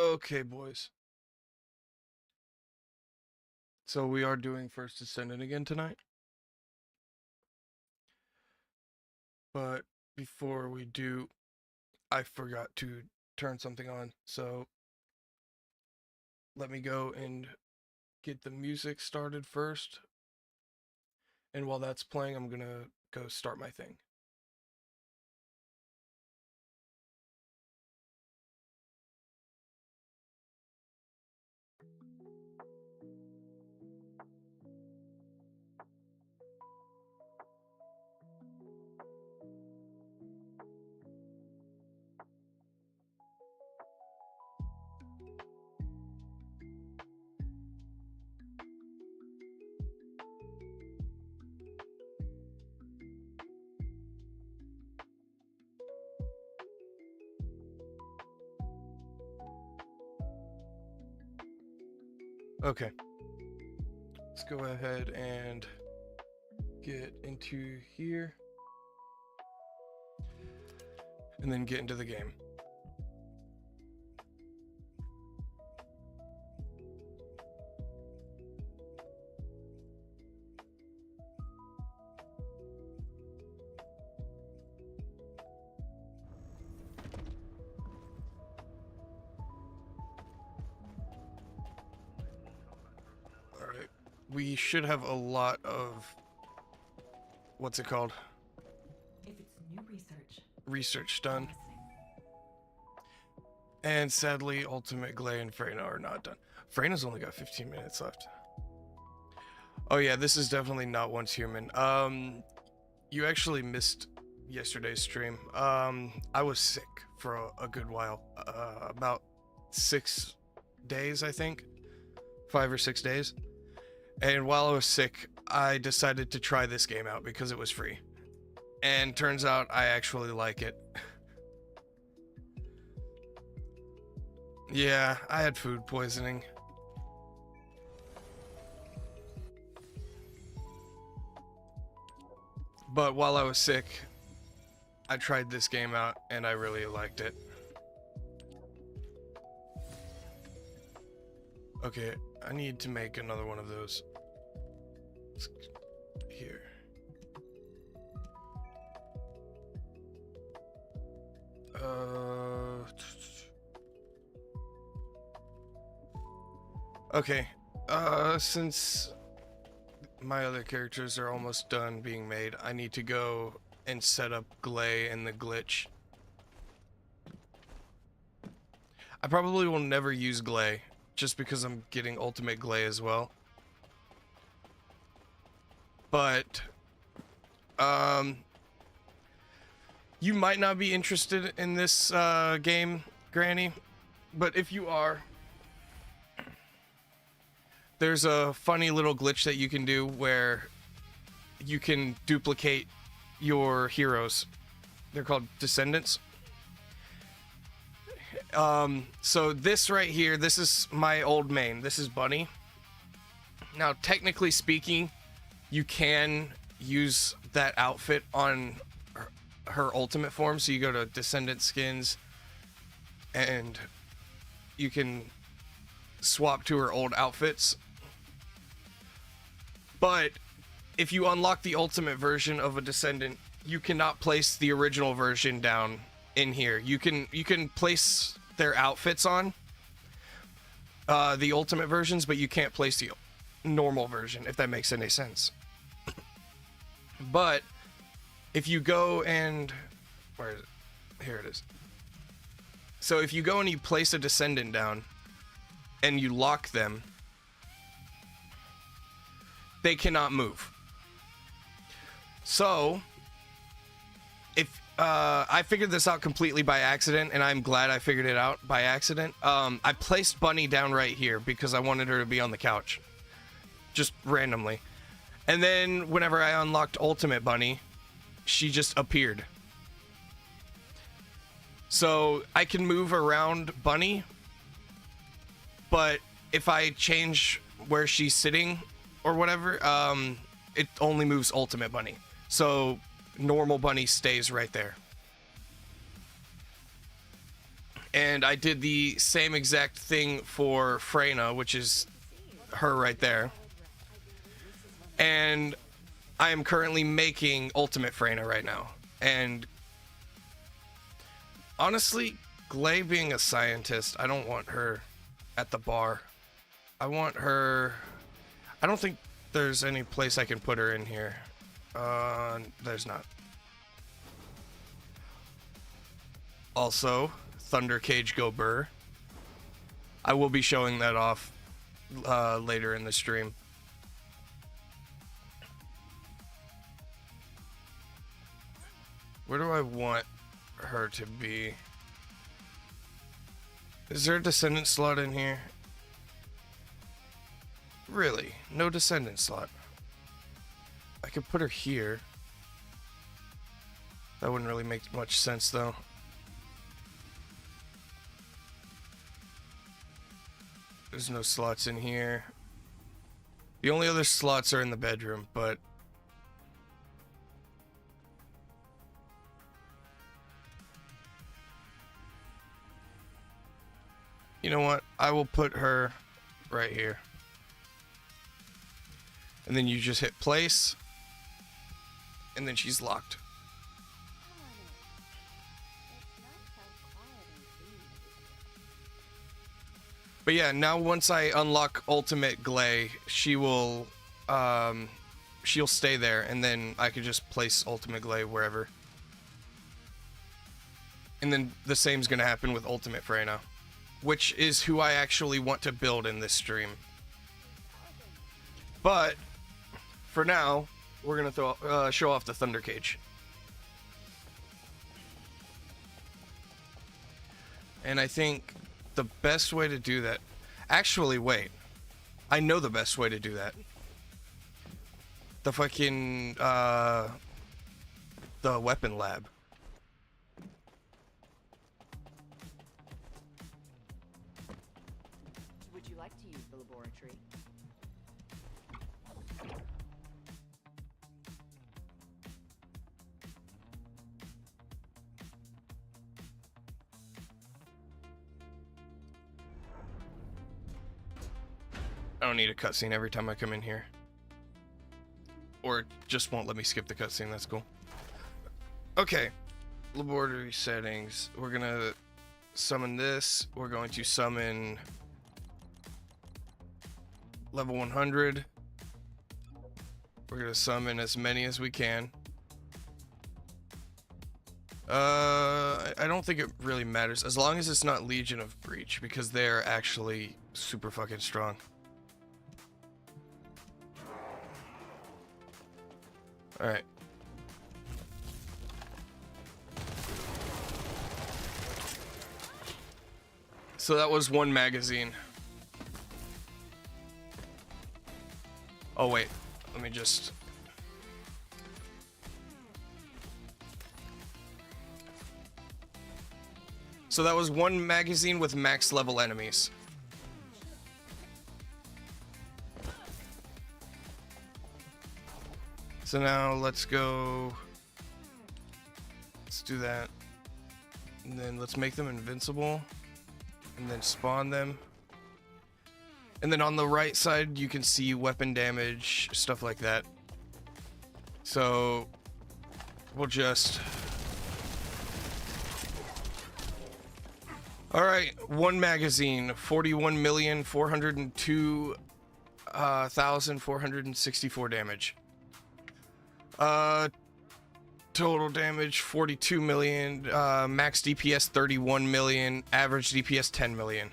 Okay, boys. So we are doing first Descendant again tonight. But before we do, I forgot to turn something on. So let me go and get the music started first. And while that's playing, I'm going to go start my thing. Okay. Let's go ahead and get into here. And then get into the game. Alright. We should have a lot of... What's it called? If it's new research done. And sadly, Ultimate, Glay, and Freyna are not done. Freyna's only got 15 minutes left. Oh yeah, this is definitely not Once Human. You actually missed yesterday's stream. I was sick for a good while. About 6 days, I think. 5 or 6 days. And while I was sick, I decided to try this game out because it was free. And turns out I actually like it. Yeah, I had food poisoning. But while I was sick, I tried this game out and I really liked it. Okay, I need to make another one of those. Here. Okay, since my other characters are almost done being made, I need to go and set up Glay and the glitch. I probably will never use Glay, just because I'm getting Ultimate Glay as well. But, you might not be interested in this game, Granny, but if you are, there's a funny little glitch that you can do where you can duplicate your heroes. They're called Descendants. So this right here, this is my old main. This is Bunny. Now, technically speaking, you can use that outfit on her ultimate form. So you go to Descendant skins and you can swap to her old outfits. But if you unlock the ultimate version of a Descendant, you cannot place the original version down in here. You can place their outfits on the ultimate versions, but you can't place the normal version, if that makes any sense. But if you go and where is it? Here it is. So if you go and you place a Descendant down and you lock them, they cannot move. So if I figured this out completely by accident, and I'm glad I figured it out by accident. I placed Bunny down right here because I wanted her to be on the couch, just randomly. And then whenever I unlocked Ultimate Bunny, she just appeared. So I can move around Bunny, but if I change where she's sitting or whatever, it only moves Ultimate Bunny. So normal Bunny stays right there. And I did the same exact thing for Freyna, which is her right there. And I am currently making Ultimate Freyna right now. And honestly, Glay being a scientist, I don't want her at the bar. I want her... I don't think there's any place I can put her in here. There's not. Also, Thunder Cage Go BRRRR. I will be showing that off later in the stream. Where do I want her to be? Is there a Descendant slot in here? Really? No Descendant slot. I could put her here. That wouldn't really make much sense though. There's no slots in here. The only other slots are in the bedroom, but you know what? I will put her right here. And then you just hit place. And then she's locked. But yeah, now once I unlock Ultimate Glay, she will, she'll stay there, and then I can just place Ultimate Glay wherever. And then the same's gonna happen with Ultimate Freyna, which is who I actually want to build in this stream. But for now, we're gonna show off the Thunder Cage. And I think the best way to do that... Actually, wait. I know the best way to do that. The fucking, the weapon lab. Would you like to use the laboratory? I don't need a cutscene every time I come in here. Or it just won't let me skip the cutscene, that's cool. Okay. Laboratory settings. We're gonna summon this. We're going to summon level 100. We're gonna summon as many as we can. I don't think it really matters, as long as it's not Legion of Breach, because they're actually super fucking strong. Alright. So that was one magazine. Oh wait, let me just... So that was one magazine with max level enemies. So now let's go, let's do that, and then let's make them invincible, and then spawn them. And then on the right side you can see weapon damage, stuff like that. So we'll just... Alright, one magazine, 41,402,464 damage. Total damage 42 million, max DPS 31 million, average DPS 10 million.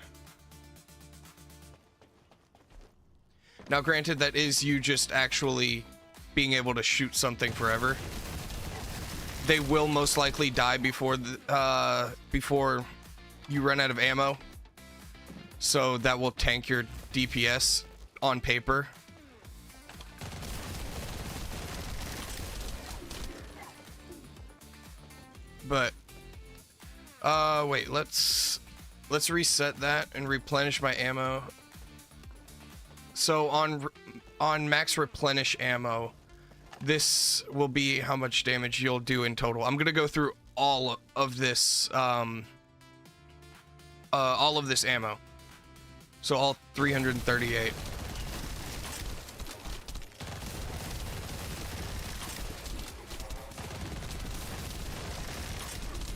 Now granted, that is you just actually being able to shoot something forever. They will most likely die before before you run out of ammo, so that will tank your DPS on paper. But wait, let's reset that and replenish my ammo. So on max replenish ammo, this will be how much damage you'll do in total. I'm gonna go through all of this all of this ammo. So all 338.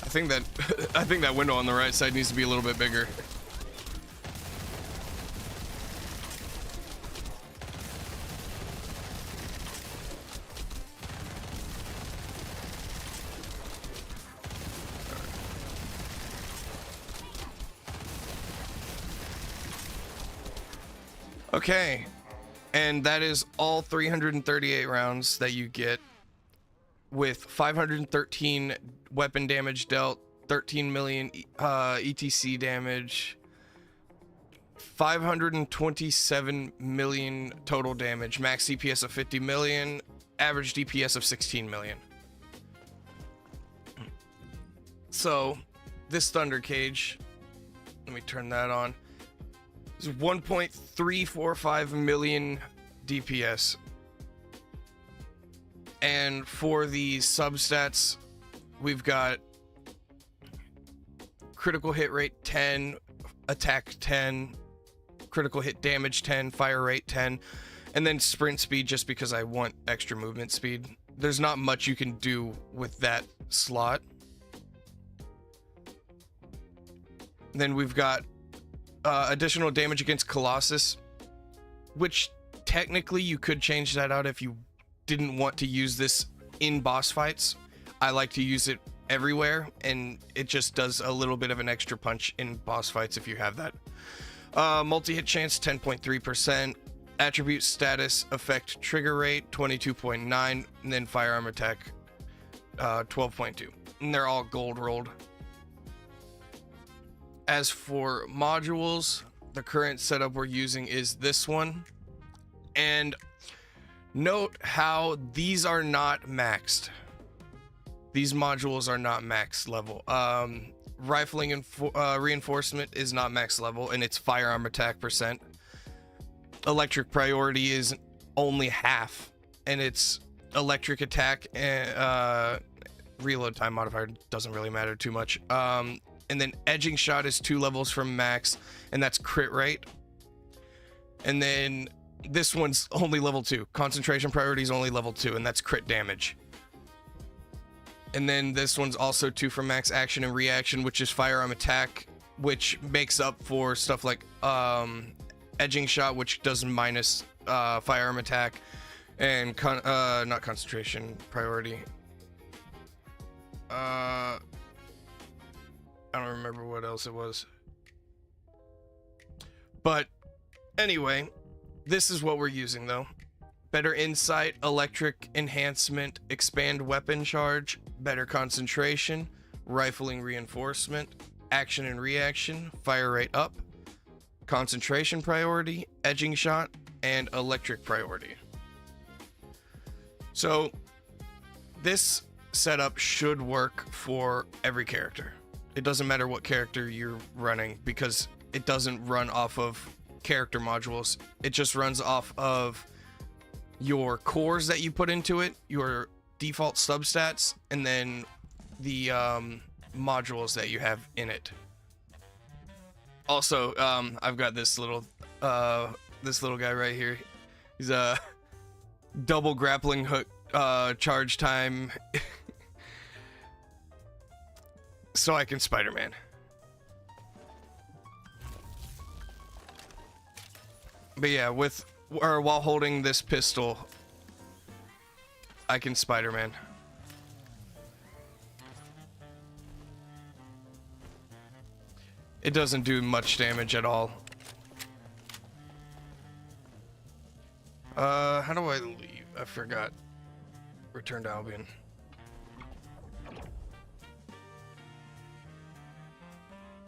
I think that window on the right side needs to be a little bit bigger. Okay, and that is all 338 rounds that you get, with 513 weapon damage dealt, 13 million ETC damage, 527 million total damage, max DPS of 50 million, average DPS of 16 million. So this Thunder Cage, let me turn that on, is 1.345 million DPS. And for the substats, we've got critical hit rate 10, attack 10, critical hit damage 10, fire rate 10, and then sprint speed just because I want extra movement speed. There's not much you can do with that slot. Then we've got additional damage against Colossus, which technically you could change that out if you didn't want to use this in boss fights. I like to use it everywhere, and it just does a little bit of an extra punch in boss fights if you have that. Multi-hit chance 10.3%, attribute status effect trigger rate 22.9, and then firearm attack 12.2, and they're all gold rolled. As for modules, the current setup we're using is this one, and note how these are not maxed. These modules are not max level. Rifling and reinforcement is not max level, and it's firearm attack percent. Electric priority is only half, and it's electric attack and reload time modifier doesn't really matter too much. And then edging shot is 2 levels from max, and that's crit rate. And then this one's only level 2. Concentration priority is only level 2, and that's crit damage. And then this one's also 2 from max action and reaction, which is firearm attack, which makes up for stuff like edging shot, which does minus firearm attack, and not concentration priority. I don't remember what else it was. But anyway, this is what we're using though. Better insight, electric enhancement, expand weapon charge, better concentration, rifling reinforcement, action and reaction, fire rate up, concentration priority, edging shot, and electric priority. So this setup should work for every character. It doesn't matter what character you're running, because it doesn't run off of character modules. It just runs off of your cores that you put into it, your default substats, and then the modules that you have in it. Also, I've got this little guy right here. He's a double grappling hook charge time. So I can Spider-Man. But yeah, while holding this pistol, I can Spider-Man. It doesn't do much damage at all. How do I leave? I forgot. Return to Albion.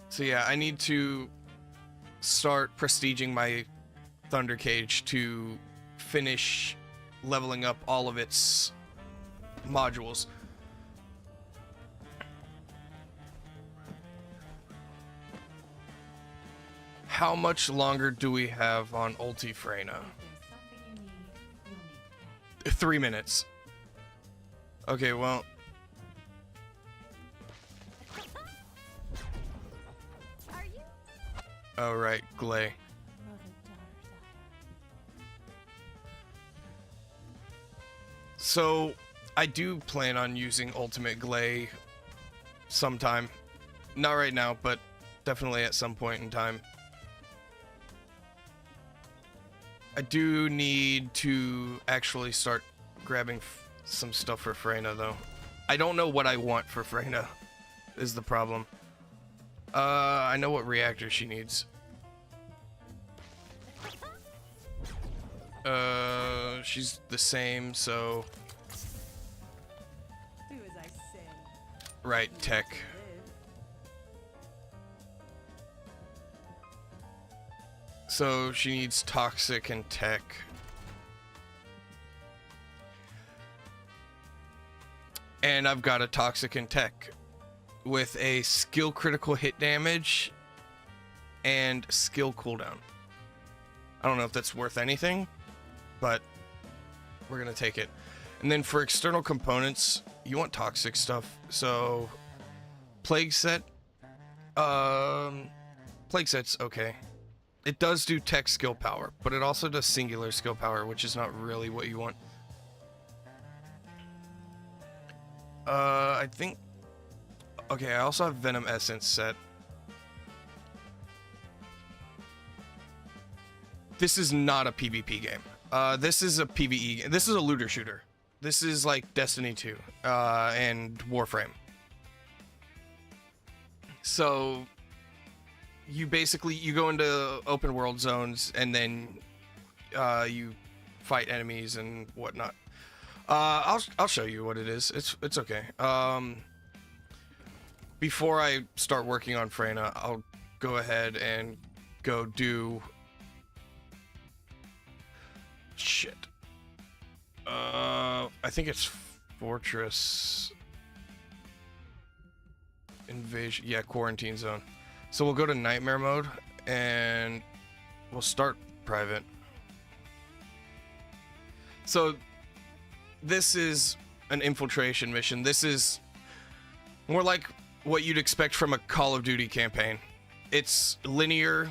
So yeah, I need to start prestiging my Thunder Cage to finish leveling up all of its modules. How much longer do we have on Ulti Freyna? 3 minutes. Okay, well. Oh, right, Glay. So, I do plan on using Ultimate Glay sometime. Not right now, but definitely at some point in time. I do need to actually start grabbing some stuff for Freyna, though. I don't know what I want for Freyna, is the problem. I know what reactor she needs. She's the same, so... Do as I say. Right, tech. So she needs toxic and tech. And I've got a toxic and tech with a skill critical hit damage and skill cooldown. I don't know if that's worth anything, but we're gonna take it. And then for external components, you want toxic stuff. So plague set. Plague set's okay. It does do tech skill power, but it also does singular skill power, which is not really what you want. I think... Okay, I also have Venom Essence set. This is not a PvP game. This is a PvE game. This is a looter shooter. This is like Destiny 2 and Warframe. So you basically go into open world zones and then you fight enemies and whatnot. I'll show you what it is. It's okay. Before I start working on Freyna, I'll go ahead and go do shit. I think it's Fortress Invasion. Yeah, Quarantine Zone. So we'll go to Nightmare mode and we'll start private. So this is an infiltration mission. This is more like what you'd expect from a Call of Duty campaign. It's linear,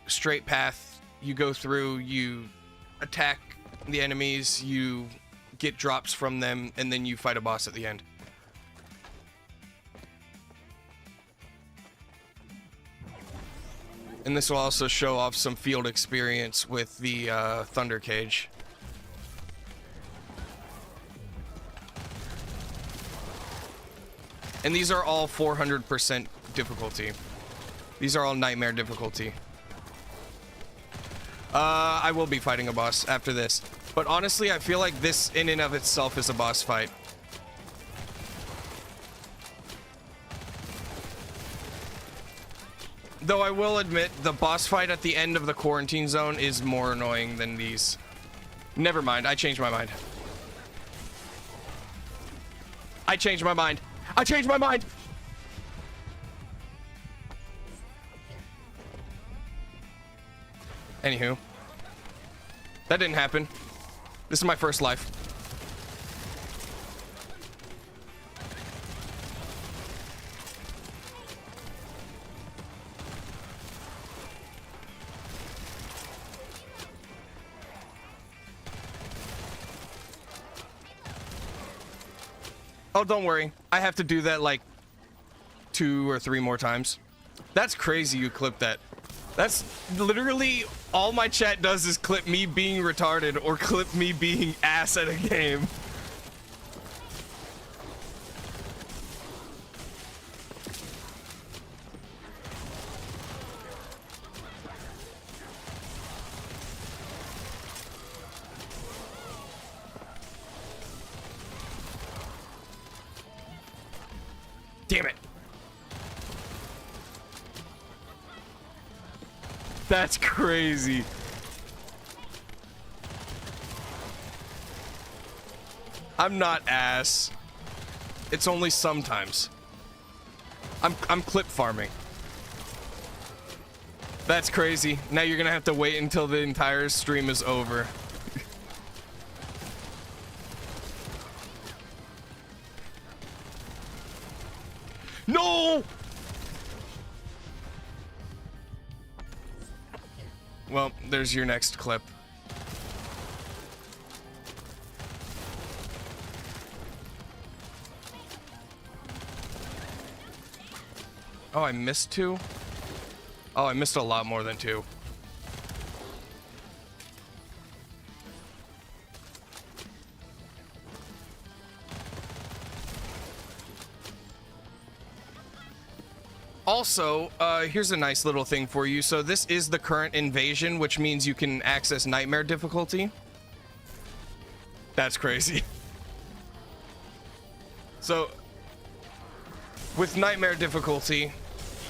straight path. You go through, you attack the enemies, you get drops from them, and then you fight a boss at the end. And this will also show off some field experience with the Thunder Cage. And these are all 400% difficulty. These are all Nightmare difficulty. I will be fighting a boss after this. But honestly, I feel like this in and of itself is a boss fight. Though I will admit, the boss fight at the end of the Quarantine Zone is more annoying than these. Never mind, I changed my mind. I changed my mind. I changed my mind! Anywho. That didn't happen. This is my first life. Oh, don't worry. I have to do that like 2 or 3 more times. That's crazy you clipped that. That's literally all my chat does is clip me being retarded or clip me being ass at a game. Damn it. That's crazy. I'm not ass. It's only sometimes. I'm clip farming. That's crazy. Now you're gonna have to wait until the entire stream is over. No! Well, there's your next clip. Oh, I missed 2? Oh, I missed a lot more than 2. Also, here's a nice little thing for you. So this is the current invasion, which means you can access nightmare difficulty. That's crazy. So, with nightmare difficulty,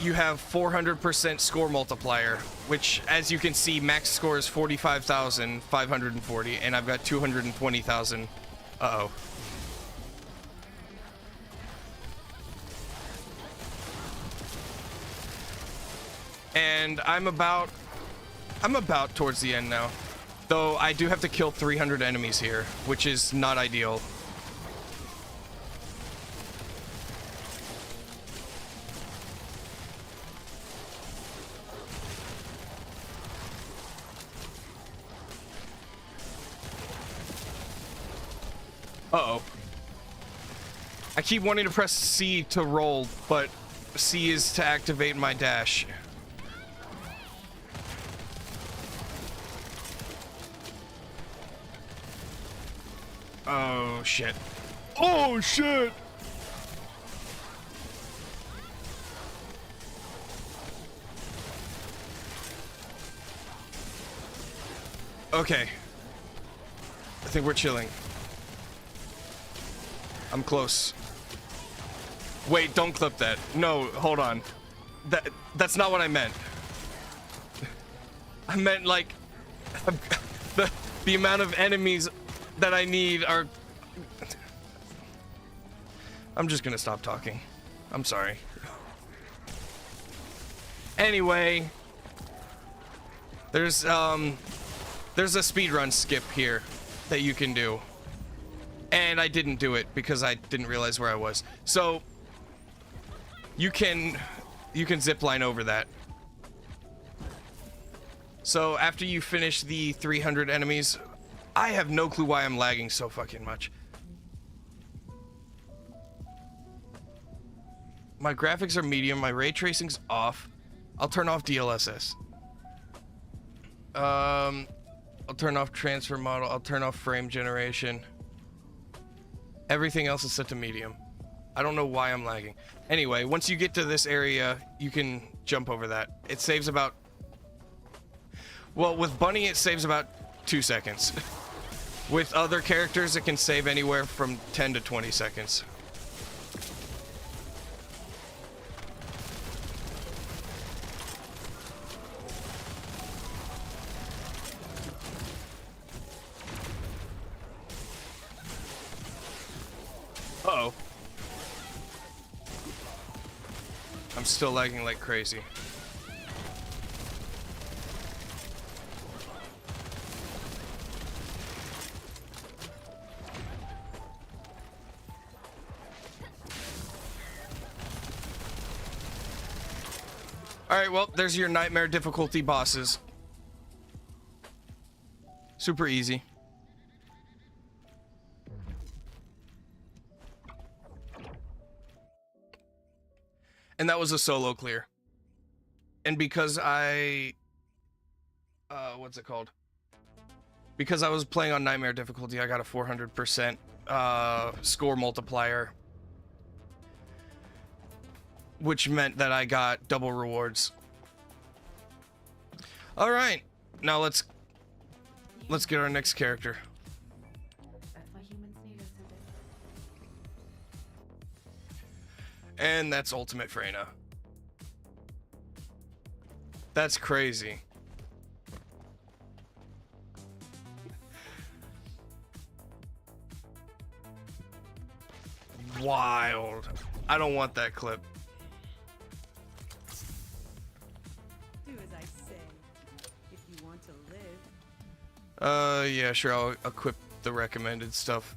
you have 400% score multiplier, which, as you can see, max score is 45,540, and I've got 220,000. Uh-oh. And I'm about towards the end now. Though I do have to kill 300 enemies here, which is not ideal. Uh-oh. I keep wanting to press C to roll, but C is to activate my dash. Oh, shit. Oh, shit! Okay. I think we're chilling. I'm close. Wait, don't clip that. No, hold on. That's not what I meant. I meant, like, the amount of enemies that I need are... I'm just gonna stop talking. I'm sorry. Anyway, there's a speedrun skip here that you can do. And I didn't do it because I didn't realize where I was. So you can zip line over that. So after you finish the 300 enemies, I have no clue why I'm lagging so fucking much. My graphics are medium, my ray tracing's off. I'll turn off DLSS. I'll turn off transfer model, I'll turn off frame generation. Everything else is set to medium. I don't know why I'm lagging. Anyway, once you get to this area, you can jump over that. It saves about... Well, with Bunny, it saves about 2 seconds. With other characters, it can save anywhere from 10 to 20 seconds. Uh-oh. I'm still lagging like crazy. Alright, well, there's your nightmare difficulty bosses. Super easy. And that was a solo clear. And because what's it called? Because I was playing on nightmare difficulty, I got a 400% score multiplier. Which meant that I got double rewards. All right, now let's get our next character. That's what humans need us to do. And that's Ultimate Freyna. That's crazy. Wild. I don't want that clip. Do as I say, if you want to live. Yeah, sure, I'll equip the recommended stuff.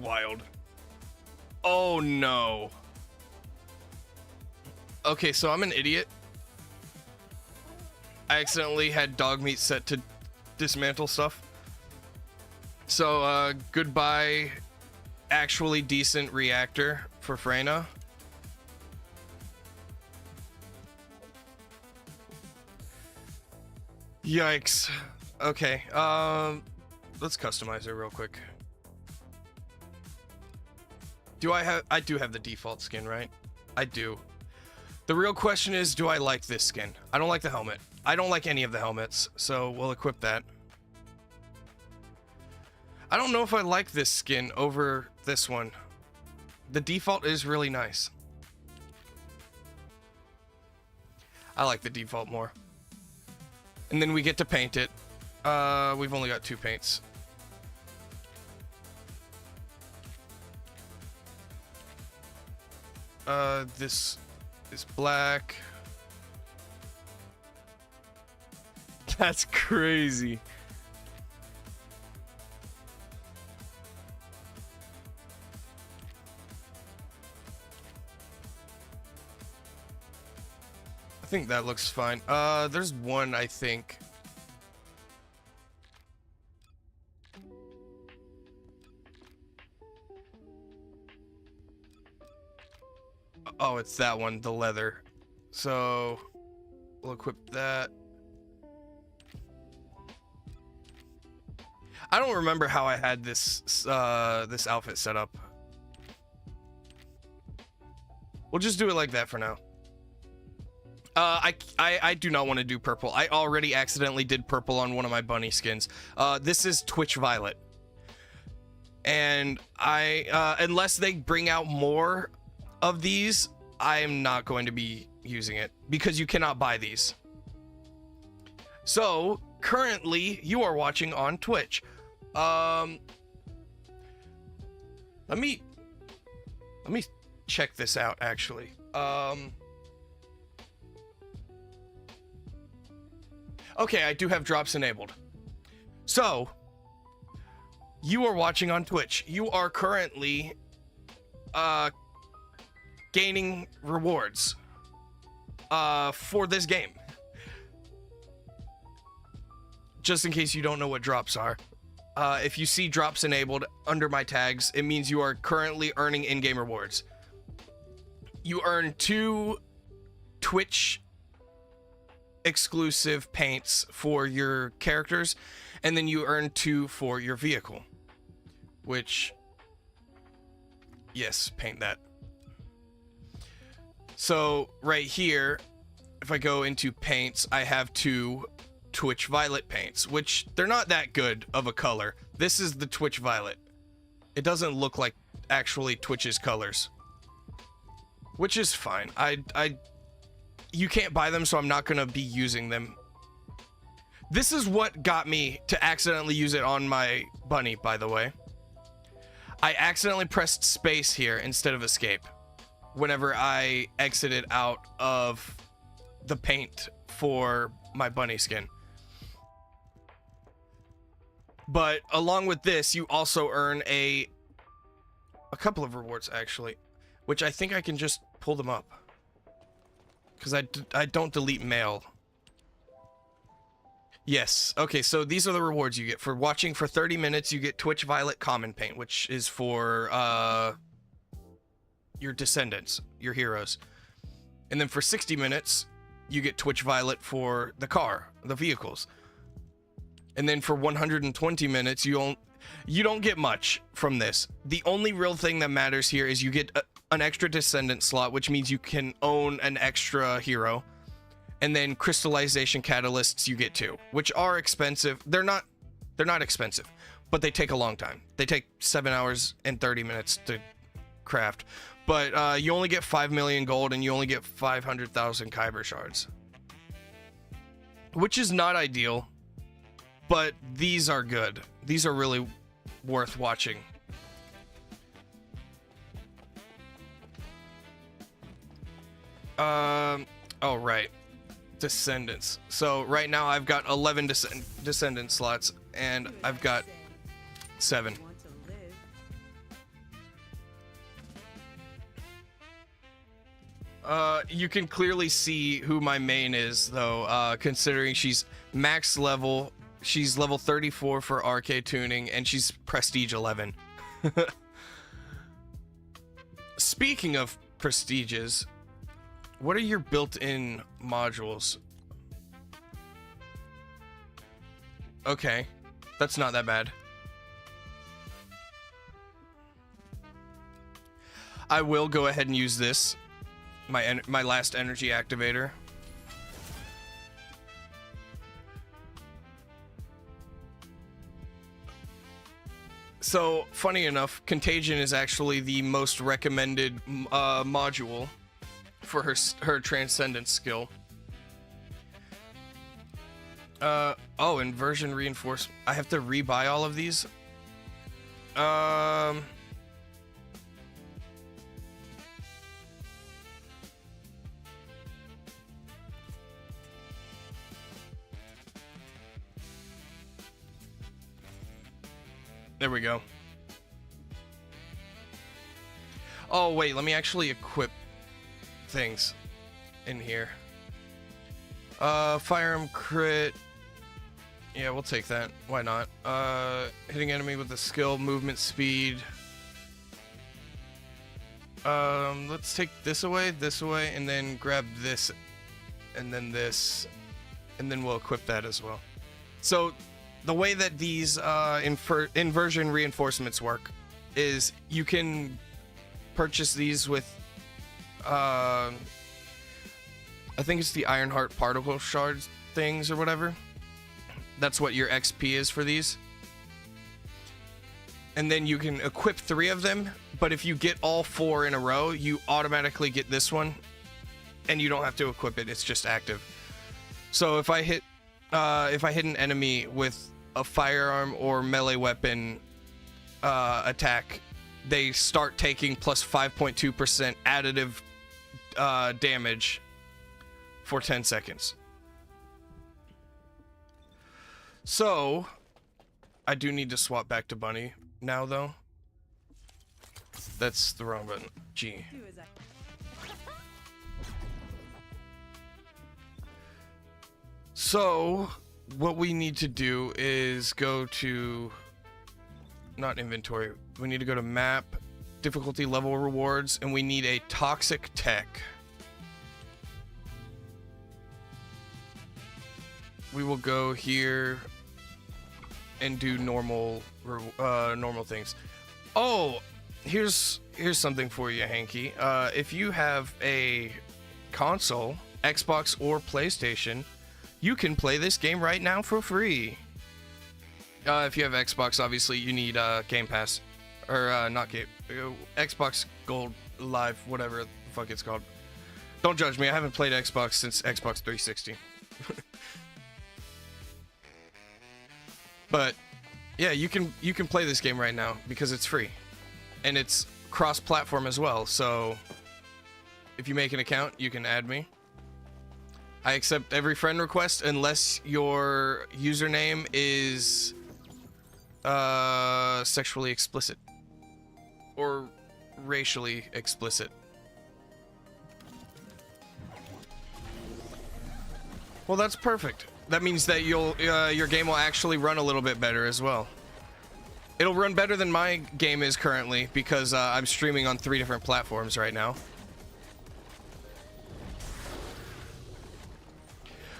Wild. Oh no. Okay, so I'm an idiot. I accidentally had dog meat set to dismantle stuff. So, goodbye, actually decent reactor for Freyna. Yikes. Okay, let's customize it real quick. I do have the default skin, right? I do. The real question is, do I like this skin? I don't like the helmet. I don't like any of the helmets, so we'll equip that. I don't know if I like this skin over this one. The default is really nice. I like the default more. And then we get to paint it. We've only got 2 paints. This is black. That's crazy. I think that looks fine. There's one, I think. Oh, it's that one, the leather. So we'll equip that. I don't remember how I had this this outfit set up. We'll just do it like that for now. I do not want to do purple. I already accidentally did purple on one of my bunny skins. This is Twitch Violet. And unless they bring out more of these, I am not going to be using it because you cannot buy these. So currently you are watching on Twitch. Let me check this out actually. Okay, I do have drops enabled. So you are watching on Twitch. You are currently gaining rewards for this game. Just in case you don't know what drops are. If you see drops enabled under my tags, it means you are currently earning in-game rewards. You earn 2 Twitch exclusive paints for your characters, and then you earn 2 for your vehicle. Which, yes, paint that. So right here, if I go into paints, I have 2 Twitch Violet paints, which they're not that good of a color. This is the Twitch Violet. It doesn't look like actually Twitch's colors, which is fine. You can't buy them, so I'm not gonna be using them. This is what got me to accidentally use it on my bunny, by the way. I accidentally pressed space here instead of escape whenever I exited out of the paint for my bunny skin. But along with this, you also earn a couple of rewards actually, which I think I can just pull them up because I don't delete mail. Yes. Okay, so these are the rewards you get for watching for 30 minutes. You get Twitch Violet Common Paint, which is for your Descendants, your heroes. And then for 60 minutes, you get Twitch Violet for the car, the vehicles. And then for 120 minutes, you don't get much from this. The only real thing that matters here is you get an extra Descendant slot, which means you can own an extra hero. And then crystallization catalysts you get 2, which are expensive. They're not expensive, but they take a long time. They take 7 hours and 30 minutes to craft. But you only get 5 million gold and you only get 500,000 Kyber shards, which is not ideal, but these are good. These are really worth watching. Oh, right. Descendants. So right now I've got 11 Descendant slots and I've got 7. You can clearly see who my main is, though, considering she's max level. She's level 34 for RK tuning, and she's prestige 11. Speaking of prestiges, what are your built-in modules? Okay, that's not that bad. I will go ahead and use this, my last energy activator. So, funny enough, Contagion is actually the most recommended module for her Transcendent skill. Oh, inversion reinforcement. I have to rebuy all of these? There we go. Oh, wait, let me actually equip things in here. Firearm crit. Yeah, we'll take that. Why not? Hitting enemy with the skill, movement speed. Let's take this away, and then grab this, and then this, and then we'll equip that as well. So, the way that these inversion reinforcements work is you can purchase these with, I think it's the Ironheart particle shards things or whatever. That's what your XP is for these. And then you can equip 3 of them, but if you get all 4 in a row, you automatically get this one, and you don't have to equip it, it's just active. So if I hit an enemy with a firearm or melee weapon attack, they start taking plus 5.2% additive damage for 10 seconds. So, I do need to swap back to Bunny now, though. That's the wrong button. G. Do as I... So, what we need to do is go to, not inventory, we need to go to map, difficulty level rewards, and we need a toxic tech. We will go here and do normal things. Oh, here's something for you, Hanky. If you have a console, Xbox or PlayStation, you can play this game right now for free. If you have Xbox, obviously you need Game Pass, or not Game, Xbox Gold Live, whatever the fuck it's called. Don't judge me. I haven't played Xbox since Xbox 360. But yeah, you can play this game right now because it's free, and it's cross-platform as well. So if you make an account, you can add me. I accept every friend request unless your username is sexually explicit or racially explicit. Well, that's perfect. That means that your game will actually run a little bit better as well. It'll run better than my game is currently because I'm streaming on 3 different platforms right now.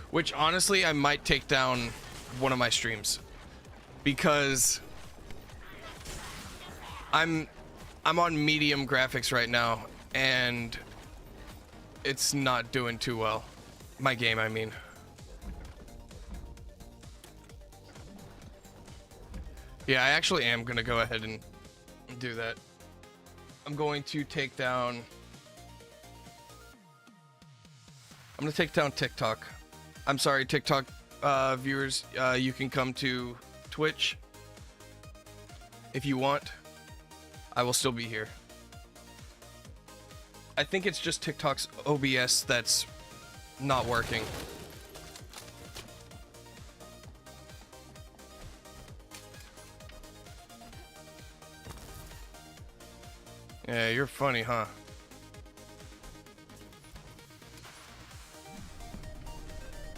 Which honestly, I might take down one of my streams because I'm on medium graphics right now and it's not doing too well. My game, I mean. Yeah, I actually am gonna go ahead and do that. I'm going to take down... I'm gonna take down TikTok. I'm sorry, TikTok viewers, you can come to Twitch if you want. I will still be here. I think it's just TikTok's OBS that's not working. Yeah, you're funny, huh?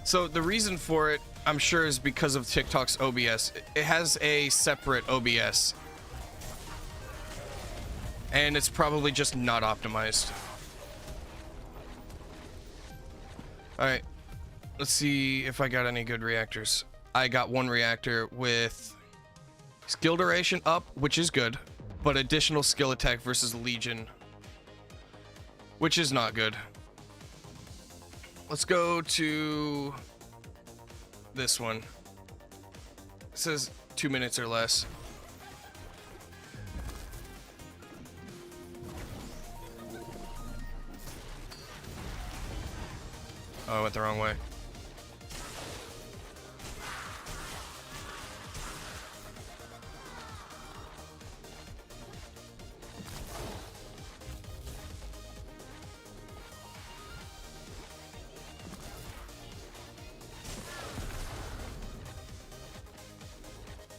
So the reason for it, I'm sure, is because of TikTok's OBS. It has a separate OBS. And it's probably just not optimized. Alright. Let's see if I got any good reactors. I got one reactor with skill duration up, which is good, but additional skill attack versus Legion, which is not good. Let's go to this one. It says 2 minutes or less. Oh, I went the wrong way.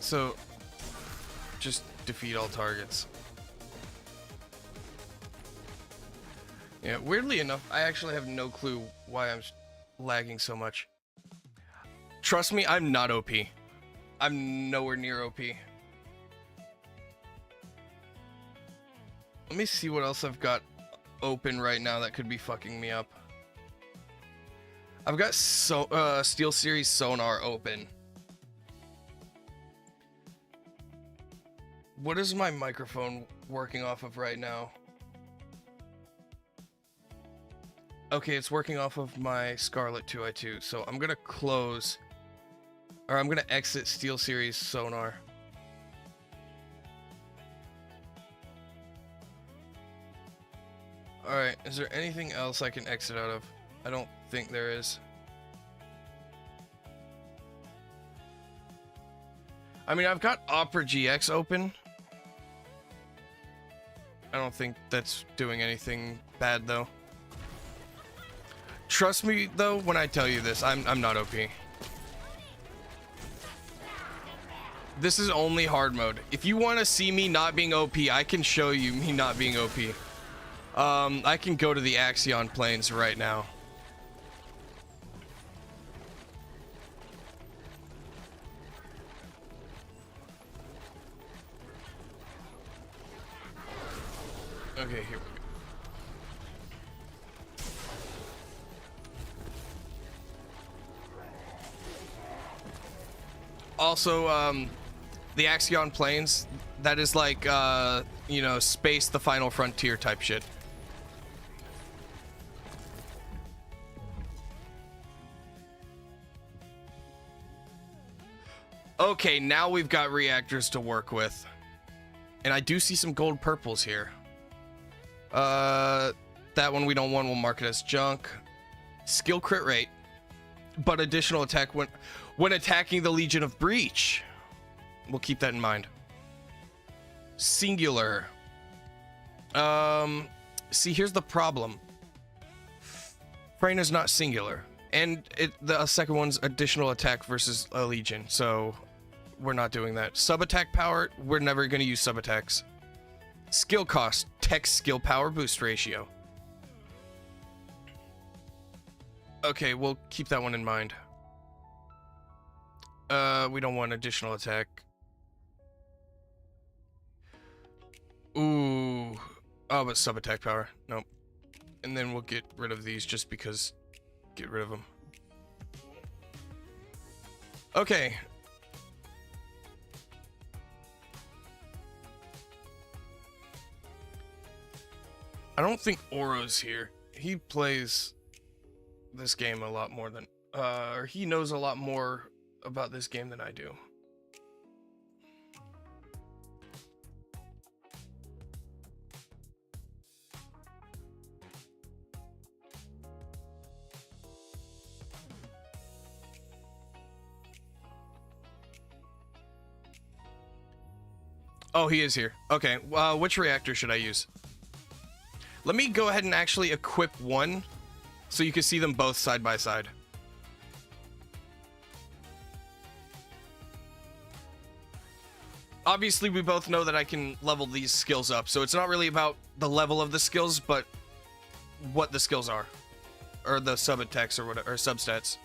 So, just defeat all targets. Yeah, weirdly enough, I actually have no clue why I'm lagging so much. Trust me, I'm not OP. I'm nowhere near OP. Let me see what else I've got open right now that could be fucking me up. I've got Steel Series Sonar open. What is my microphone working off of right now? Okay, it's working off of my Scarlet 2i2, so I'm gonna close, or I'm gonna exit Steel Series Sonar. Alright, is there anything else I can exit out of? I don't think there is. I mean, I've got Opera GX open. I don't think that's doing anything bad, though. Trust me, though, when I tell you this, I'm not OP. This is only hard mode. If you want to see me not being OP, I can show you me not being OP. I can go to the Axion plains right now. Okay, here we go. Also, the Axion plains, that is like, you know, Space the Final Frontier type shit. Okay, now we've got reactors to work with. And I do see some gold purples here. That one we don't want, we'll mark it as junk. Skill crit rate, but additional attack when attacking the Legion of Breach. We'll keep that in mind. Singular. See, here's the problem. Frayne is not singular, and the second one's additional attack versus a Legion, so we're not doing that. Sub attack power, we're never going to use sub attacks. Skill cost, tech skill power boost ratio. Okay, we'll keep that one in mind. We don't want additional attack. Ooh. Oh, but sub attack power. Nope. And then we'll get rid of these just because. Get rid of them. Okay. I don't think Oro's here. He plays this game a lot more than, or he knows a lot more about this game than I do. Oh, he is here. Okay, which reactor should I use? Let me go ahead and actually equip one so you can see them both side by side. Obviously, we both know that I can level these skills up, so it's not really about the level of the skills, but what the skills are. Or the sub attacks or whatever, or substats.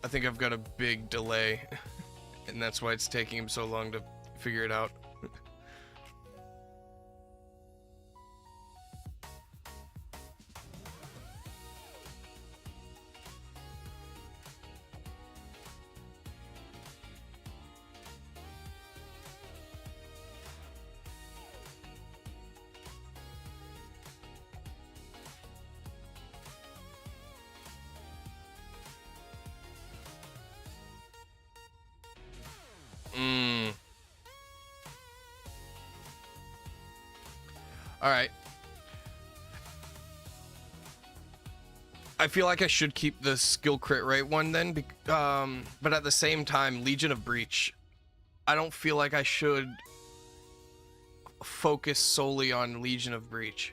I think I've got a big delay, and that's why it's taking him so long to figure it out. All right. I feel like I should keep the skill crit rate one then, but at the same time, Legion of Breach, I don't feel like I should focus solely on Legion of Breach.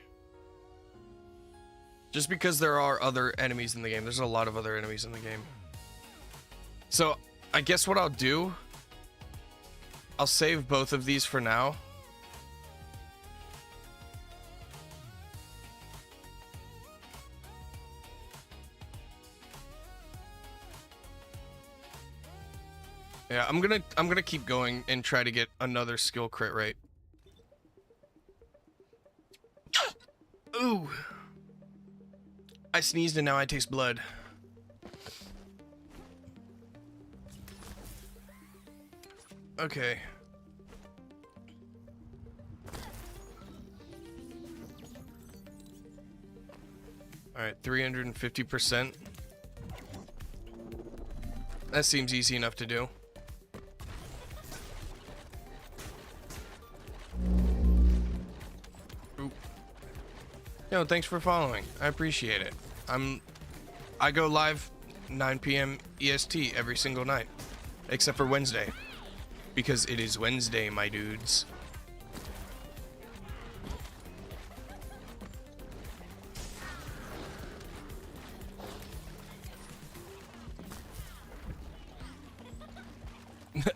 Just because there are other enemies in the game. There's a lot of other enemies in the game. So, I guess what I'll do, I'll save both of these for now. Yeah, I'm gonna keep going and try to get another skill crit rate. Ooh. I sneezed and now I taste blood. Okay. Alright, 350%. That seems easy enough to do. Yo, thanks for following. I appreciate it. I go live 9 p.m. EST every single night, except for Wednesday, because it is Wednesday, my dudes.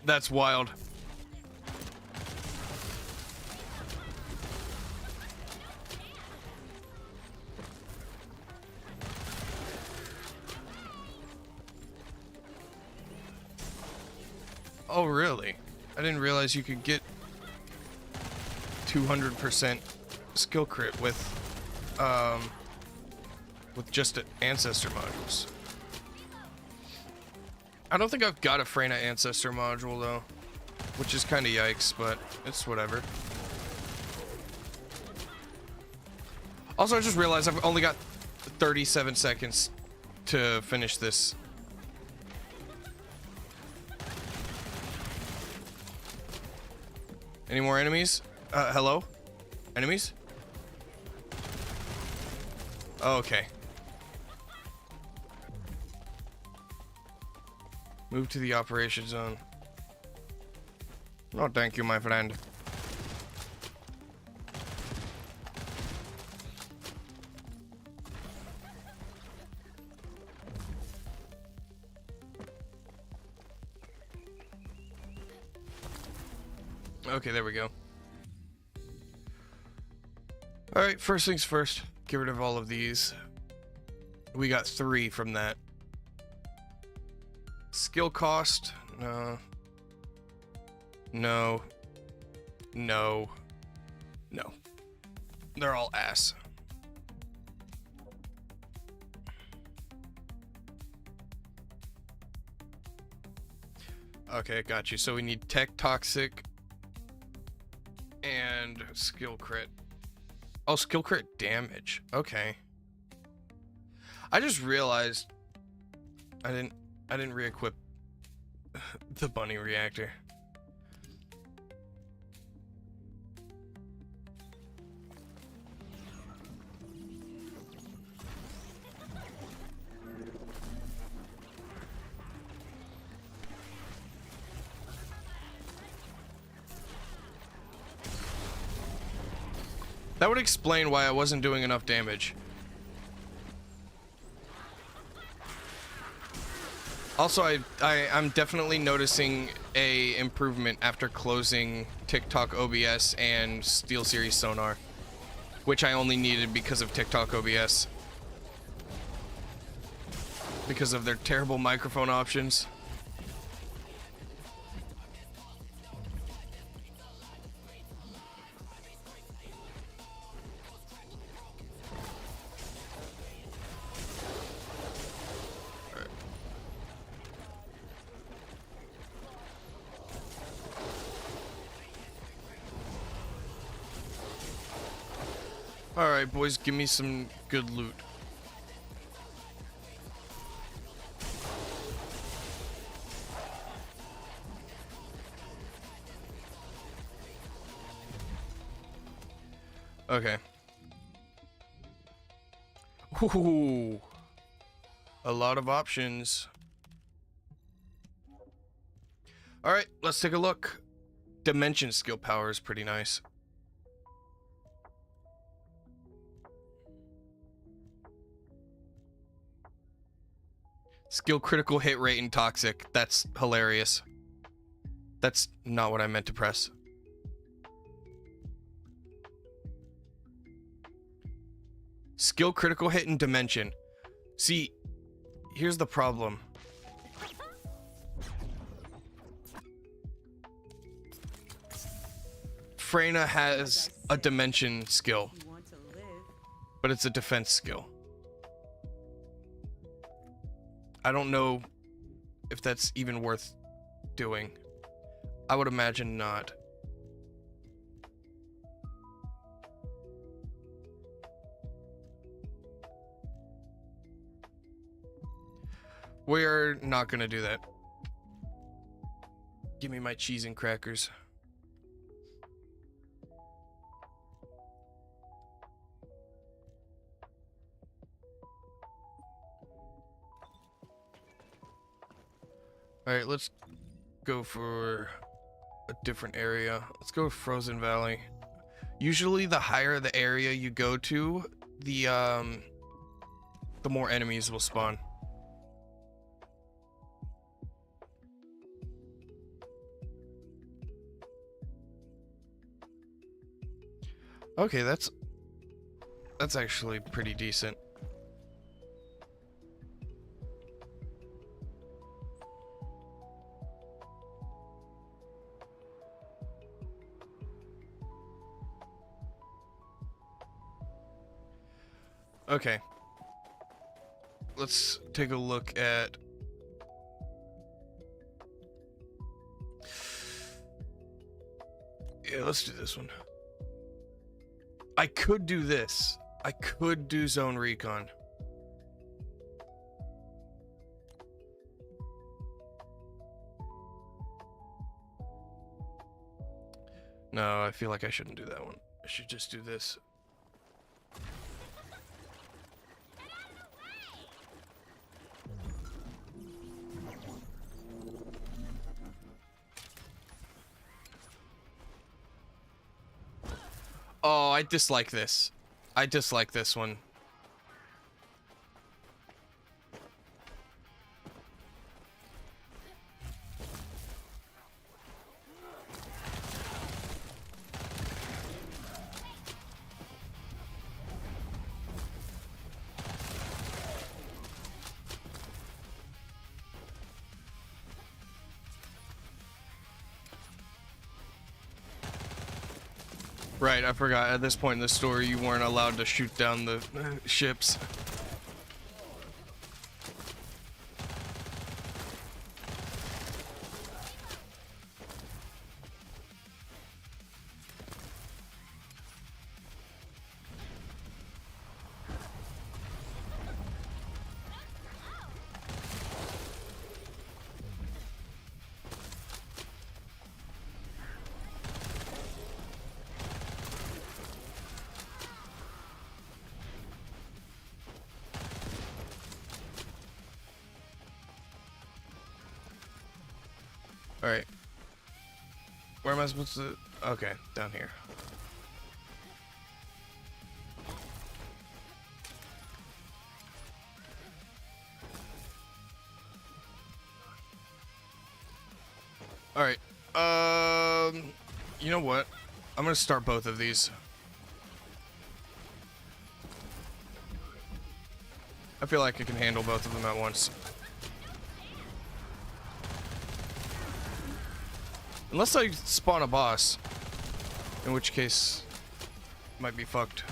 That's wild. Oh, really? I didn't realize you could get 200% skill crit with just Ancestor modules. I don't think I've got a Freyna Ancestor module, though, which is kind of yikes, but it's whatever. Also, I just realized I've only got 37 seconds to finish this. Any more enemies? Hello? Enemies? Oh, okay. Move to the operation zone. Oh, thank you, my friend. Okay, there we go. Alright, first things first. Get rid of all of these. We got 3 from that. Skill cost. No. No. No. No. They're all ass. Okay, got you. So we need tech toxic and skill crit. Oh, skill crit damage. Okay. I just realized I didn't re-equip the bunny reactor. That would explain why I wasn't doing enough damage. Also, I'm definitely noticing a improvement after closing TikTok OBS and SteelSeries Sonar, which I only needed because of TikTok OBS. because of their terrible microphone options. Alright, boys, give me some good loot. Okay. Ooh, a lot of options. Alright, let's take a look. Dimension skill power is pretty nice. Skill critical hit rate and toxic. That's hilarious. That's not what I meant to press. Skill critical hit and dimension. See, here's the problem. Freyna has a dimension skill, If you want to live, but it's a defense skill. I don't know if that's even worth doing. I would imagine not. We're not gonna do that. Give me my cheese and crackers. Alright, let's go for a different area. Let's go Frozen Valley. Usually the higher the area you go to, the more enemies will spawn. Okay, that's actually pretty decent. Okay. Let's take a look at... Yeah, let's do this one. I could do this. I could do Zone Recon. No, I feel like I shouldn't do that one. I should just do this. Oh, I dislike this. I dislike this one. Right, I forgot. At this point in the story, you weren't allowed to shoot down the ships. Alright. Where am I supposed to... Okay, down here. Alright. You know what? I'm gonna start both of these. I feel like I can handle both of them at once. Unless I spawn a boss. In which case, might be fucked.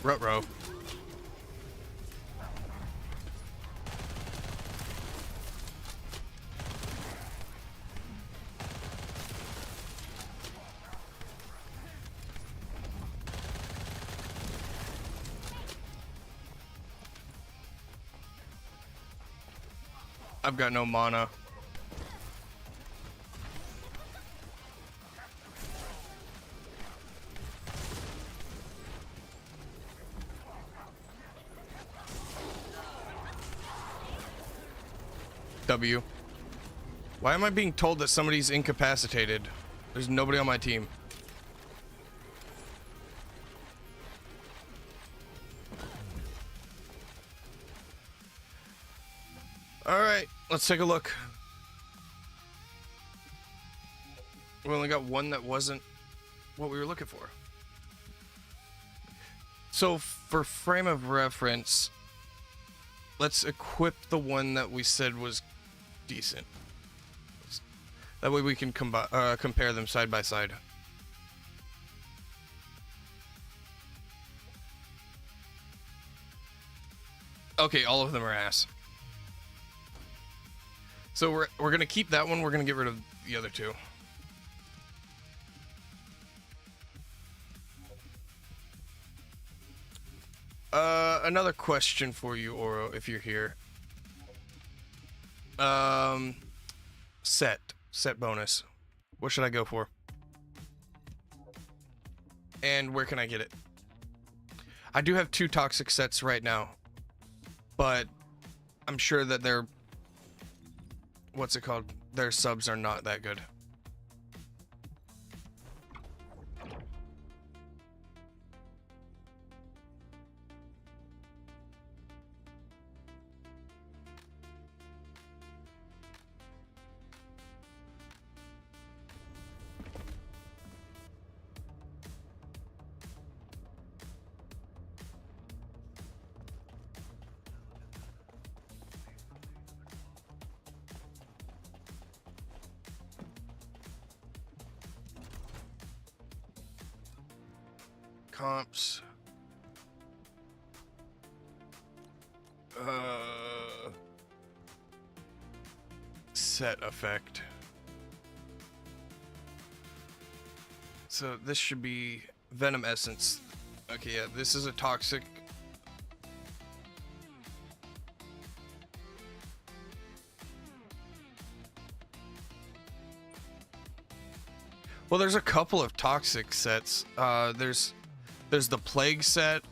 Ruh-roh. I've got no mana. W. Why am I being told that somebody's incapacitated? There's nobody on my team. Alright, let's take a look. We only got one that wasn't what we were looking for. So for frame of reference, let's equip the one that we said was decent. That way we can compare them side by side. Okay, all of them are ass. So we're gonna keep that one. We're gonna get rid of the other two. Another question for you, Oro, if you're here. Set bonus. What should I go for? And where can I get it? I do have 2 toxic sets right now, but I'm sure that they're, what's it called? Their subs are not that good. Comps. Set effect. So this should be Venom Essence. Okay, yeah, this is a toxic. Well, there's a couple of toxic sets. There's the Plague set.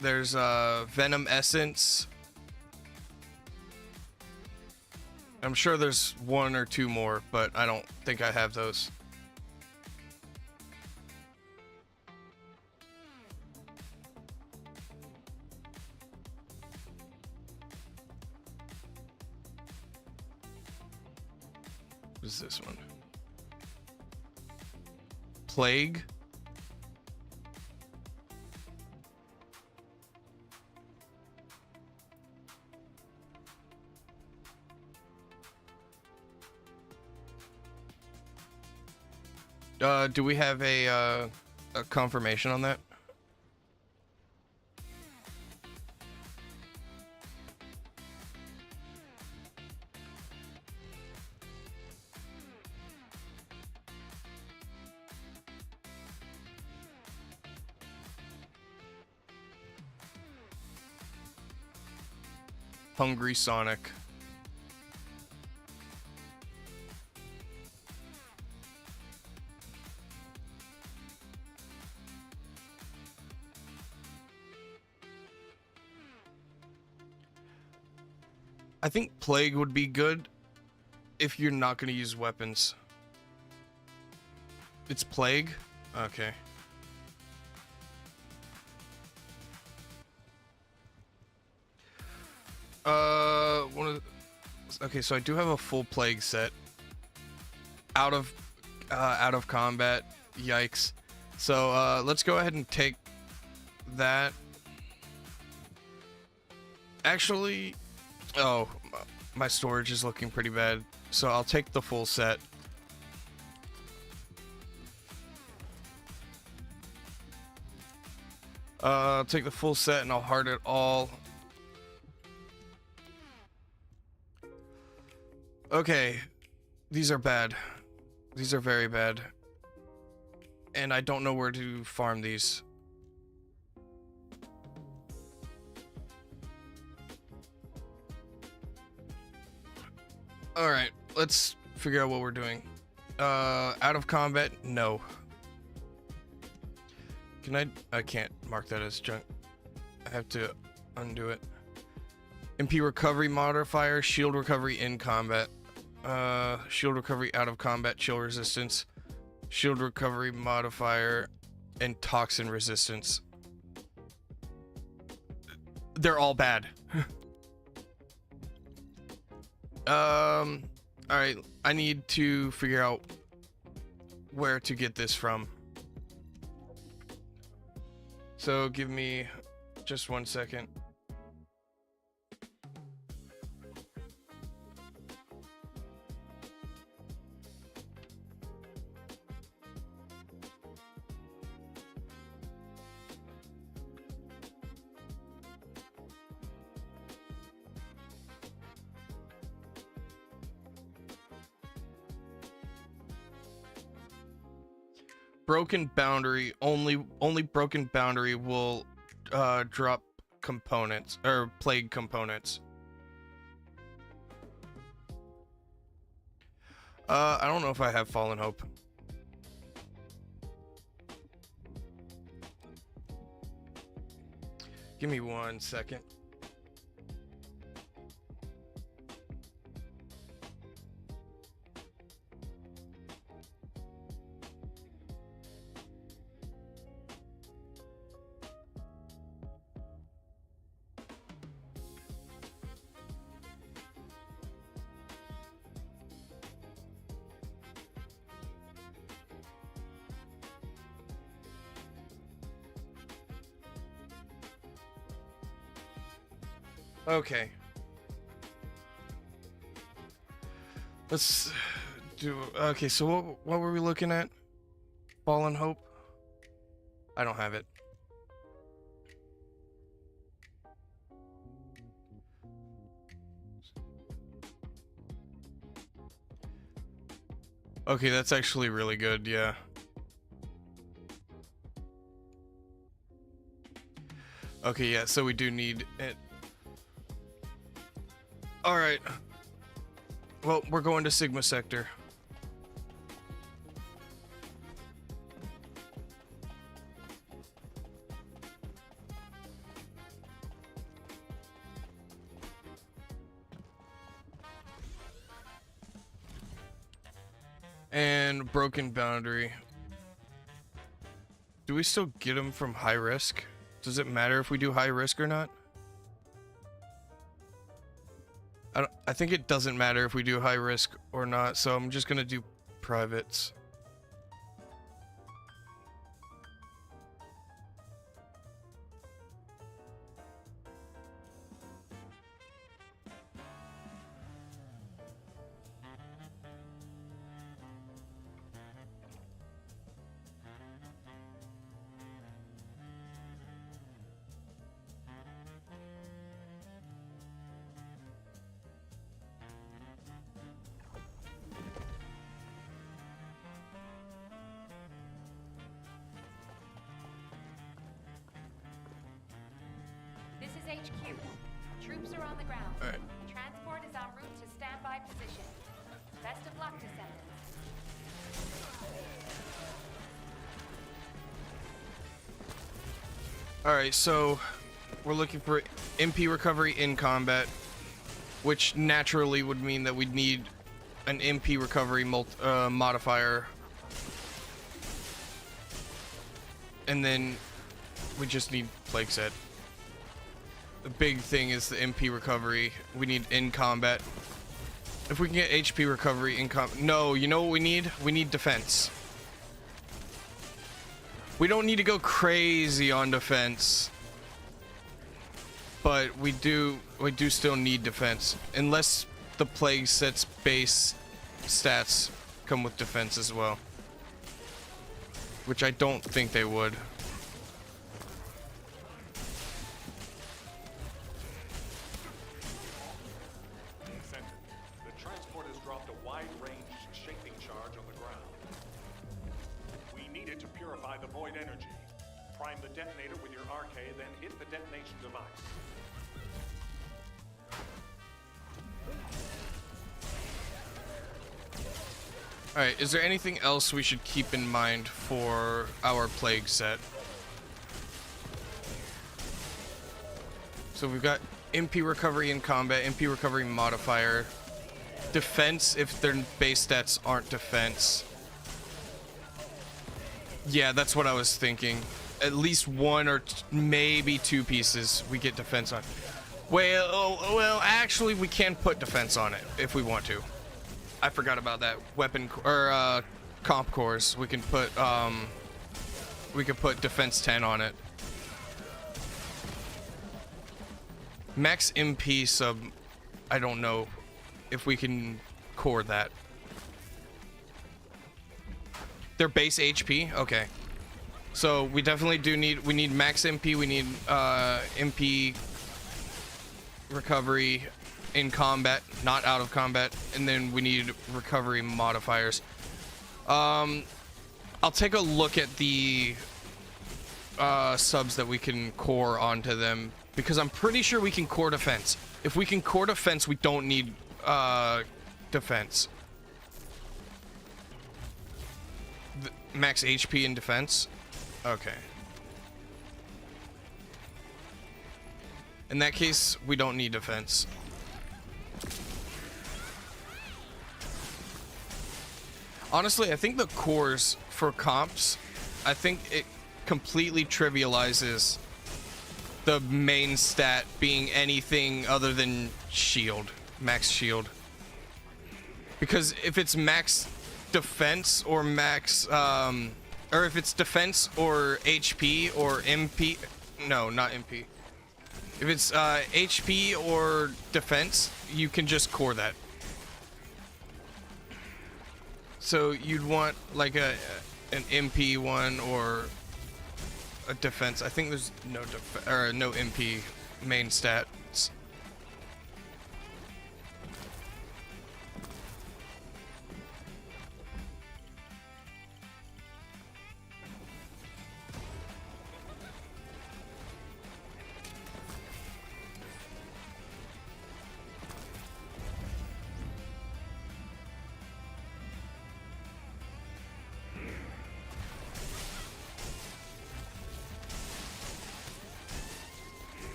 There's Venom Essence. I'm sure there's 1 or 2 more, but I don't think I have those. What is this one? Plague. Do we have a confirmation on that? Hungry Sonic. I think Plague would be good if you're not going to use weapons. It's Plague? Okay. Okay, so I do have a full Plague set. Out of combat. Yikes. So, let's go ahead and take that. Actually, oh, my storage is looking pretty bad. So I'll take the full set. I'll take the full set and I'll heart it all. Okay, these are bad. These are very bad. And I don't know where to farm these. Alright, let's figure out what we're doing. Out of combat? No. Can I can't mark that as junk. I have to undo it. MP recovery modifier, shield recovery in combat. Shield recovery out of combat, chill resistance. Shield recovery modifier, and toxin resistance. They're all bad. Alright, I need to figure out where to get this from. So give me just 1 second. Broken boundary, only broken boundary will drop components or plague components. I don't know if I have Fallen Hope. Give me 1 second. Okay. Let's do... Okay, so what were we looking at? Fallen Hope? I don't have it. Okay, that's actually really good, yeah. Okay, yeah, so we do need it. Alright. Well, we're going to Sigma Sector. And broken boundary. Do we still get them from high risk? Does it matter if we do high risk or not? I think it doesn't matter if we do high risk or not, so I'm just gonna do privates. This is HQ. Troops are on the ground. All right. Transport is en route to standby position. Best of luck, Descendant. Alright, so we're looking for MP recovery in combat. which naturally would mean that we'd need an MP recovery modifier. And then we just need plague set. The big thing is the MP recovery. We need in combat. If we can get HP recovery in combat. No, you know what we need? We need defense. We don't need to go crazy on defense. But we do still need defense. Unless the plague set's base stats come with defense as well. Which I don't think they would. Descendant, the transport has dropped a wide-range shaping charge on the ground. We need it to purify the void energy. Prime the detonator with your RK, then hit the detonation device. Alright, is there anything else we should keep in mind for our plague set? So we've got MP recovery in combat, MP recovery modifier, defense if their base stats aren't defense. Yeah, that's what I was thinking. At least one or maybe two pieces we get defense on. Well, actually we can put defense on it if we want to. I forgot about that. Weapon or comp cores. We can put defense 10 on it. Max MP sub, I don't know if we can core that. Their base HP? Okay. So we definitely do need, we need max MP, we need MP recovery in combat, not out of combat, and then we need recovery modifiers. I'll take a look at the subs that we can core onto them, because I'm pretty sure we can core defense. If we can core defense, we don't need defense. Max HP in defense? Okay. In that case, we don't need defense. Honestly, I think the cores for comps, I think it completely trivializes the main stat being anything other than shield, max shield. Because if it's max defense or max, or if it's defense or HP or MP, no, not MP. If it's HP or defense, you can just core that. So you'd want like an MP one or a defense. I think there's no no MP main stats.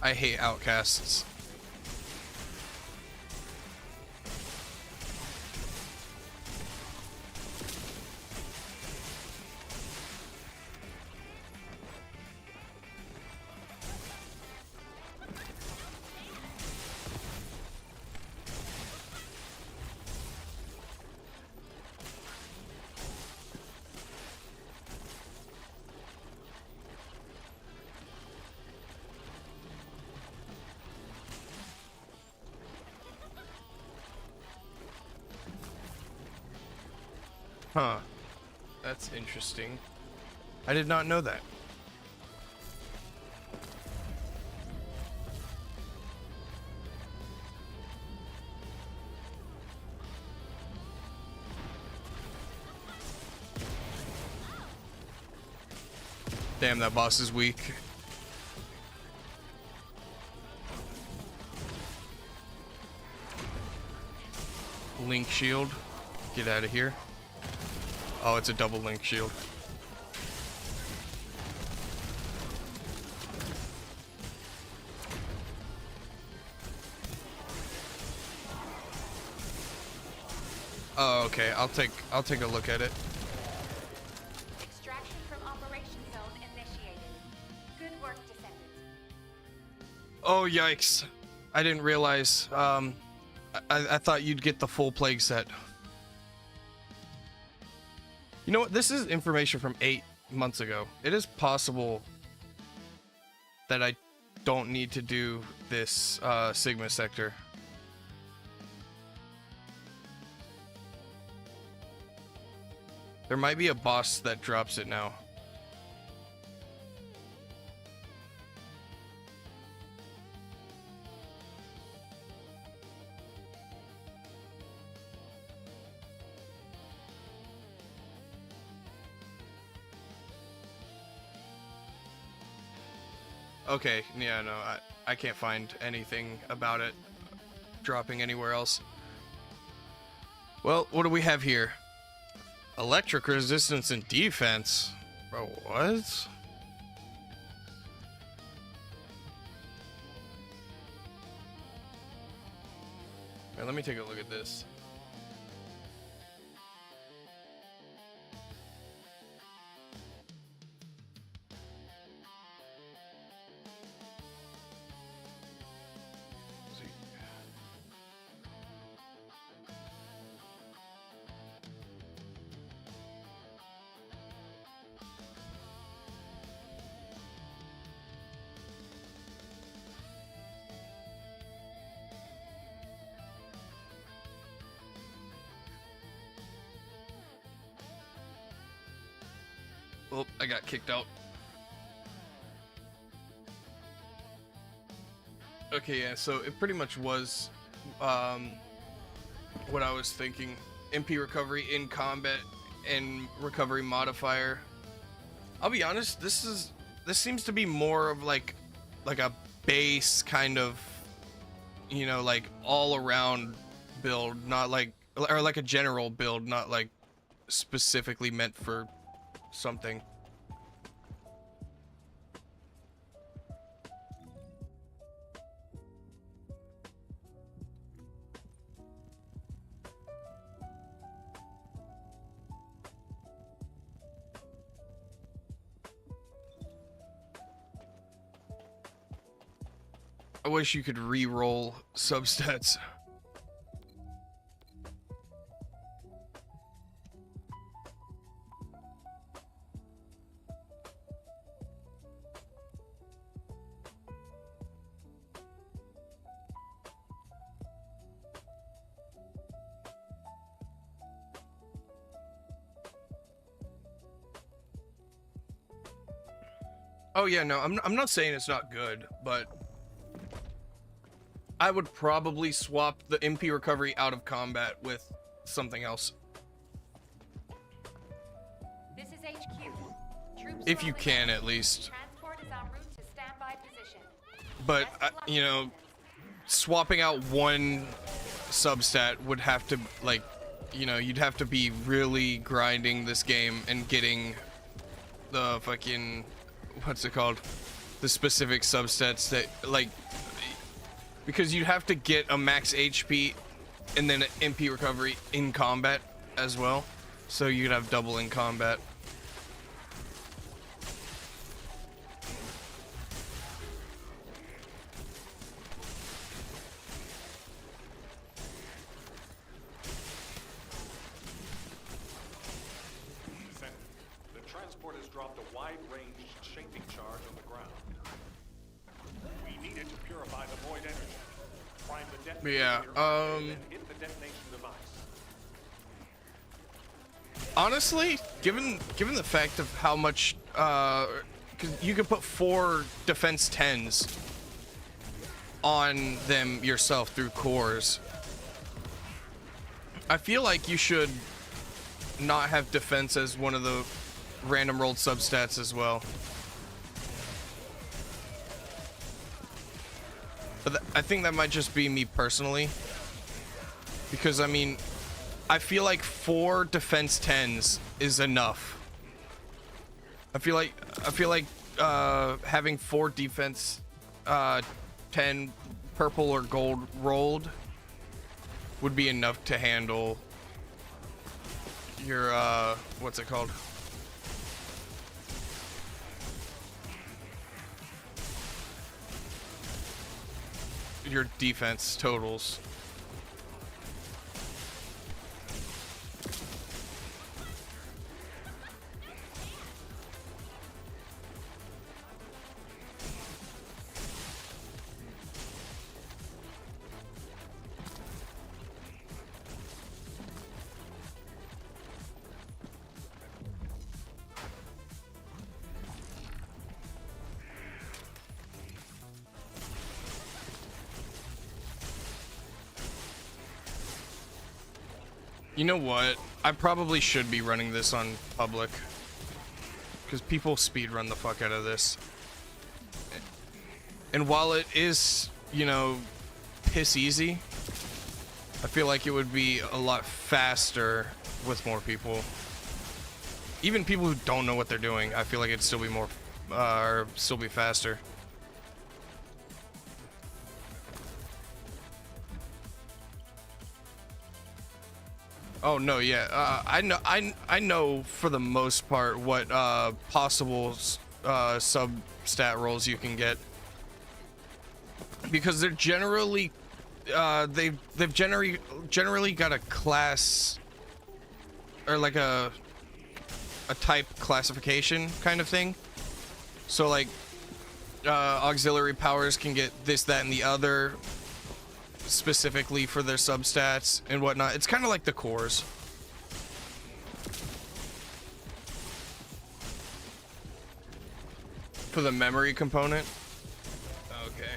I hate outcasts. Huh. That's interesting. I did not know that. Damn, that boss is weak. Link shield. Get out of here. Oh, it's a double link shield. Oh, okay. I'll take a look at it. Extraction from operation zone initiated. Good work, Descendant. Oh, yikes. I didn't realize. I thought you'd get the full plague set. You know what? This is information from 8 months ago. It is possible that I don't need to do this Sigma sector. There might be a boss that drops it now. Okay, yeah, no, I can't find anything about it dropping anywhere else. Well, what do we have here? Electric resistance and defense. Bro, what? Alright, let me take a look at this. Oh, I got kicked out. Okay, yeah, so it pretty much was what I was thinking. MP recovery in combat and recovery modifier. I'll be honest, this seems to be more of like a base kind of, you know, like all around build, not like, or like a general build, not like specifically meant for something. I wish you could re-roll substats. Oh yeah, no, I'm not saying it's not good, but I would probably swap the MP recovery out of combat with something else. This is HQ. Troops If you rolling can, in. at least. Transport is en route to standby position. But, Best of luck, you know, Descendant. swapping out one substat would have to, like, you know, you'd have to be really grinding this game and getting the fucking, what's it called? The specific substats that, like, because you'd have to get a max HP and then an MP recovery in combat as well. So you'd have double in combat. Descendant, the transport has dropped a wide-range shaping charge on the ground. We need it to purify the void energy. Prime the detonator Yeah, with your arc, and then hit the detonation device. Honestly, given the fact of how much, 'cause you could put 4 defense 10s on them yourself through cores. I feel like you should not have defense as one of the random rolled substats as well. But I think that might just be me personally. Because, I mean, I feel like 4 defense 10s is enough. I feel like having 4 defense 10 purple or gold rolled would be enough to handle your what's it called? Your defense totals. You know what? I probably should be running this on public. Because people speedrun the fuck out of this. And while it is, you know, piss easy, I feel like it would be a lot faster with more people. Even people who don't know what they're doing, I feel like it'd still be more, or still be faster. Oh no, yeah. I know for the most part what possible sub stat rolls you can get, because they're generally they've generally got a class or like a type classification kind of thing. So like auxiliary powers can get this, that, and the other, specifically for their substats and whatnot. It's kind of like the cores. For the memory component. Okay.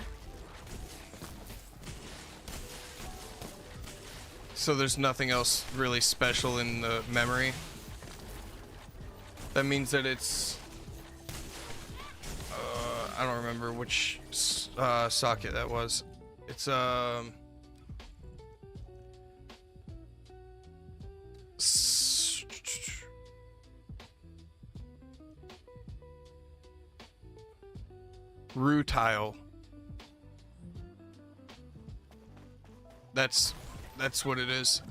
So there's nothing else really special in the memory. That means that it's I don't remember which socket that was. It's rutile. That's what it is.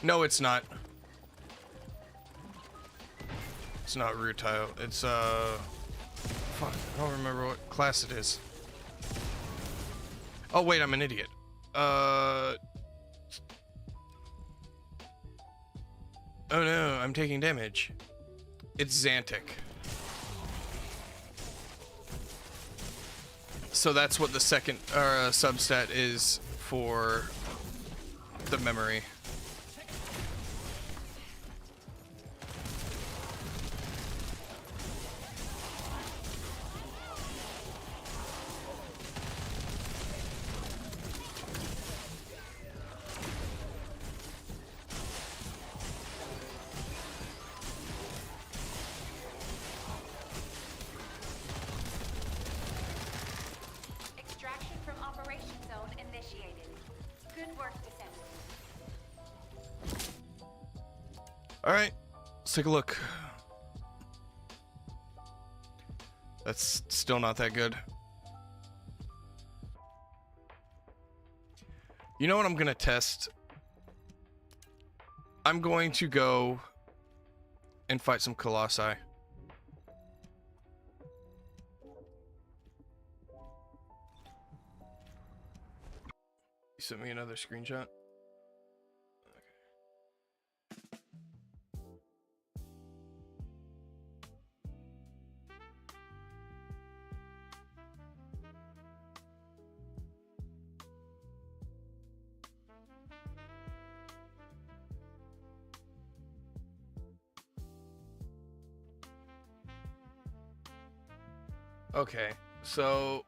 No, it's not. It's not rutile. It's fuck, I don't remember what class it is. Oh wait, I'm an idiot. Oh no, I'm taking damage. It's Xantic. So that's what the second substat is for the memory. Extraction from operation zone initiated. Good work, Descendant. All right, let's take a look. That's still not that good. You know what I'm gonna test? I'm going to go and fight some Colossi. You sent me another screenshot? Okay, so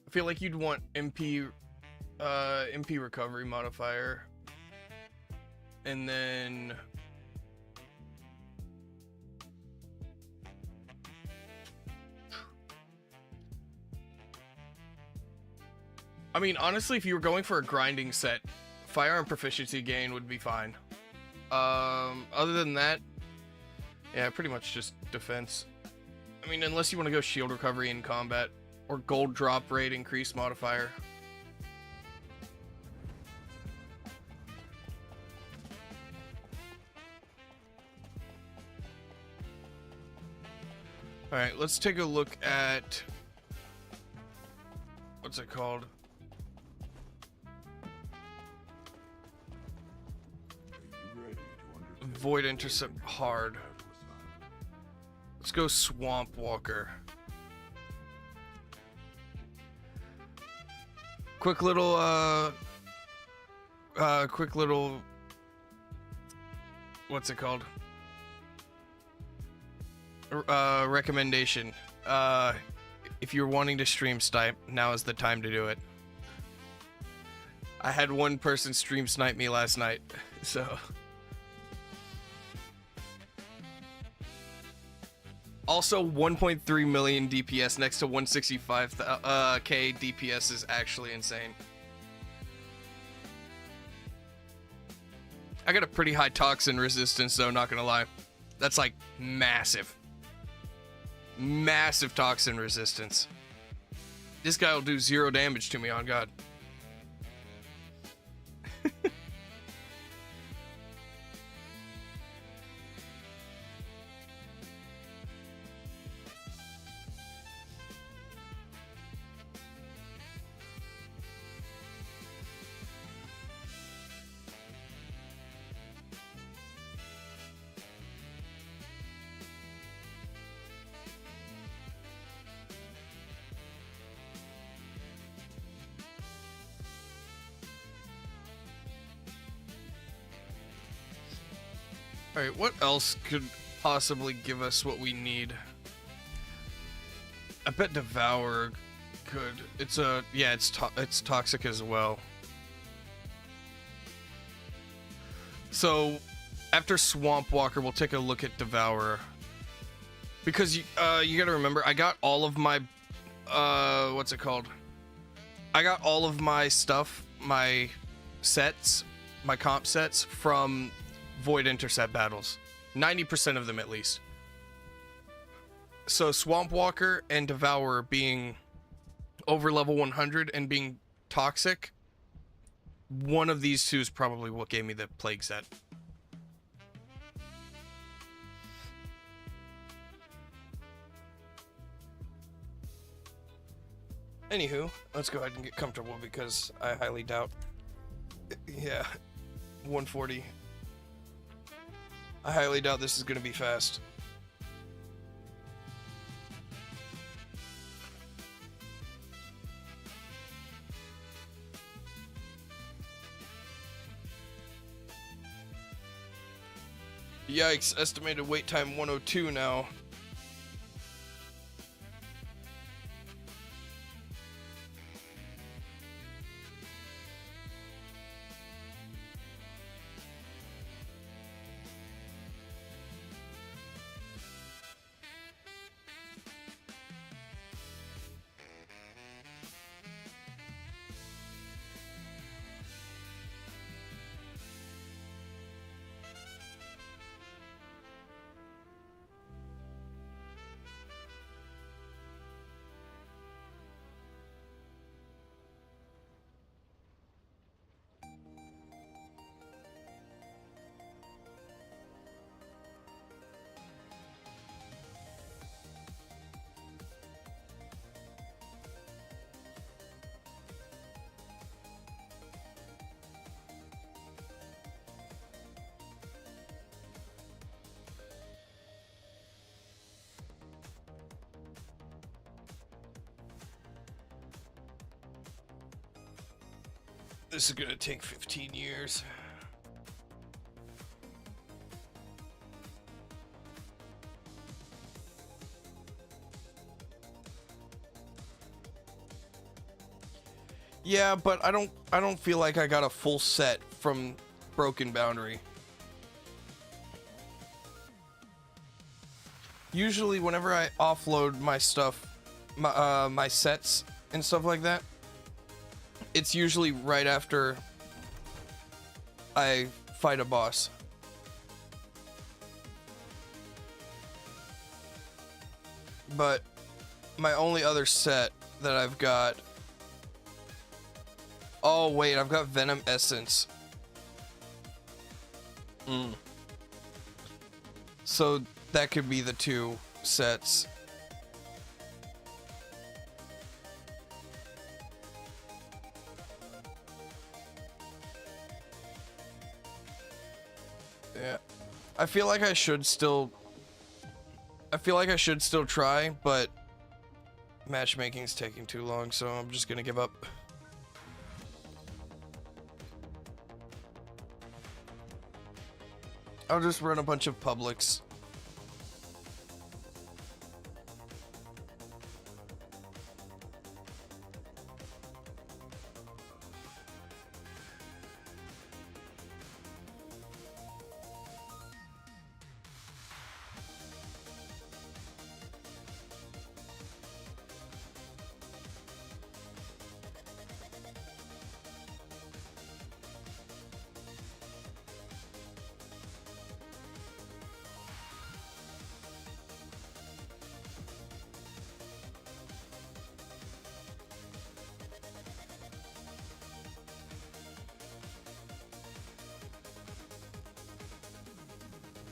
I feel like you'd want MP recovery modifier, and then I mean, honestly, if you were going for a grinding set, firearm proficiency gain would be fine. Other than that, yeah, pretty much just defense. I mean, unless you want to go shield recovery in combat, or gold drop rate increase modifier. All right, let's take a look at what's it called? Void Intercept hard. Let's go Swamp Walker. Quick little what's it called? Recommendation. If you're wanting to stream snipe, now is the time to do it. I had one person stream snipe me last night, so. Also, 1.3 million DPS next to 165k DPS is actually insane. I got a pretty high toxin resistance, though, not gonna lie. That's like massive. Massive toxin resistance. This guy will do 0 damage to me, on God. Alright, what else could possibly give us what we need? I bet Devour could. It's a... yeah, it's toxic as well. So, after Swamp Walker, we'll take a look at Devourer. Because you gotta remember, I got all of my... what's it called? I got all of my stuff, my sets, my comp sets from Void Intercept battles. 90% of them at least. So Swamp Walker and Devourer being over level 100 and being toxic, one of these two is probably what gave me the plague set. Anywho, let's go ahead and get comfortable because I highly doubt. Yeah, 140. I highly doubt this is going to be fast. Yikes, estimated wait time 102 now. This is gonna take 15 years. Yeah, but I don't feel like I got a full set from Broken Boundary. Usually whenever I offload my stuff, my sets and stuff like that, it's usually right after I fight a boss. But my only other set that I've got... oh wait, I've got Venom Essence. So that could be the two sets. I feel like I should still try, but matchmaking's taking too long, so I'm just gonna give up. I'll just run a bunch of publics.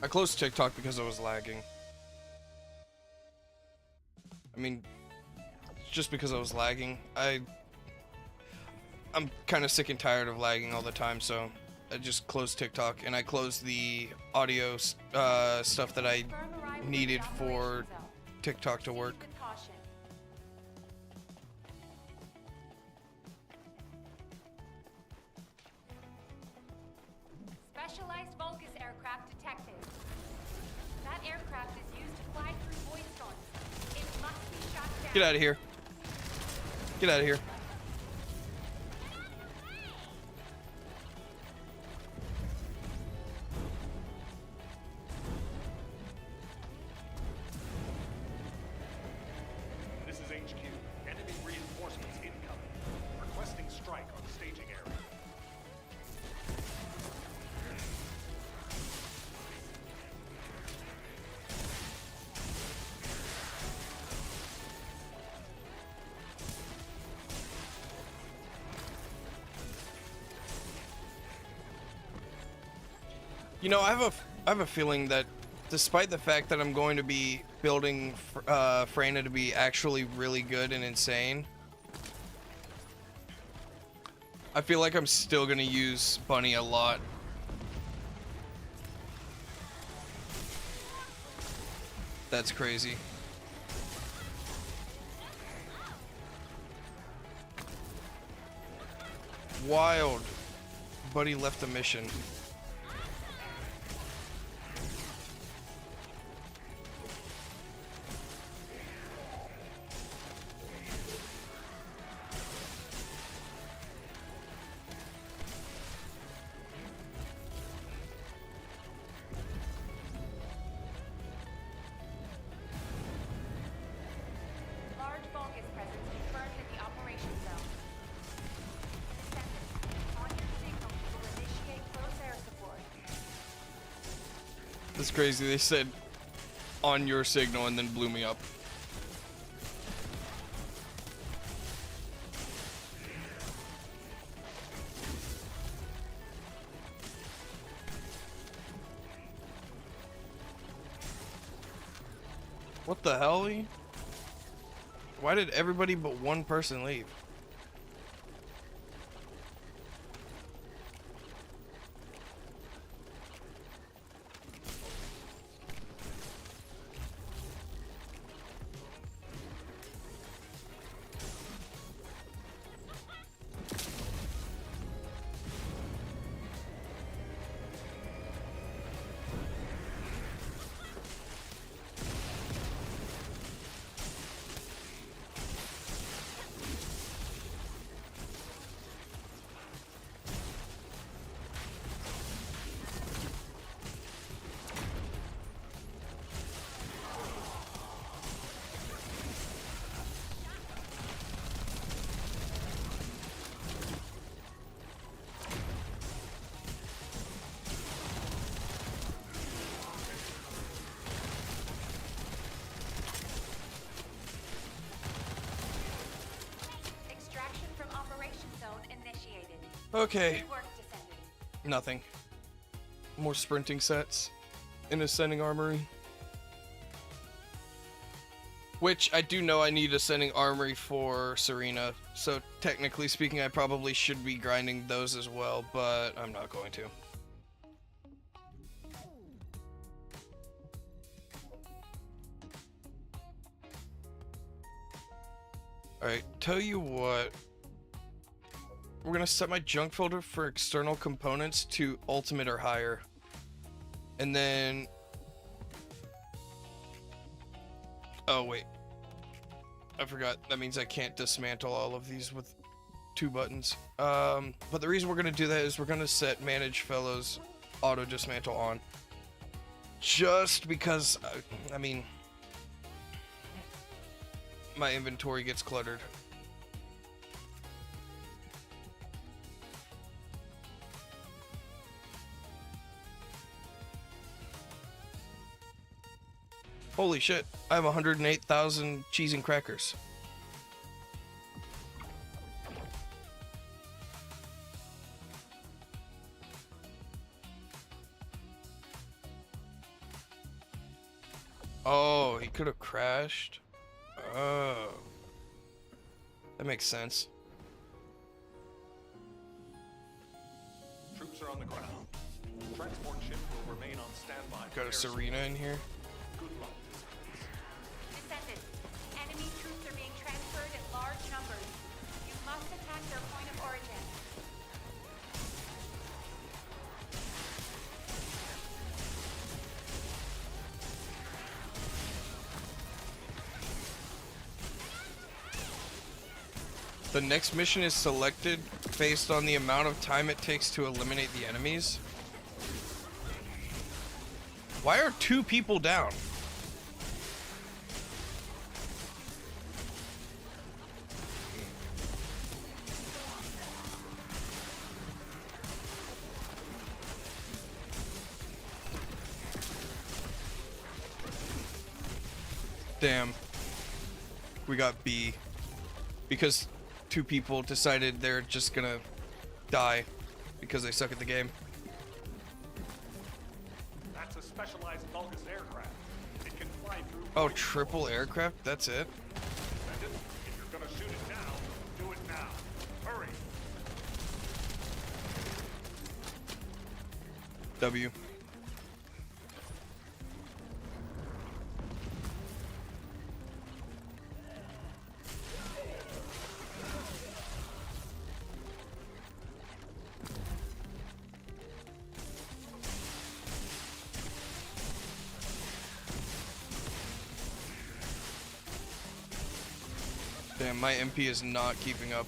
I closed TikTok because I was lagging. I mean, just because I was lagging. I'm kind of sick and tired of lagging all the time, so I just closed TikTok and I closed the audio stuff that I needed for TikTok to work. Specialized Vulgus aircraft detected. That aircraft is used to fly through void storms. It must be shot down. Get out of here. Get out of here. This is HQ. Enemy reinforcements incoming. Requesting strike on staging area. You know, I have a feeling that despite the fact that I'm going to be building Freyna to be actually really good and insane, I feel like I'm still going to use Bunny a lot. That's crazy. Wild. Buddy left the mission. Large Vulgus presence confirmed in the operation zone. Descendant, on your signal, you will initiate close air support. That's crazy. They said on your signal and then blew me up. What the hell? Why did everybody but one person leave? Extraction from operation zone initiated. Okay, Good work, Descendant. nothing. More sprinting sets in Ascending Armory. Which I do know I need Ascending Armory for Serena, so technically speaking I probably should be grinding those as well, but I'm not going to. Alright, tell you what. We're gonna set my junk folder for external components to ultimate or higher. And then... Oh, wait. I forgot. That means I can't dismantle all of these with 2 buttons. But the reason we're gonna do that is we're gonna set Manage Fellows Auto Dismantle on. Just because, I mean... my inventory gets cluttered. Holy shit, I have 108,000 cheese and crackers. Oh, he could have crashed. Oh. That makes sense. Troops are on the ground. Transport ship will remain on standby. Got a Serena in here. Good luck, Descendants. Descendant, enemy troops are being transferred in large numbers. You must attack their point of origin. The next mission is selected based on the amount of time it takes to eliminate the enemies. Why are 2 people down? Damn. We got B. Because 2 people decided they're just gonna die because they suck at the game. That's a specialized Vulgus aircraft. It can fly through. Oh, triple aircraft? That's it? Descendant, if you're gonna shoot it down, do it now. Hurry. W. Damn, my MP is not keeping up.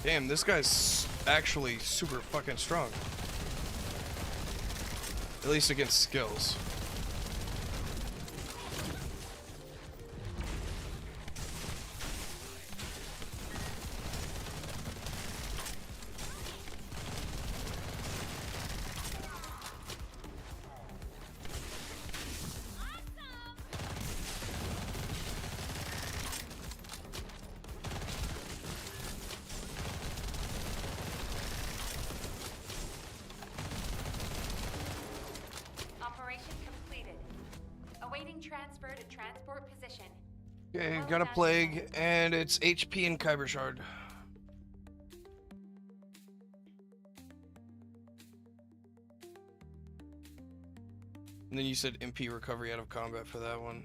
Damn, this guy's actually super fucking strong. At least against skills. Operation completed. Awaiting transfer to transport position. Okay, Well got a done. plague, and it's HP and Kyber Shard. And then you said MP recovery out of combat for that one.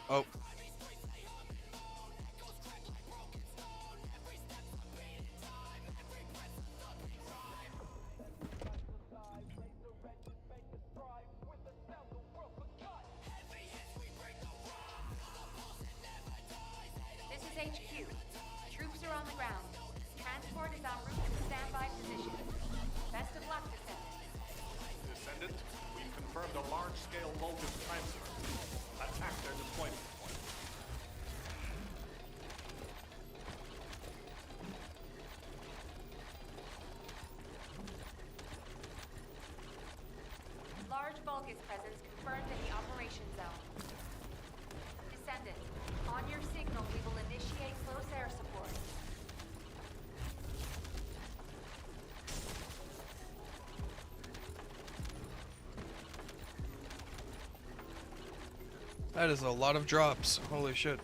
Oh. This is HQ. Troops are on the ground. Transport is en route to standby position. Best of luck, Descendant. Descendant, we've confirmed a large-scale Vulcan transfer. Attack their deployment point. Large Vulgus presence confirmed in the operation zone. Descendant, on your signal, we will initiate close air support. That is a lot of drops. Holy shit.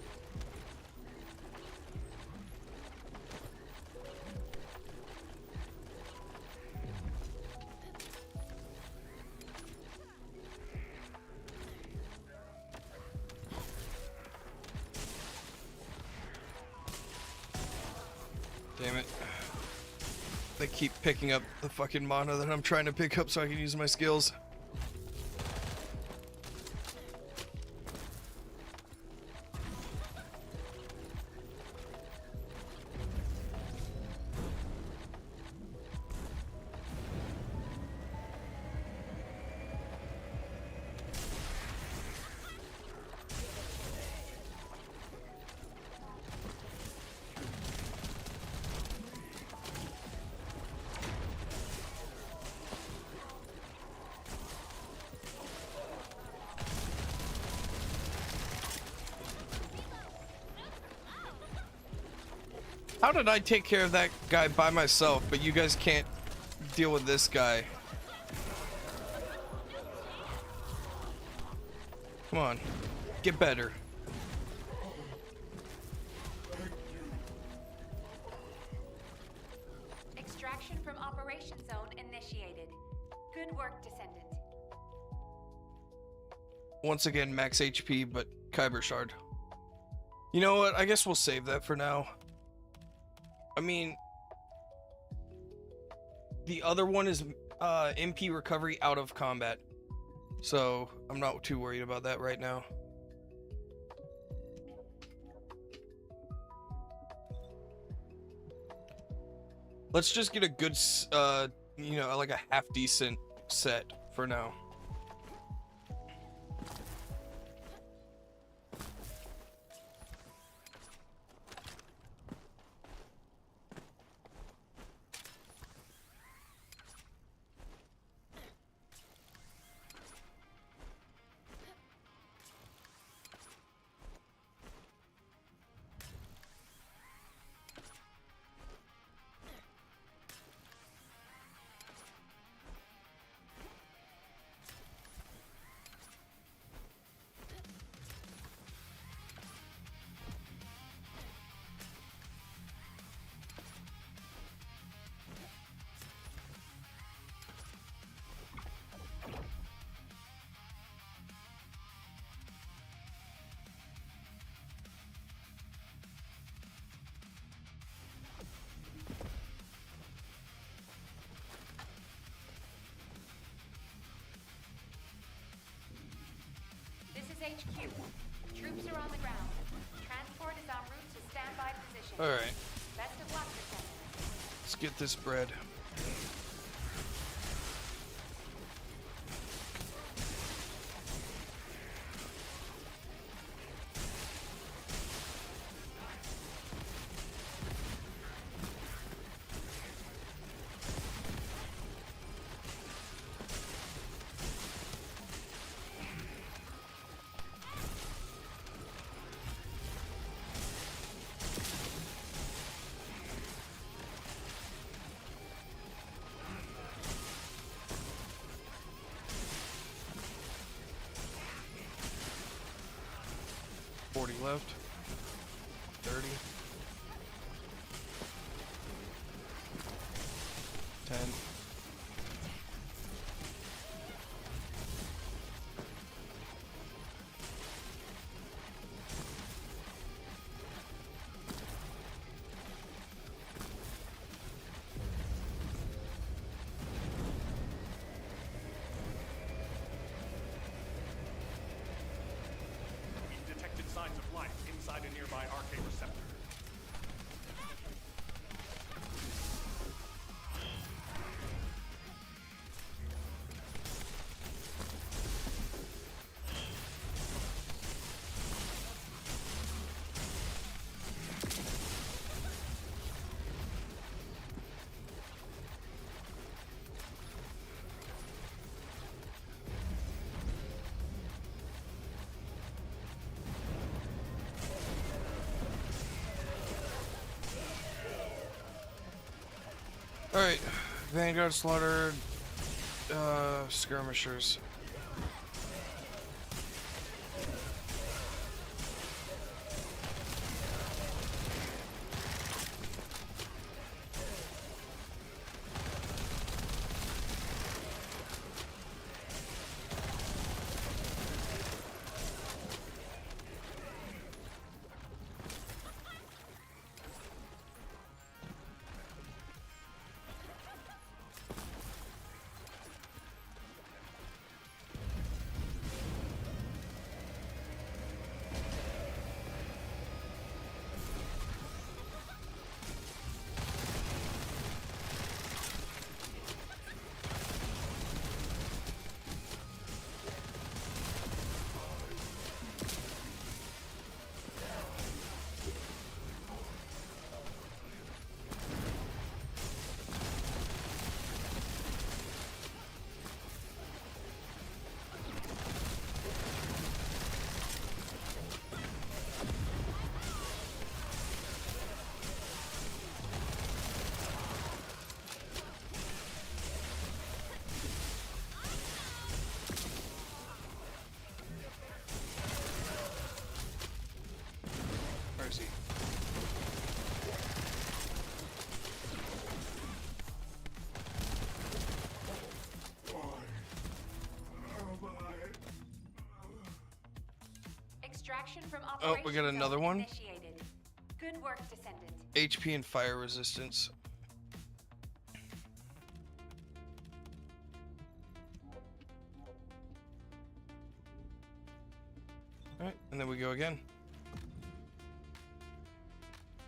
Damn it. They keep picking up the fucking mana that I'm trying to pick up so I can use my skills. How did I take care of that guy by myself, but you guys can't deal with this guy? Come on, get better. Extraction from operation zone initiated. Good work, Descendant. Once again, max HP, but Kyber Shard. You know what? I guess we'll save that for now. I mean, the other one is MP recovery out of combat, so I'm not too worried about that right now. Let's just get a good, you know, like a half decent set for now. This is HQ. Troops are on the ground. Transport is en route to standby position. Alright, Best of luck, Descendant. let's get this bread. Left 30 10 9 signs of life inside a nearby RK receptor. Alright, Vanguard slaughtered, skirmishers. Mercy. Extraction from Oh, we got operations another zone one? Initiated. Good work, Descendant. HP and fire resistance. Alright, and then we go again.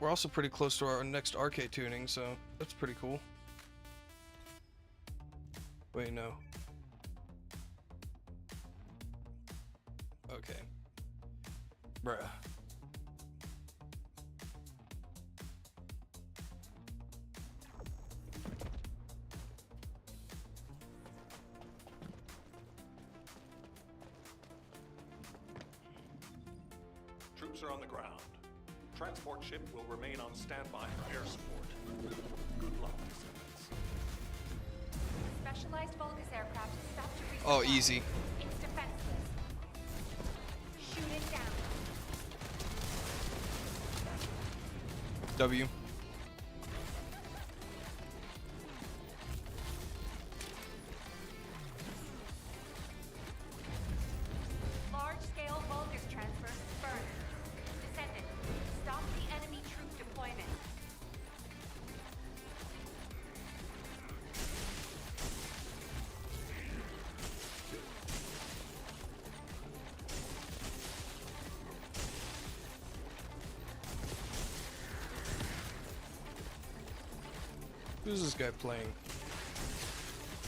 We're also pretty close to our next RK tuning, so that's pretty cool. Wait, no. Okay. Bruh. Troops are on the ground. Transport ship will remain on standby for air support. Good luck, Descendants. Specialized Vulgus aircraft is stopped to resupply. Oh, easy. It's defenseless. Shoot it down. W. Large-scale Vulgus transfer confirmed. Descendant, stop the enemy troop deployment. Who's this guy playing?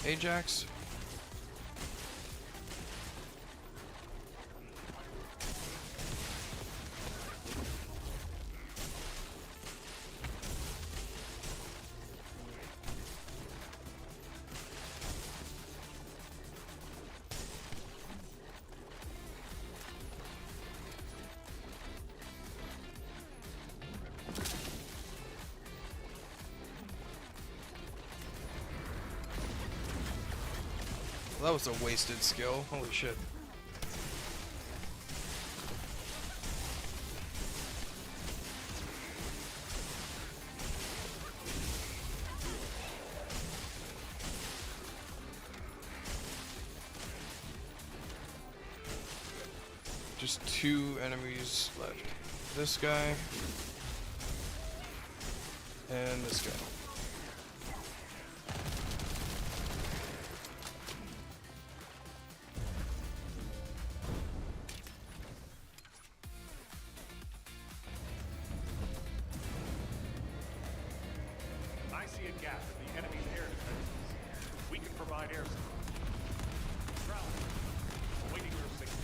Ajax? That was a wasted skill. Holy shit. Just 2 enemies left. This guy and this guy. gap in the enemy's air defenses. We can provide air support. Ground, awaiting your signal.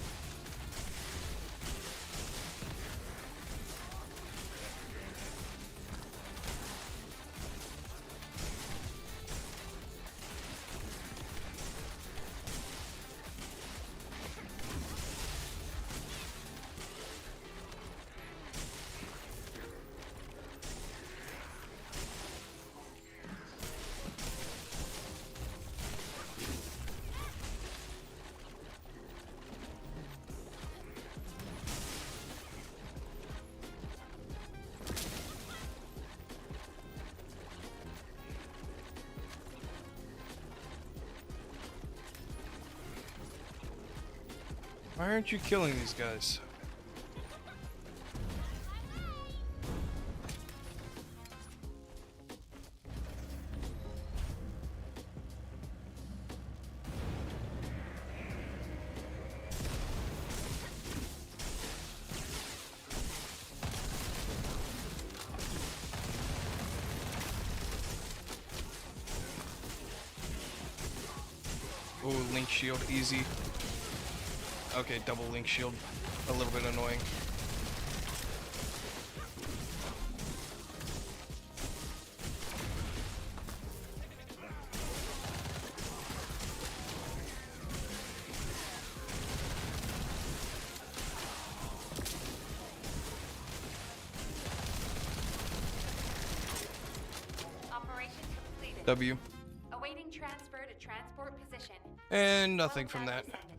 Why aren't you killing these guys? Oh, link shield, easy. Okay, double link shield, a little bit annoying. Operation completed. W. Awaiting transfer to transport position. And nothing Well from done, that. Descendant.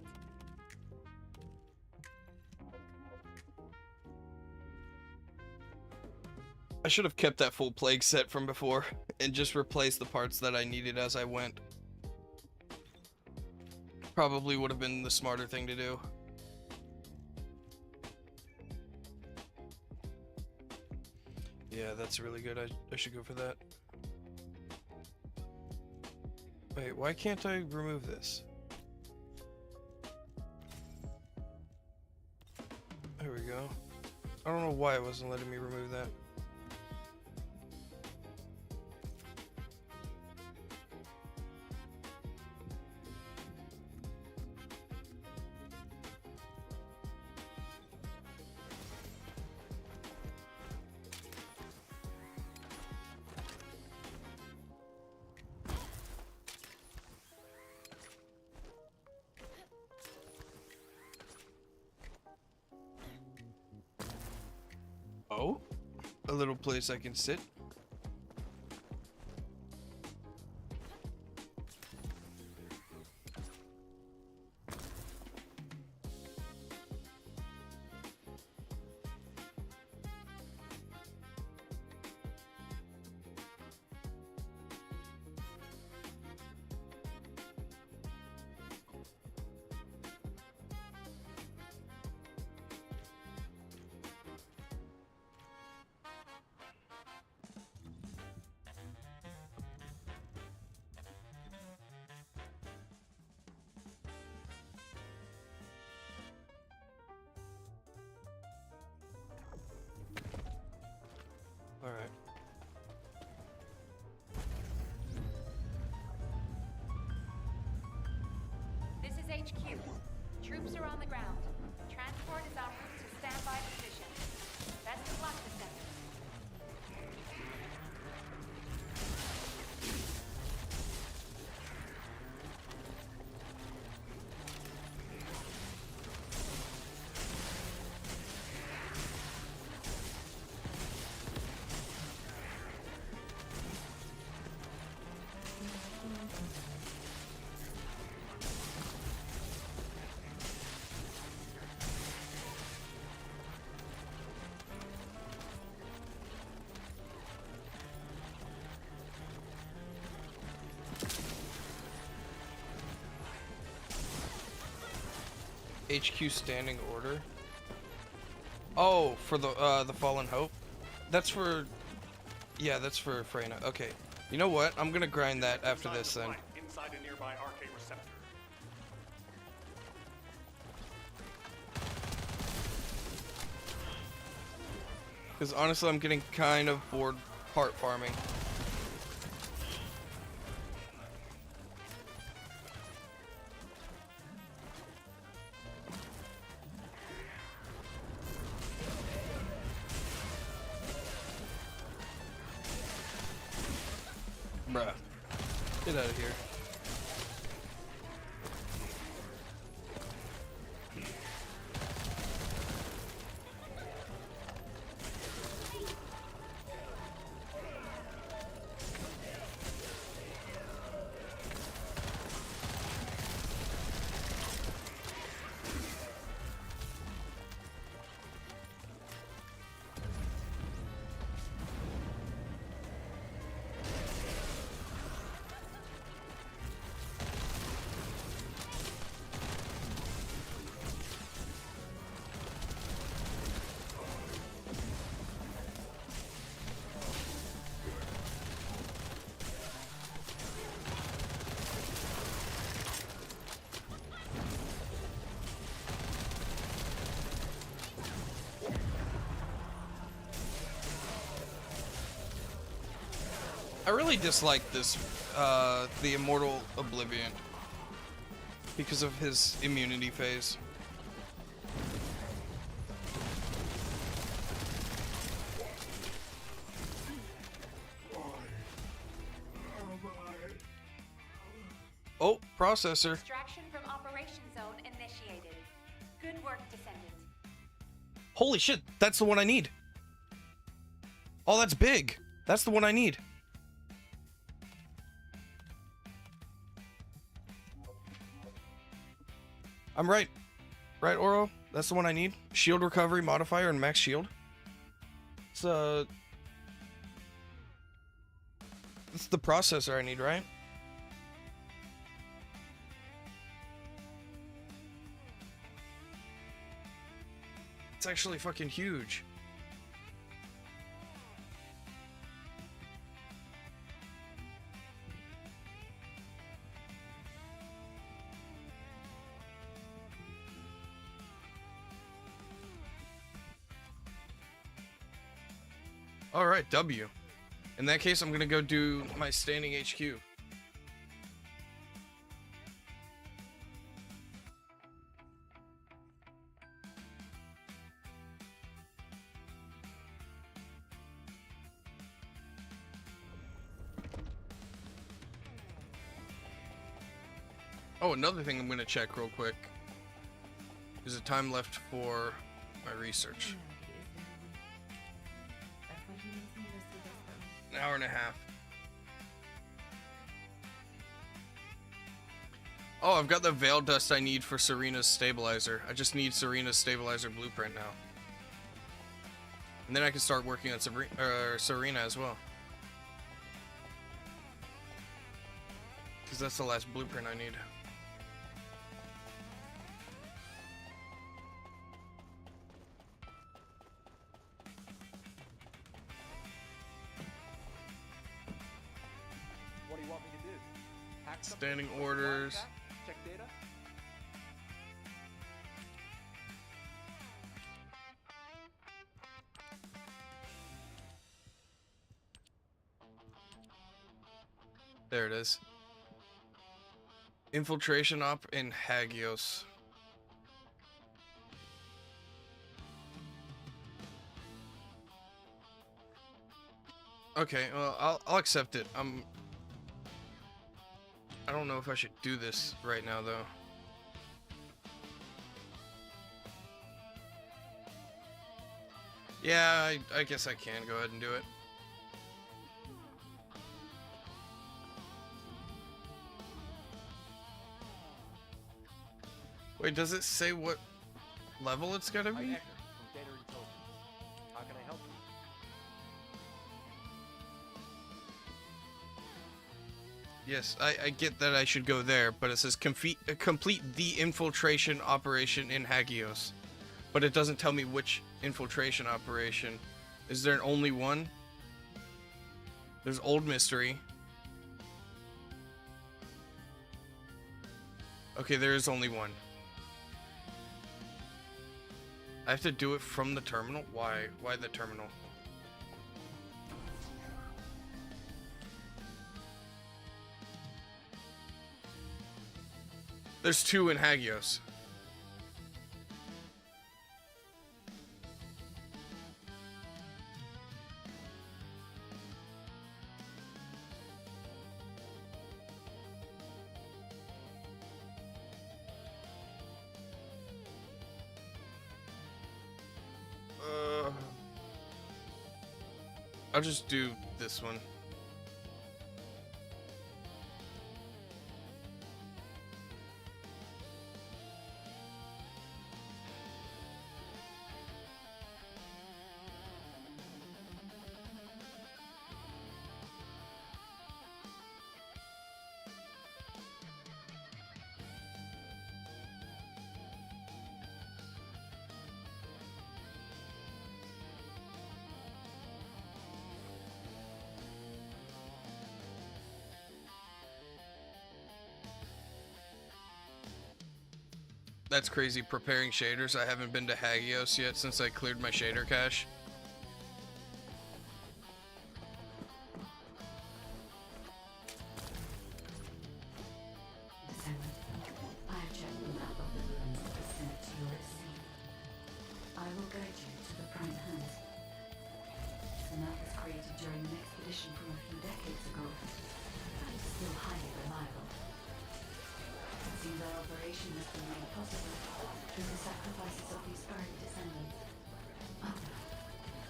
I should have kept that full plague set from before and just replaced the parts that I needed as I went. Probably would have been the smarter thing to do. Yeah, that's really good. I should go for that. Wait, why can't I remove this? There we go. I don't know why it wasn't letting me remove that. Oh, a little place I can sit. All right. This is HQ. Troops are on the ground. Transport is en route to standby position. Best of luck, Descendant. HQ standing order. Oh, for the Fallen Hope. That's for, yeah, that's for Freyna. Okay. You know what? I'm gonna grind that after Inside this the then. flank, inside a nearby RK receptor. Because honestly, I'm getting kind of bored part farming. Bruh. Get out of here. I really dislike this, the Immortal Oblivion, because of his immunity phase. Oh, processor. Extraction from Operation Zone initiated. Good work, Descendant. Holy shit, that's the one I need. Oh, that's big. That's the one I need. I'm right. Right, Oro? That's the one I need. Shield recovery modifier and max shield. It's the processor I need, right? It's actually fucking huge. All right, W. In that case, I'm gonna go do my standing HQ. Oh, another thing I'm gonna check real quick. Is the time left for my research? An hour and a half. Oh, I've got the veil dust I need for Serena's stabilizer. I just need Serena's stabilizer blueprint now. And then I can start working on Serena as well. Because that's the last blueprint I need. What do you want me to do? Hack something? Standing orders. Check data? There it is. Infiltration op in Hagios. Okay, well, I'll accept it. I don't know if I should do this right now, though. Yeah, I guess I can go ahead and do it. Wait, does it say what level it's gotta I'm be? Hector from Data Intelligence. How can I help you? Yes, I get that I should go there, but it says complete the infiltration operation in Hagios. But it doesn't tell me which infiltration operation. Is there only one? There's Old Mystery. Okay, there is only one. I have to do it from the terminal? Why? Why the terminal? There's two in Hagios. I'll just do this one. That's crazy, preparing shaders. I haven't been to Hagios yet since I cleared my shader cache. Descendant, I have checked the map of the ruins that was sent to your scene. I will guide you to the prime hands. The map was created during an expedition from a few decades ago, but it's still highly reliable. It seems our operation has been made possible through the sacrifices of these early descendants. Oh no.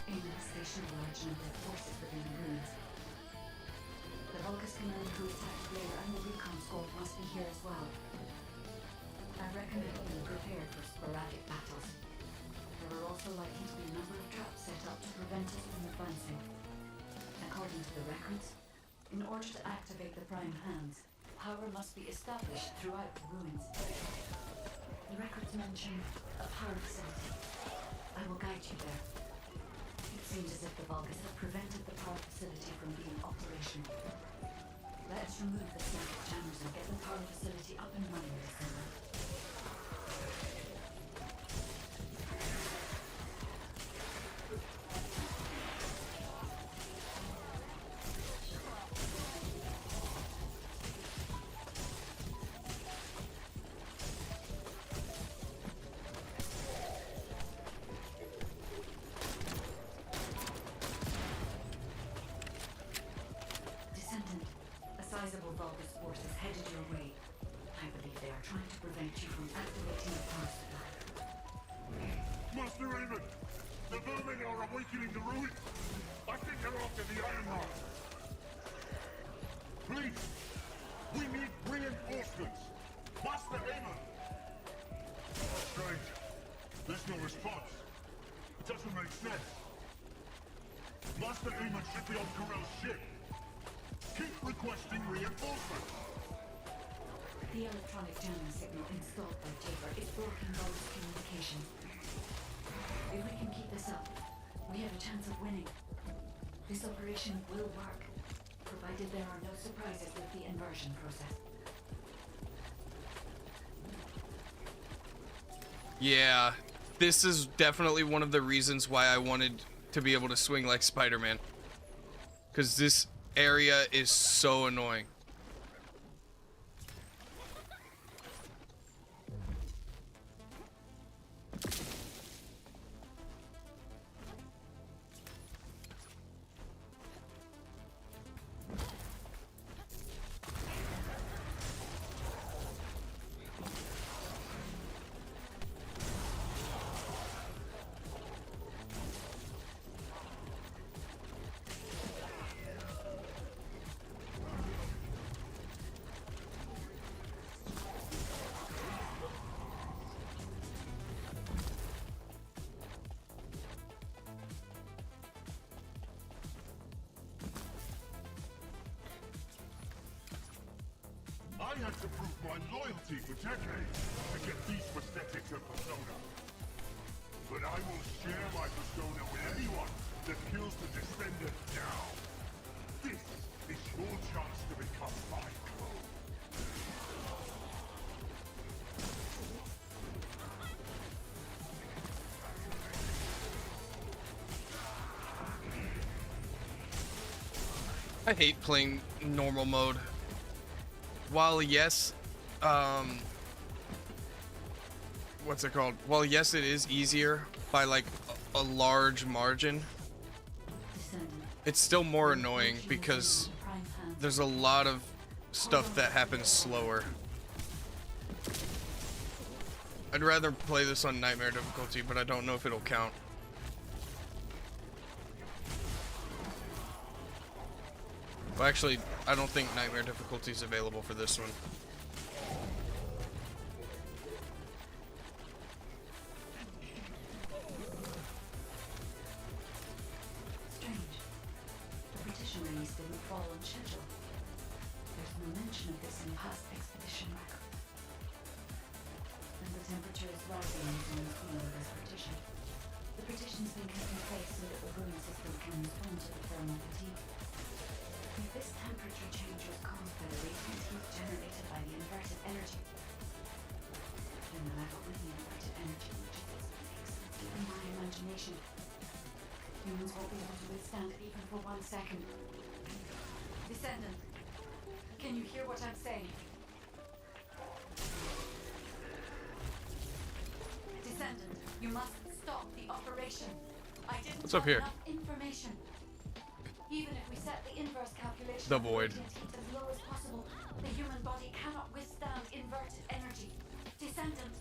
Aemon stationed a large number of forces within the ruins. The Vulgus commander who attacked Blair and the recon squad must be here as well. I recommend being prepared for sporadic battles. There are also likely to be a number of traps set up to prevent us from advancing. According to the records, in order to activate the prime hands, power must be established throughout the ruins. The records mention a power facility. I will guide you there. It seems as if the Vulgus have prevented the power facility from being operational. Let's remove the circuit jammers and get the power facility up and running this summer. Descendant, a sizable Vulgus force is headed your way. I believe they are trying to prevent you from activating the power supply. Master Raven! The vermin are awakening the ruins! I think they're after the Iron Heart! Please! We need reinforcements! Master Raven! Strange. There's no response. It doesn't make sense. Master Aemon should be on Corell's ship. Keep requesting reinforcements. The electronic jamming signal installed by Tabor is blocking Vulgus communication. If we can keep this up, we have a chance of winning. This operation will work, provided there are no surprises with the inversion process. Yeah, this is definitely one of the reasons why I wanted to be able to swing like Spider-Man. Because this area is so annoying. I had to prove my loyalty for decades to get these prosthetics and persona. But I will share my persona with anyone that kills the Descendant now. This is your chance to become my clone. I hate playing normal mode. While yes, what's it called? While yes, it is easier by like a large margin, Descendant, it's still more annoying because prime hands. there's a lot of stuff that happens slower. I'd rather play this on Nightmare difficulty, but I don't know if it'll count. Well, actually, I don't think Nightmare difficulty is available for this one. Strange. The petition release didn't fall on schedule. There's no mention of this in past expedition record. And the temperature is rising in the zone cooling this petition. The petition's been kept in place so that the brewing system can respond to the thermal fatigue. If this temperature change was caused by the radiant heat generated by the inverted energy, then the level of the inverted energy reaches its peaks, even my imagination. Humans won't be able to withstand it even for 1 second. Descendant, can you hear what I'm saying? Descendant, you must stop the operation. I didn't What's up have here? enough information. Even if we set the inverse calculation The of void. radiant heat as low as possible, the human body cannot withstand inverted energy. Descendant,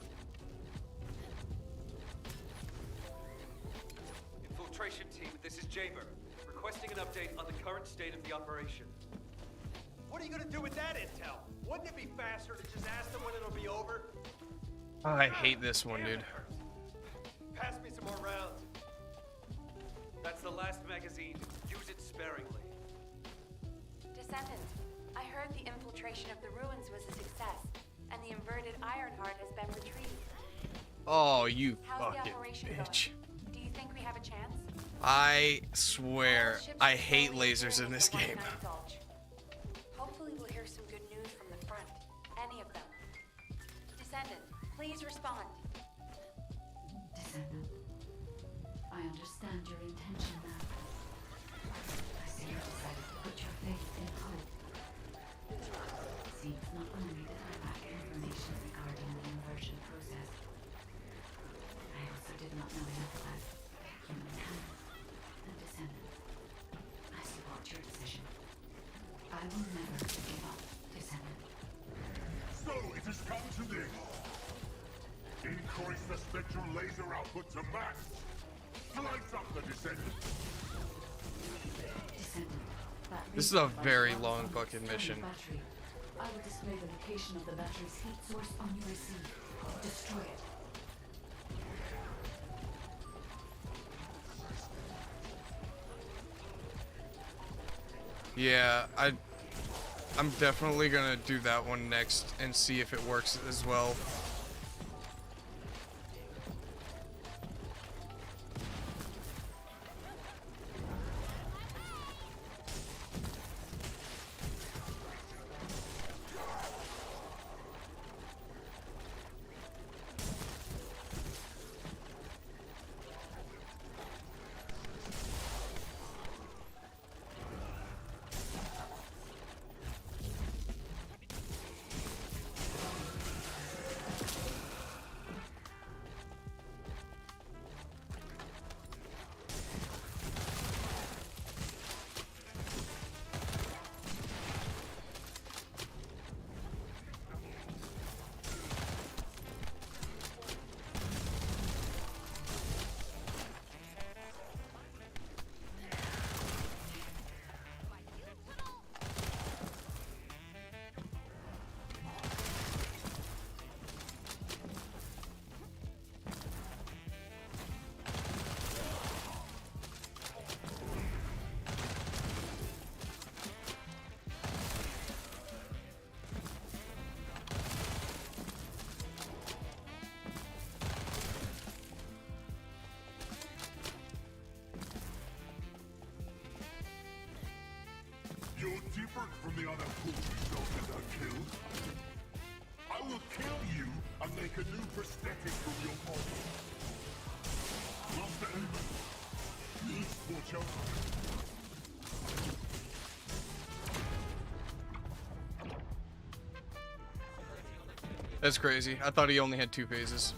Infiltration team, this is Jaber. Requesting an update on the current state of the operation. What are you gonna do with that intel? Wouldn't it be faster to just ask them when it'll be over? I hate this one, dude. Pass me some more rounds. That's the last magazine. Use it sparingly. Descendant, I heard the infiltration of the ruins was a success, and the inverted Ironheart has been retrieved. Oh, you How's the fucking operation bitch. going? Do you think we have a chance? I swear, All ships I are hate slowly lasers in appearing this over game. White Knight Gulch. Hopefully we'll hear some good news from the front. Any of them. Descendant, please respond. Descendant, I understand your intention now. I see you decided to put your faith in hope. Seems not only did I lack information regarding the inversion process, I also did not know enough about humankind and Descendant. I support your decision. I will never give up, Descendant. So it has come to this. Increase the spectral laser output to max. Slice up the Descendant. Descendant, that This is laser a device very runs long on an fucking external mission. Battery. I will display the location of the battery's heat source on your receipt. Destroy it. Yeah, I'm definitely gonna do that one next and see if it works as well. You're different from the other poultry soldiers I killed. I will kill you and make a new prosthetic from your body. Master Element, use Scorcho. That's crazy. I thought he only had 2 phases.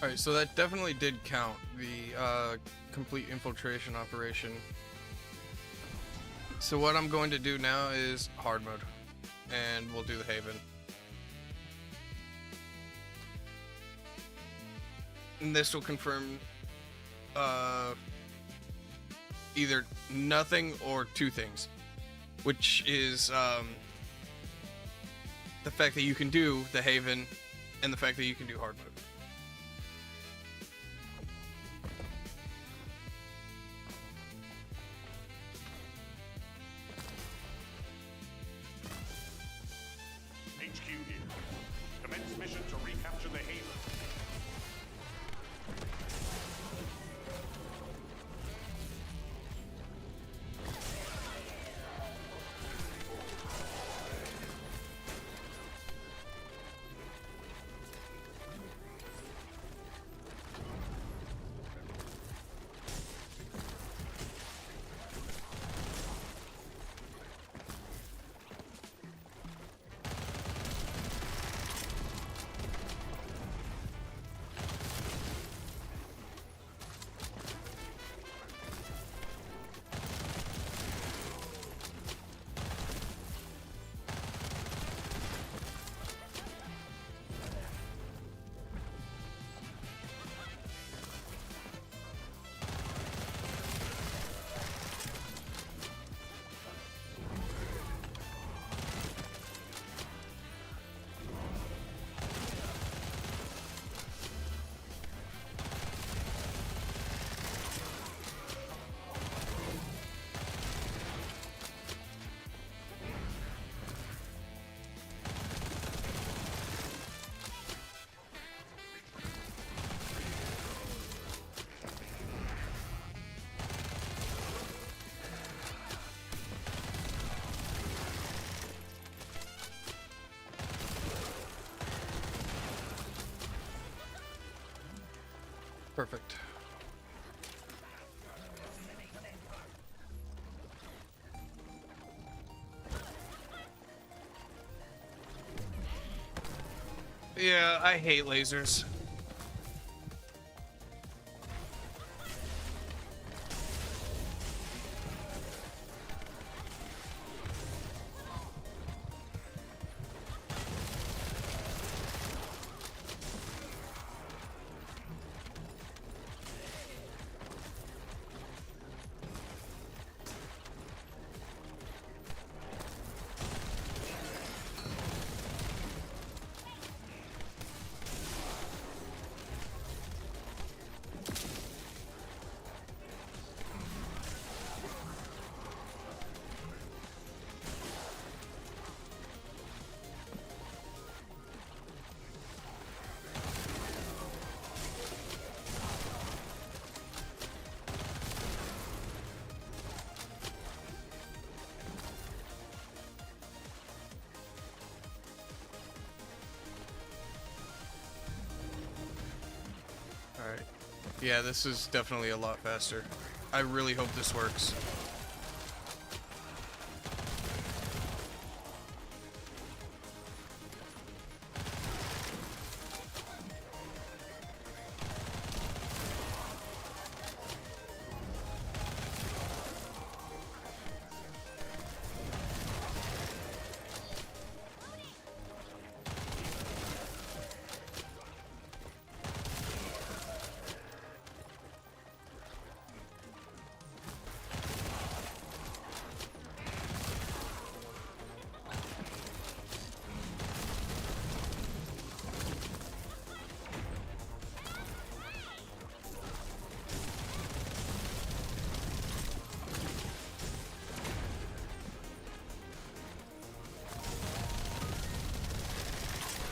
Alright, so that definitely did count, the complete infiltration operation. So what I'm going to do now is hard mode, and we'll do the Haven. And this will confirm either nothing or two things, which is the fact that you can do the Haven and the fact that you can do hard mode. HQ here. Commence mission to recapture the Haven. Perfect. Yeah, I hate lasers. Alright. Yeah, this is definitely a lot faster. I really hope this works.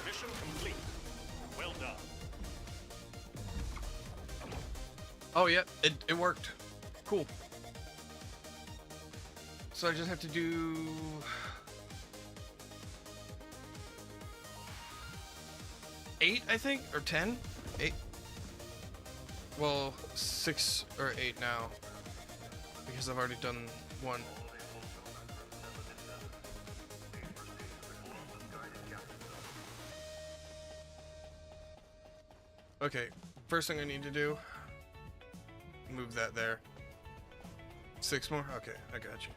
Mission complete. Well done. Oh yeah, it worked. Cool. So I just have to do 8, I think, or 10? 8. Well, 6 or 8 now, because I've already done 1. Okay, first thing I need to do, move that there. 6 more? Okay, I got you.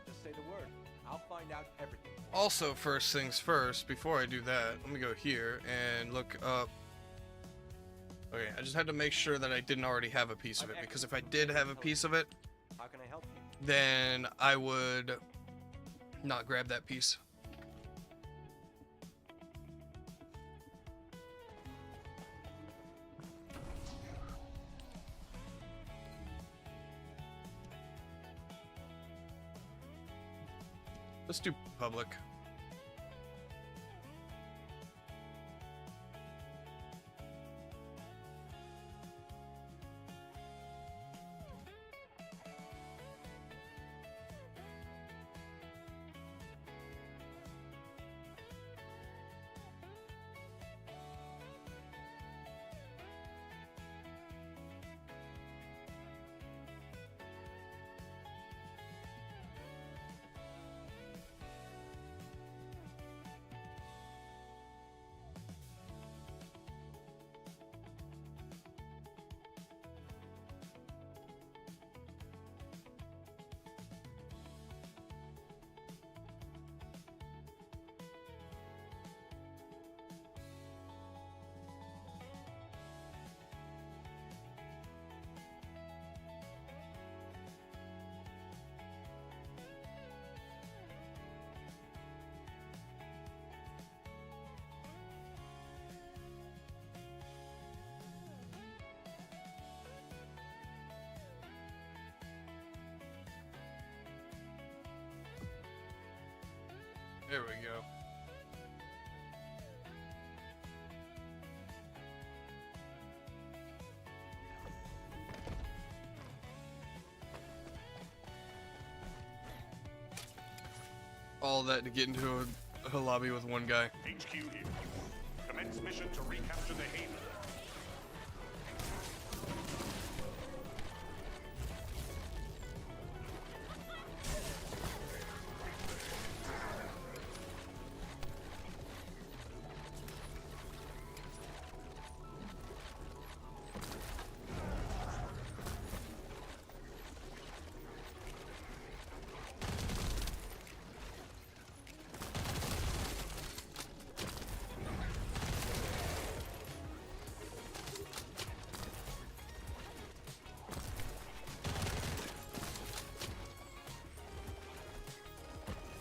Just say the word. I'll find out everything. Also, first things first, before I do that, let me go here and look up. Okay, I just had to make sure that I didn't already have a piece of it, because if I did have a piece of it, How can I help you? then I would not grab that piece. Let's do public. There we go. All that to get into a lobby with one guy. HQ here. Commence mission to recapture the Haven.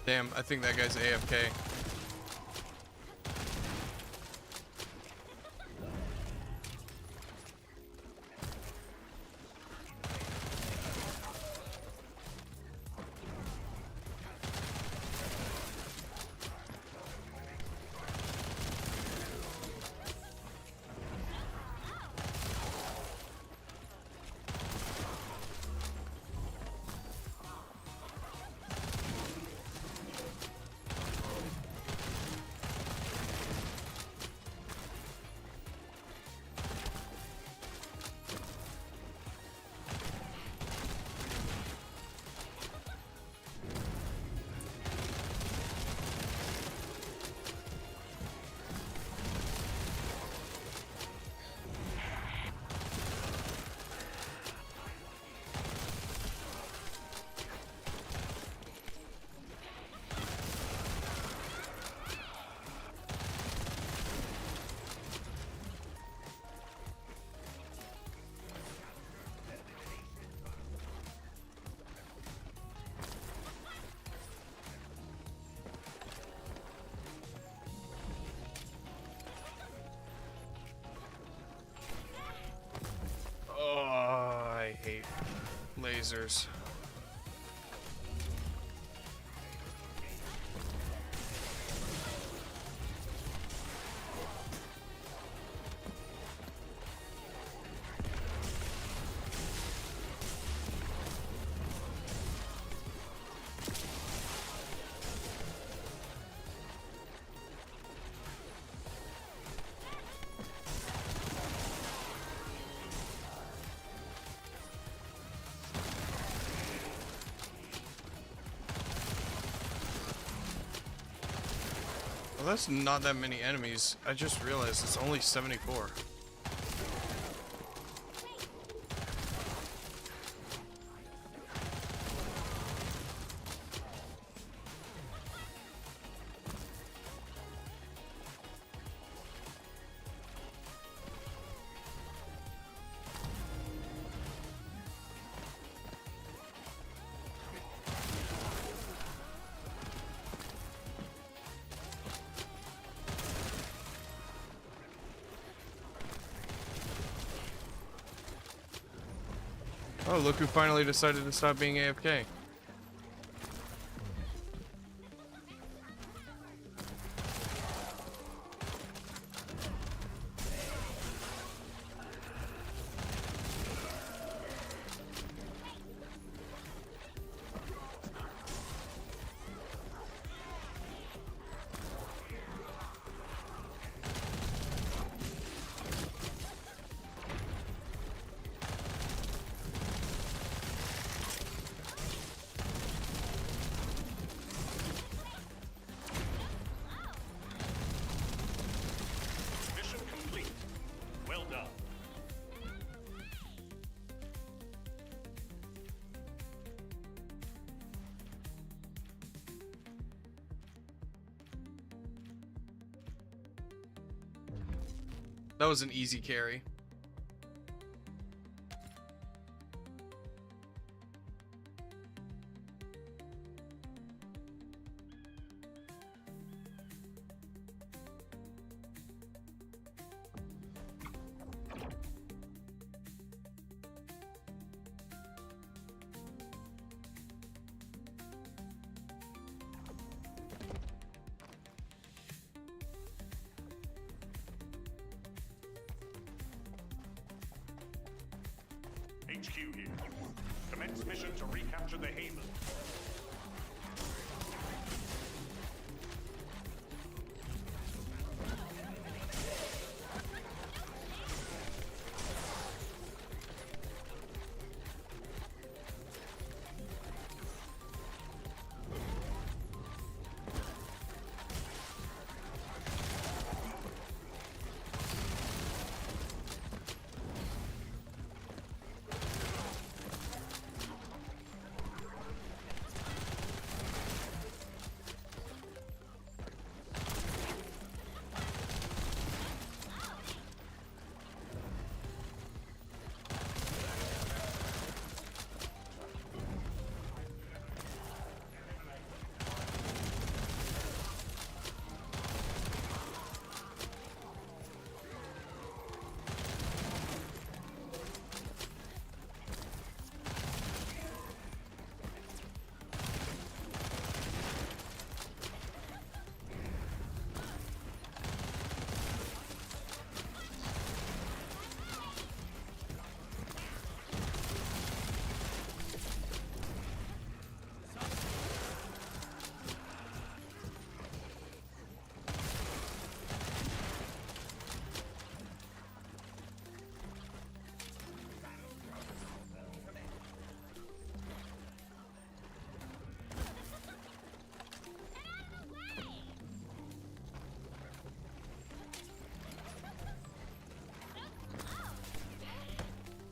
Damn, I think that guy's AFK. Oh, I hate lasers. Well, that's not that many enemies. I just realized it's only 74. Oh, look who finally decided to stop being AFK. Mission complete. Well done. That was an easy carry. HQ here. Commence mission to recapture the Haven.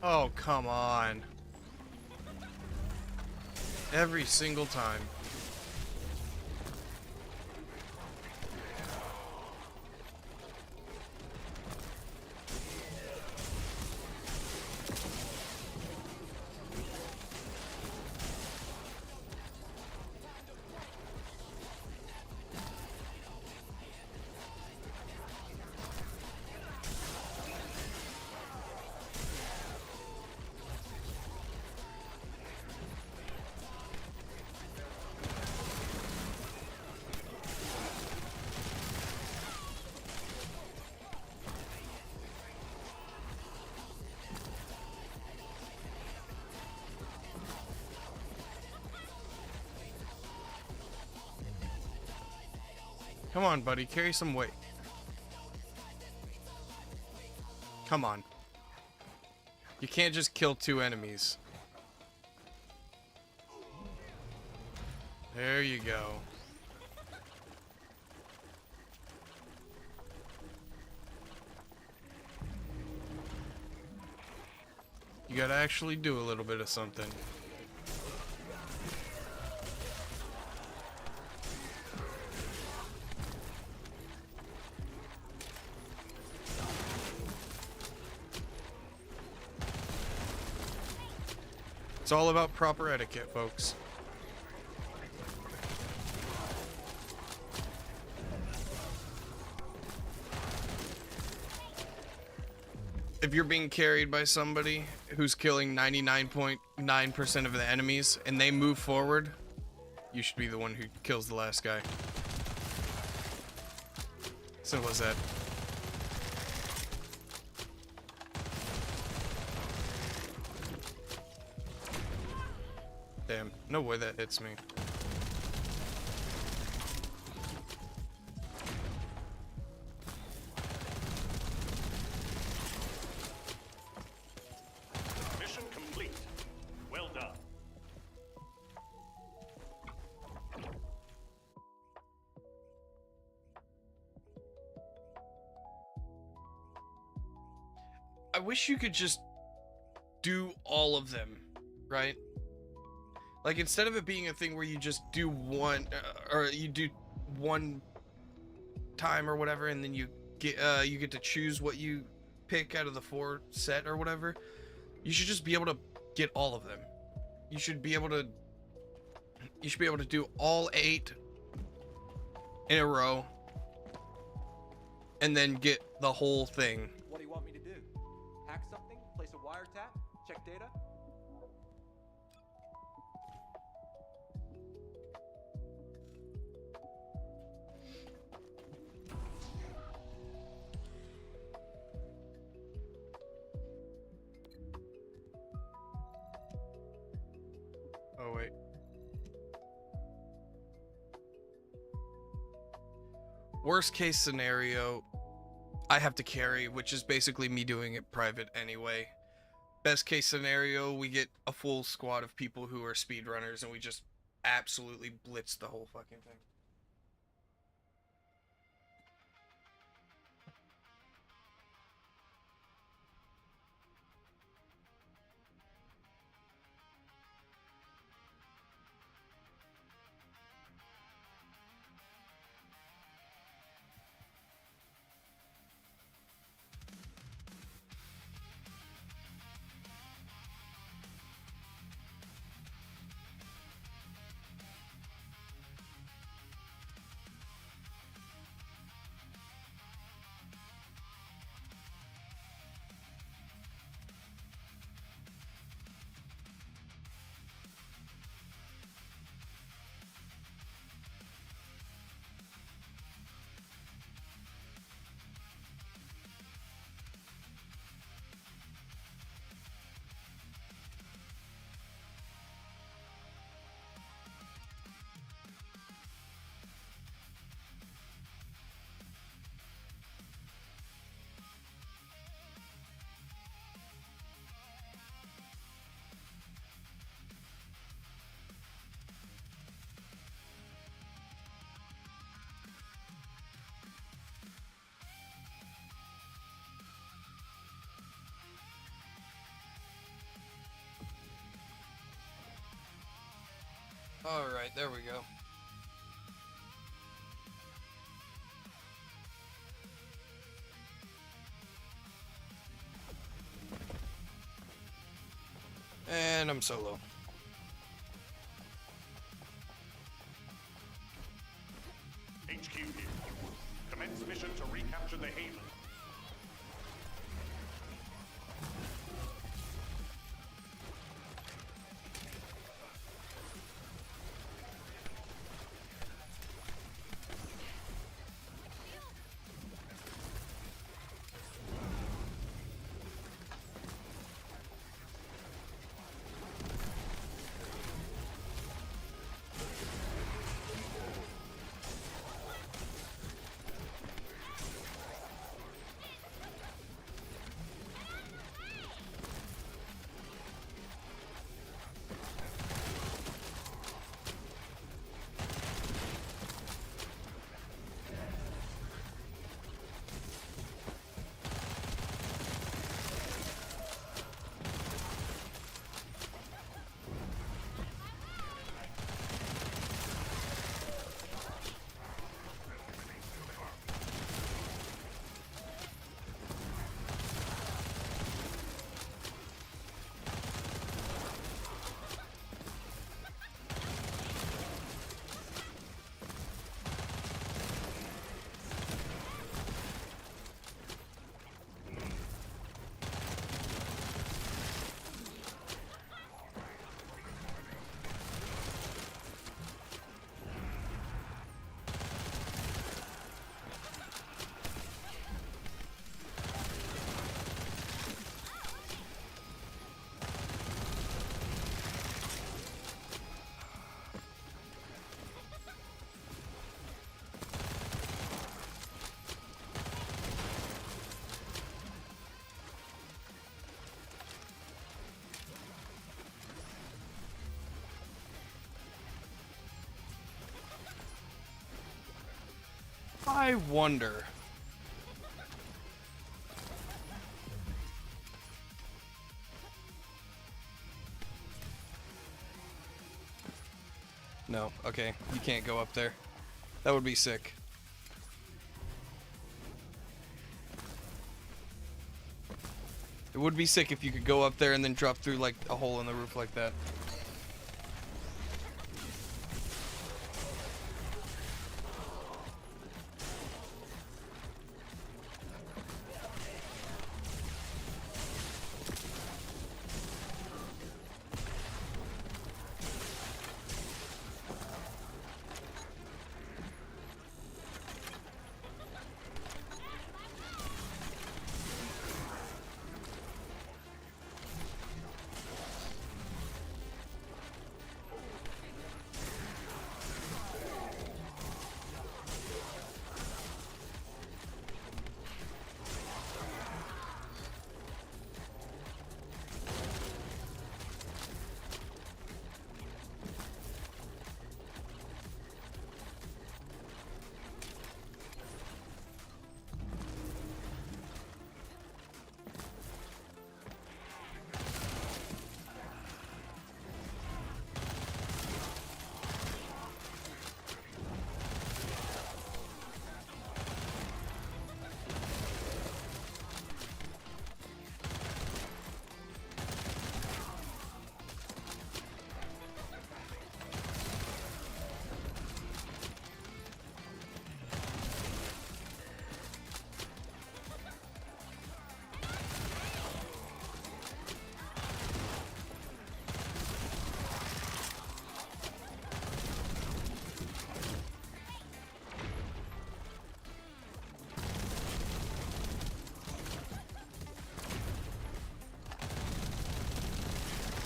Oh, come on. Every single time. Come on, buddy. Carry some weight. Come on. You can't just kill 2 enemies. There you go. You gotta actually do a little bit of something. It's all about proper etiquette, folks. If you're being carried by somebody who's killing 99.9% of the enemies and they move forward, you should be the one who kills the last guy. Simple as that. Damn, no way that hits me. Mission complete. Well done. I wish you could just do all of them, right? Like, instead of it being a thing where you just do one, or you do one time or whatever, and then you get to choose what you pick out of the 4 set or whatever, you should just be able to get all of them. You should be able to do all 8 in a row, and then get the whole thing. What do you want me to do? Hack something? Place a wiretap? Check data? Oh, wait. Worst case scenario, I have to carry, which is basically me doing it private anyway. Best case scenario, we get a full squad of people who are speedrunners and we just absolutely blitz the whole fucking thing. Alright, there we go. And I'm solo. HQ here. Commence mission to recapture the Haven. I wonder. No, okay, you can't go up there. That would be sick. It would be sick if you could go up there and then drop through like a hole in the roof like that.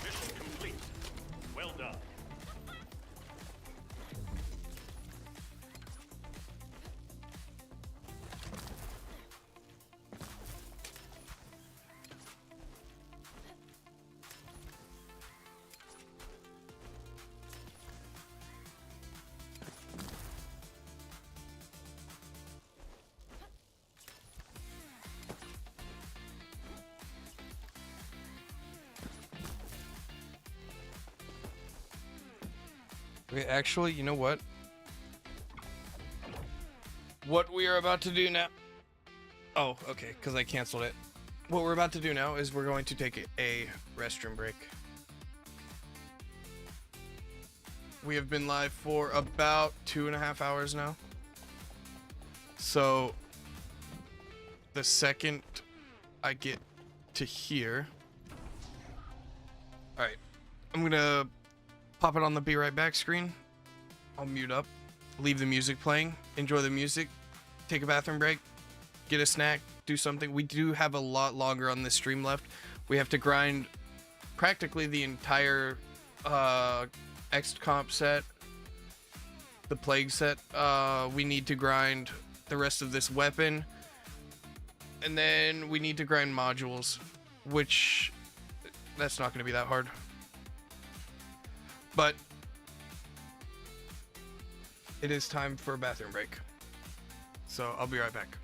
Mission complete. Well done. Okay, actually, you know what? What we are about to do now... Oh, okay, because I canceled it. What we're about to do now is we're going to take a restroom break. We have been live for about 2.5 hours now. So, the second I get to here... Alright, I'm gonna pop it on the Be Right Back screen. I'll mute up, leave the music playing, enjoy the music, take a bathroom break, get a snack, do something. We do have a lot longer on this stream left. We have to grind practically the entire XComp set, the Plague set. We need to grind the rest of this weapon, and then we need to grind modules, which that's not going to be that hard. But it is time for a bathroom break. So I'll be right back.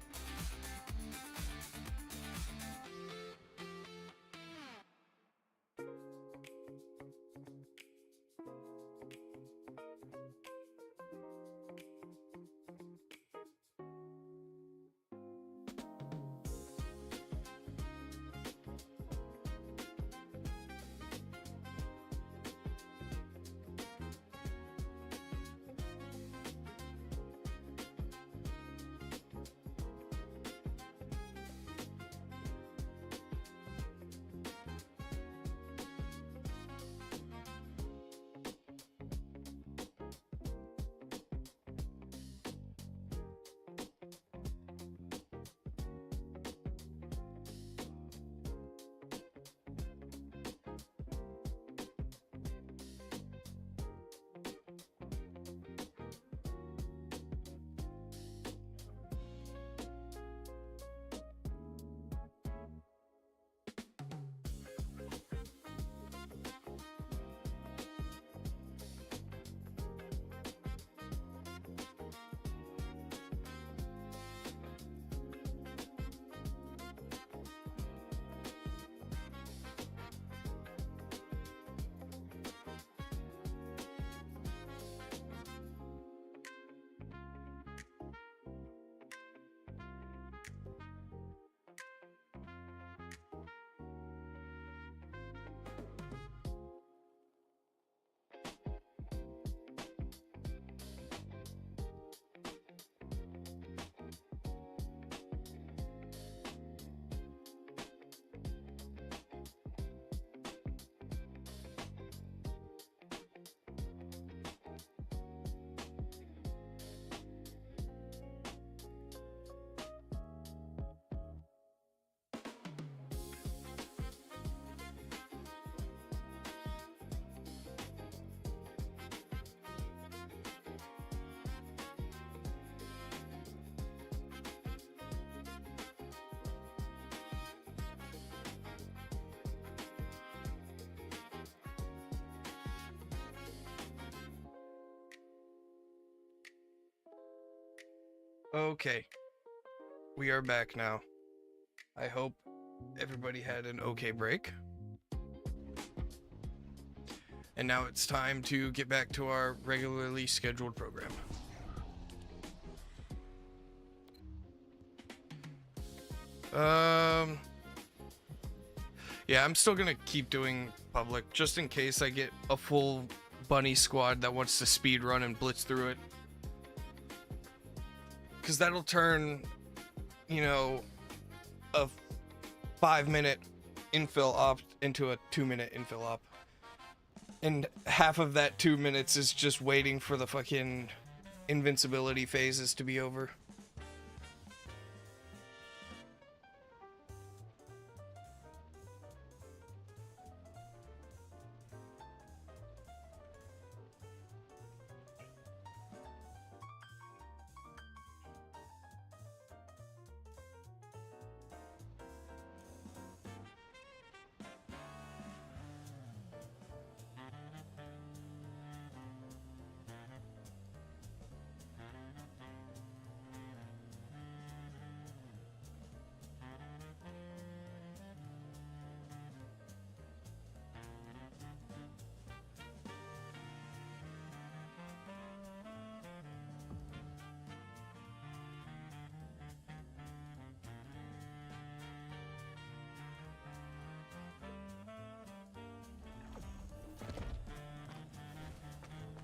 Okay, we are back now. I hope everybody had an okay break. And now it's time to get back to our regularly scheduled program. Yeah, I'm still gonna keep doing public just in case I get a full bunny squad that wants to speed run and blitz through it. Because that'll turn, you know, a 5-minute infill op into a 2-minute infill op. And half of that 2 minutes is just waiting for the fucking invincibility phases to be over.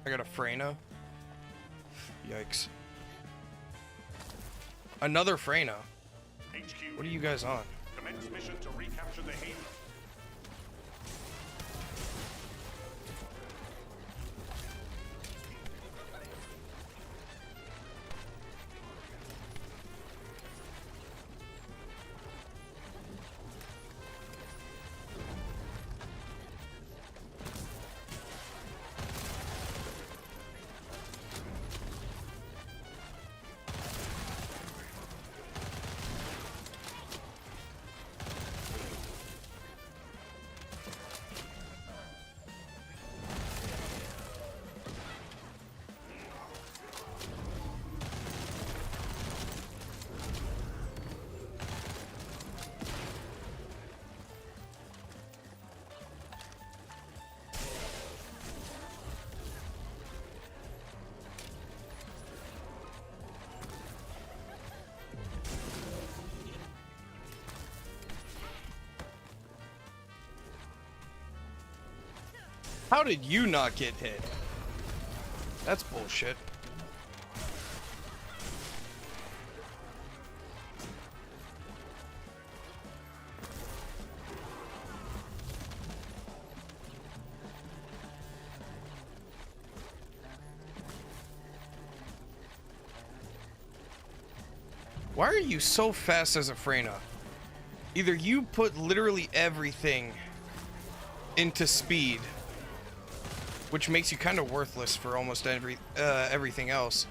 I got a Freyna. Yikes. Another Freyna. HQ, What are you guys on? commence mission to recapture the Haven. How did you not get hit? That's bullshit. Why are you so fast as a Freyna? Either you put literally everything into speed, which makes you kind of worthless for almost everything else,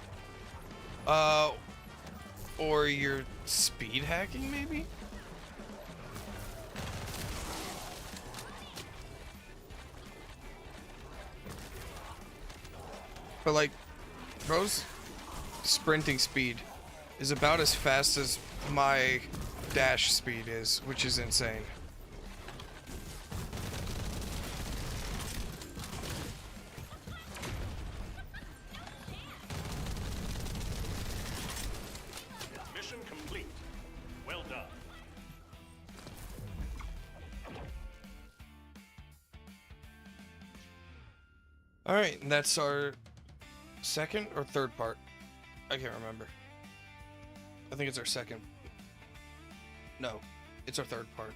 or you're speed hacking maybe? But like, bro's sprinting speed is about as fast as my dash speed is, which is insane. Mission complete. Well done. All right, and that's our second or third part. I can't remember. I think it's our second. No, it's our third part.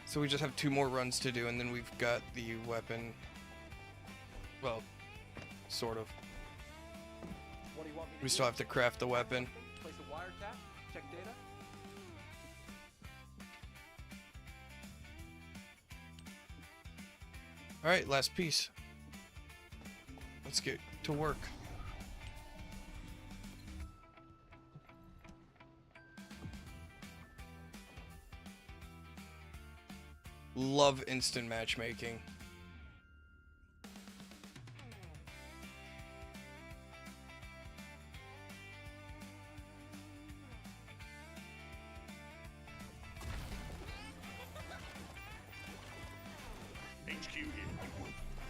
So we just have 2 more runs to do, and then we've got the weapon. Well, sort of. What do you want me to We still have to craft the weapon. Place a wiretap? Check data? All right, last piece. Let's get to work. Love instant matchmaking. HQ here.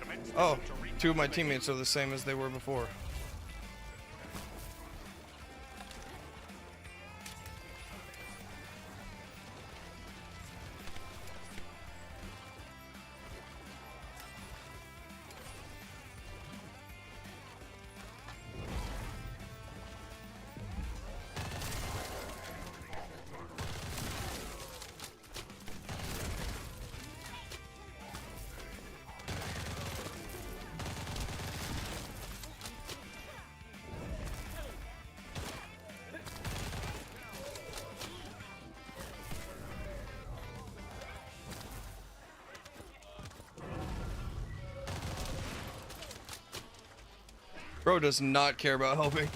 Commence Oh, mission to two of my recapture the teammates are the same as they were before. Bro does not care about helping.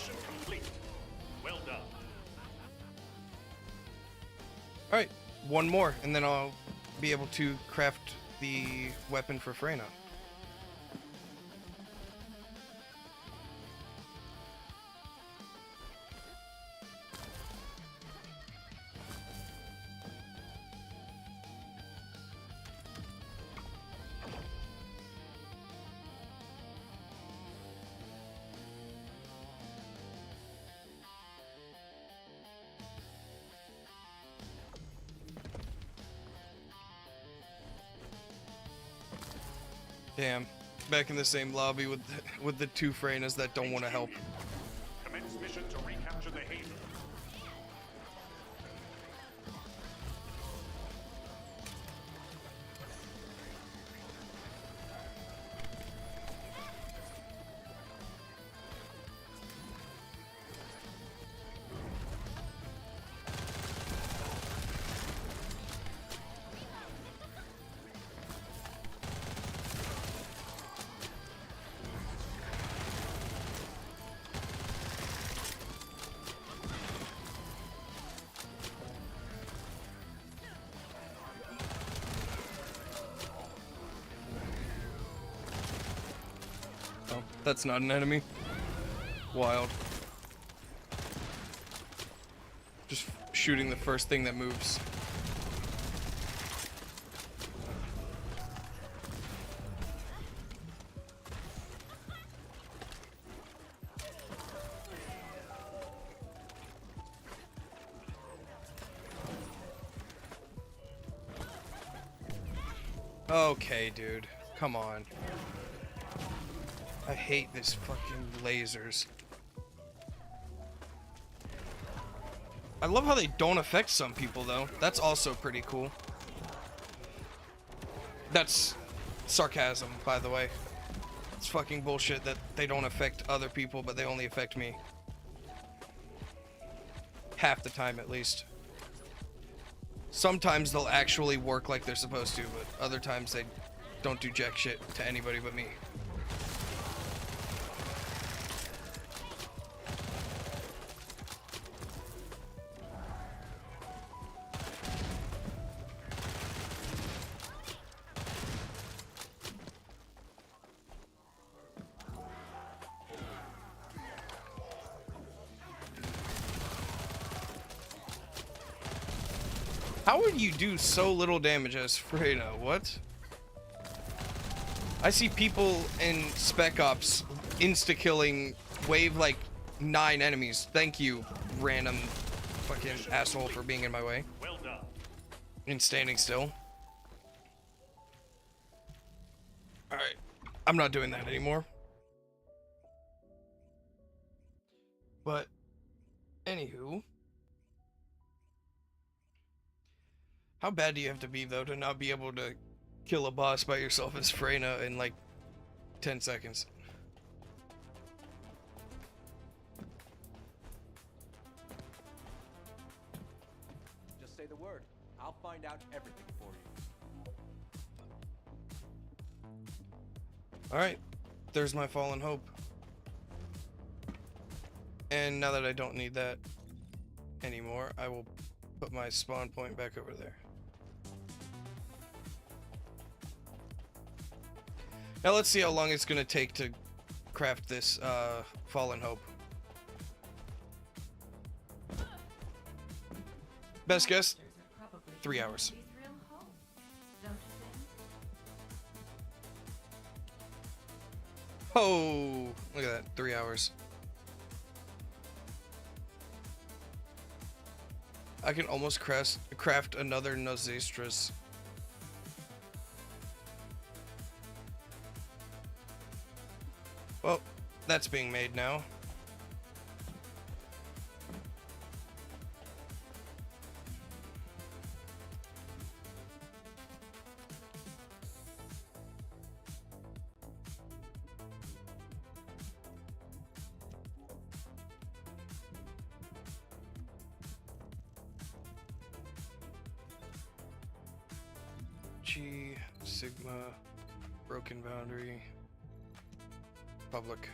mission complete. Well done. Alright, one more, and then I'll be able to craft the weapon for Freyna. Damn, back in the same lobby with the two Freynas that don't want to help. Commence mission to recapture the Haven. Oh, that's not an enemy. Wild. Just shooting the first thing that moves. Okay, dude. Come on. I hate this fucking lasers. I love how they don't affect some people, though. That's also pretty cool. That's sarcasm, by the way. It's fucking bullshit that they don't affect other people, but they only affect me. Half the time, at least. Sometimes they'll actually work like they're supposed to, but other times they don't do jack shit to anybody but me. How would you do so little damage as Freyna? What? I see people in Spec Ops insta-killing wave like 9 enemies. Thank you, random fucking asshole, for being in my way. Well done. And standing still. Alright. I'm not doing that anymore. But, anywho. How bad do you have to be, though, to not be able to kill a boss by yourself as Freyna in, like, 10 seconds? Just say the word. I'll find out everything for you. Alright. There's my fallen hope. And now that I don't need that anymore, I will put my spawn point back over there. Now let's see how long it's gonna take to craft this fallen hope. Best guess, 3 hours. Oh, look at that, 3 hours. I can almost craft another Nozestra's. Well, that's being made now. G, Sigma, Broken Boundary, Public.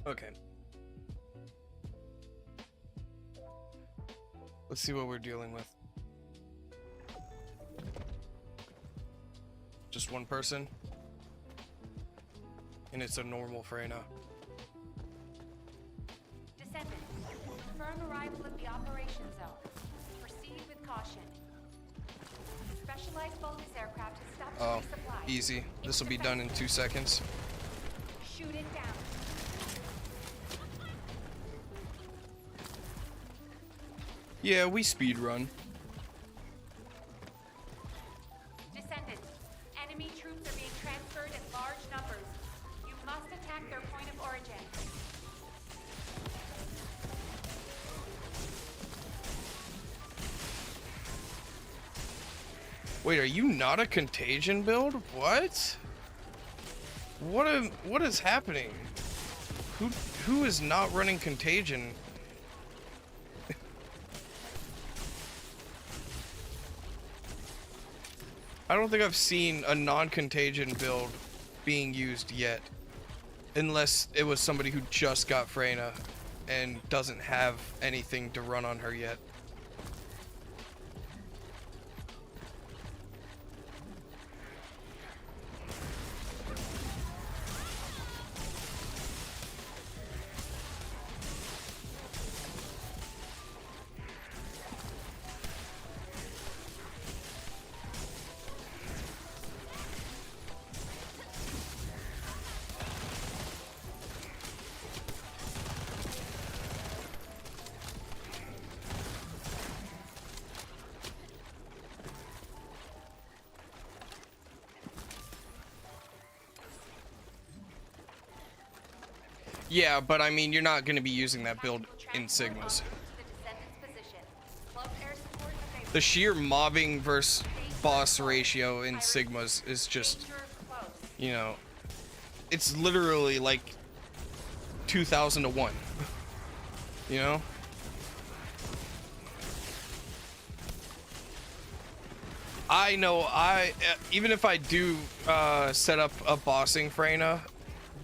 Okay. Let's see what we're dealing with. Just one person. And it's a normal Freyna. Descendant, confirm arrival at the operation zone. Proceed with caution. Specialized focus aircraft has stopped Oh, resupply. easy. This will be done in 2 seconds. Shoot it down. Yeah, we speed run. Descendant, enemy troops are being transferred in large numbers. You must attack their point of origin. Wait, are you not a contagion build? What? What is happening? Who is not running contagion? I don't think I've seen a non-contagion build being used yet. Unless it was somebody who just got Freyna and doesn't have anything to run on her yet. Yeah, but I mean, you're not going to be using that build in Transport Sigmas. en route to the Descendant's position. Club air support available. The sheer mobbing versus boss ratio in Sigmas is just, Danger close. you know, it's literally like 2,000 to 1. You know? I know even if I do set up a bossing Freyna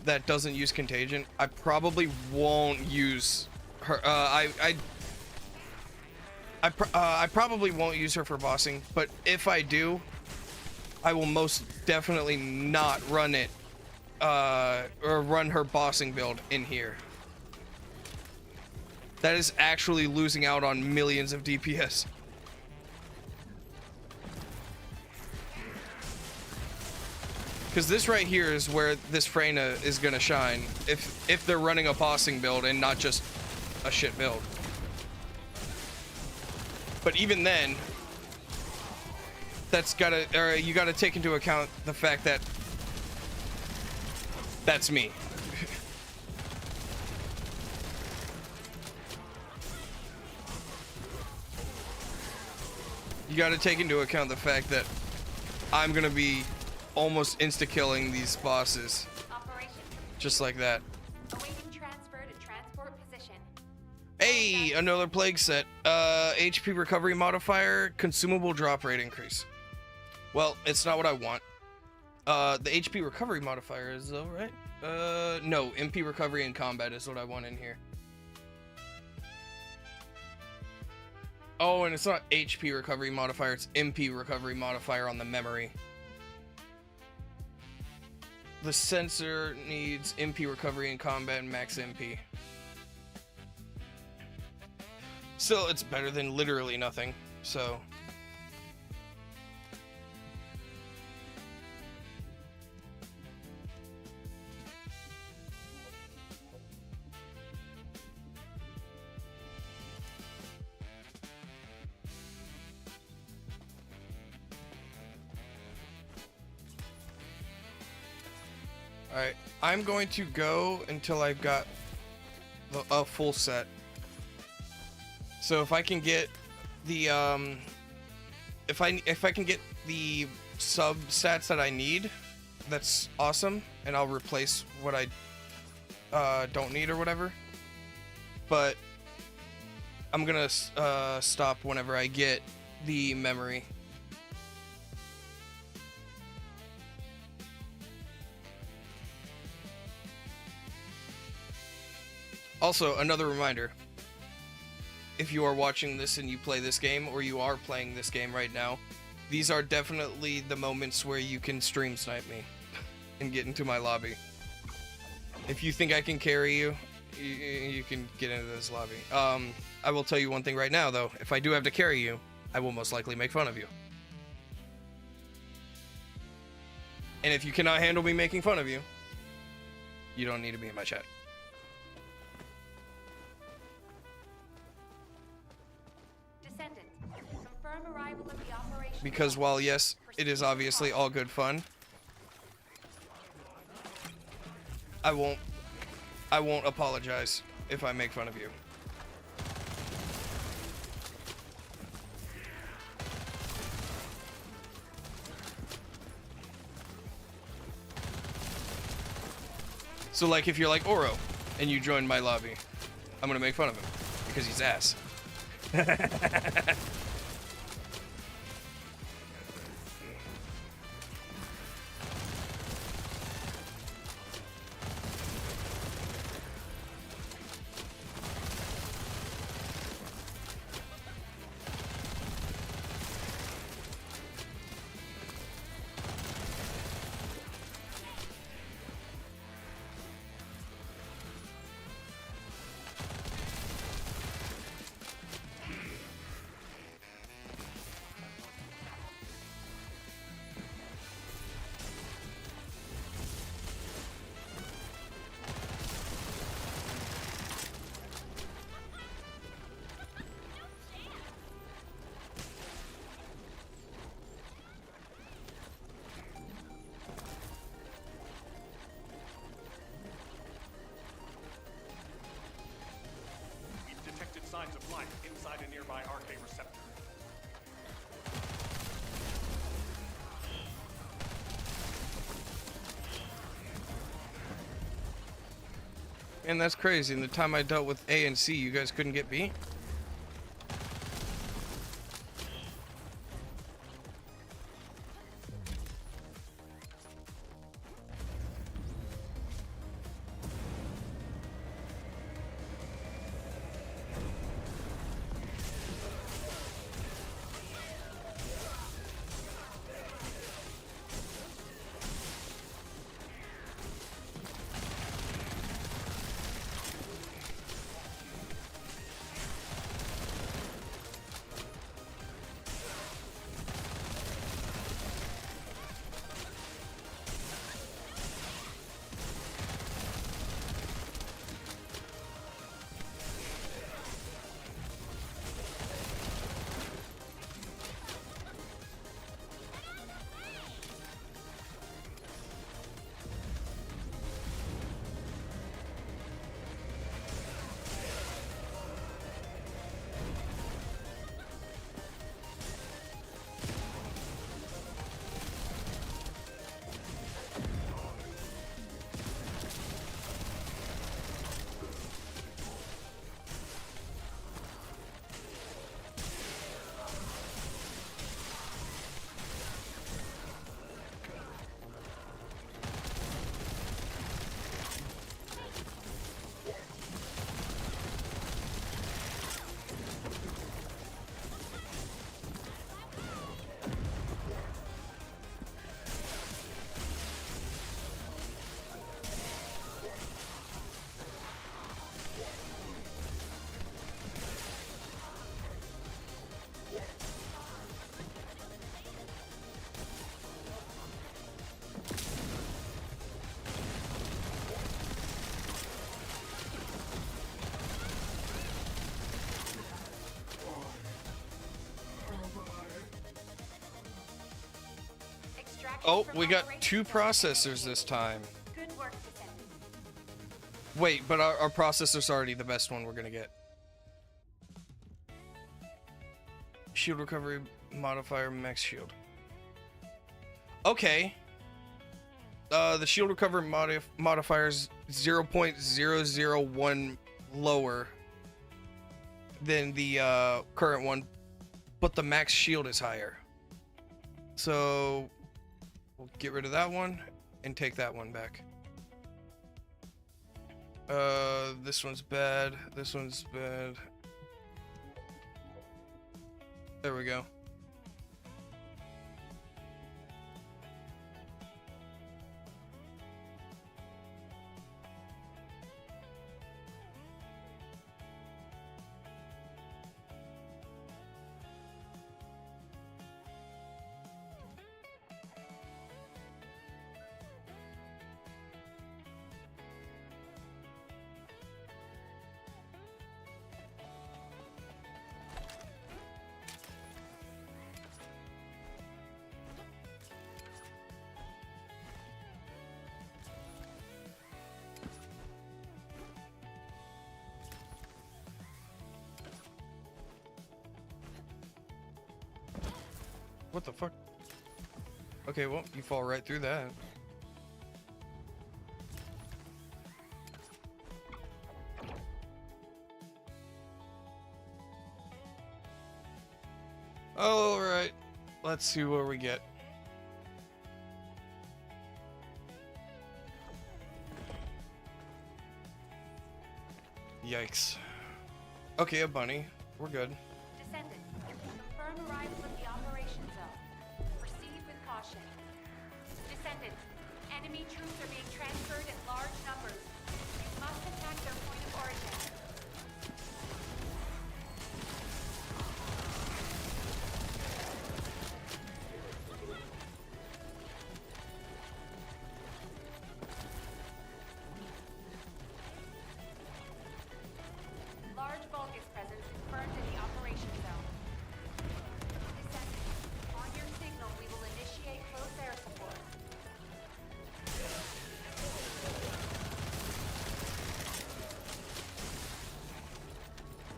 that doesn't use contagion, I probably won't use her. I probably won't use her for bossing, but if I do, I will most definitely not run it or run her bossing build in here. That is actually losing out on millions of DPS. Because this right here is where this Freyna is gonna shine if they're running a bossing build and not just a shit build. But even then, you gotta take into account the fact that that's me. You gotta take into account the fact that I'm gonna be almost insta-killing these bosses. Operation complete. Just like that. Awaiting transfer to transport position. Hey, another plague set. HP recovery modifier, consumable drop rate increase. Well, it's not what I want. The HP recovery modifier is though, right? No, MP recovery in combat is what I want in here. Oh, and it's not HP recovery modifier, it's MP recovery modifier on the memory. The sensor needs MP recovery in combat and max MP. Still, it's better than literally nothing, so. Alright, I'm going to go until I've got a full set. So if I can get the if I can get the sub stats that I need, that's awesome, and I'll replace what I don't need or whatever. But I'm gonna stop whenever I get the memory. Also, another reminder, if you are watching this and you play this game, or you are playing this game right now, these are definitely the moments where you can stream snipe me and get into my lobby. If you think I can carry you, you can get into this lobby. I will tell you one thing right now, though. If I do have to carry you, I will most likely make fun of you. And if you cannot handle me making fun of you, you don't need to be in my chat. Descendant, confirm arrival of the operation. Because while yes, it is obviously all good fun, I won't apologize if I make fun of you. So like if you're like Oro and you join my lobby, I'm gonna make fun of him because he's ass. fight inside a nearby RK receptor. And that's crazy. In the time I dealt with A and C, you guys couldn't get B? Extraction Oh, from we got operation 2 zone processors completed. this time. Good work, Descendant. Wait, but our processor's already the best one we're gonna get. Shield recovery modifier, max shield. Okay. The shield recovery modifier is 0.001 lower than the current one, but the max shield is higher. So we'll get rid of that one and take that one back. This one's bad. This one's bad. There we go. What the fuck? Okay, well, you fall right through that. Alright, let's see what we get. Yikes. Okay, a bunny. We're good. Descendant, confirm arrival at the operation zone. Proceed with caution. Descendant, enemy troops are being transferred in large numbers. You must attack their point of origin. Large Vulgus presence confirmed in the operation zone. Descendant, on your signal, we will initiate close air support.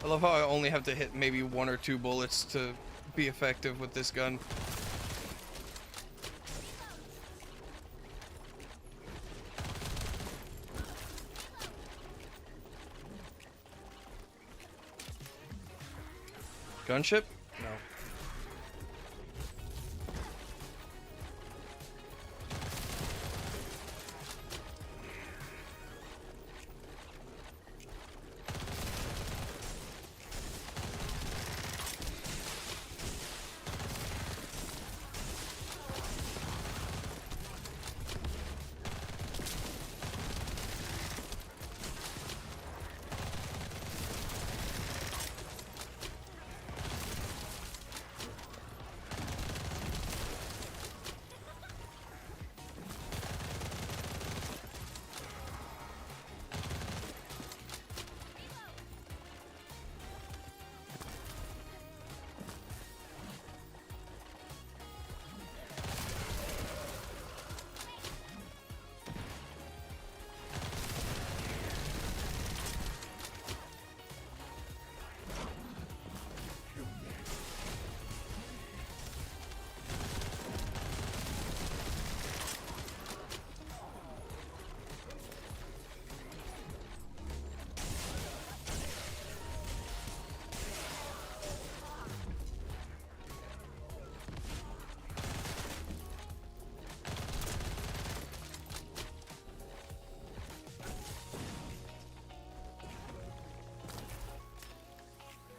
I love how I only have to hit maybe 1 or 2 bullets to be effective with this gun. Gunship? No.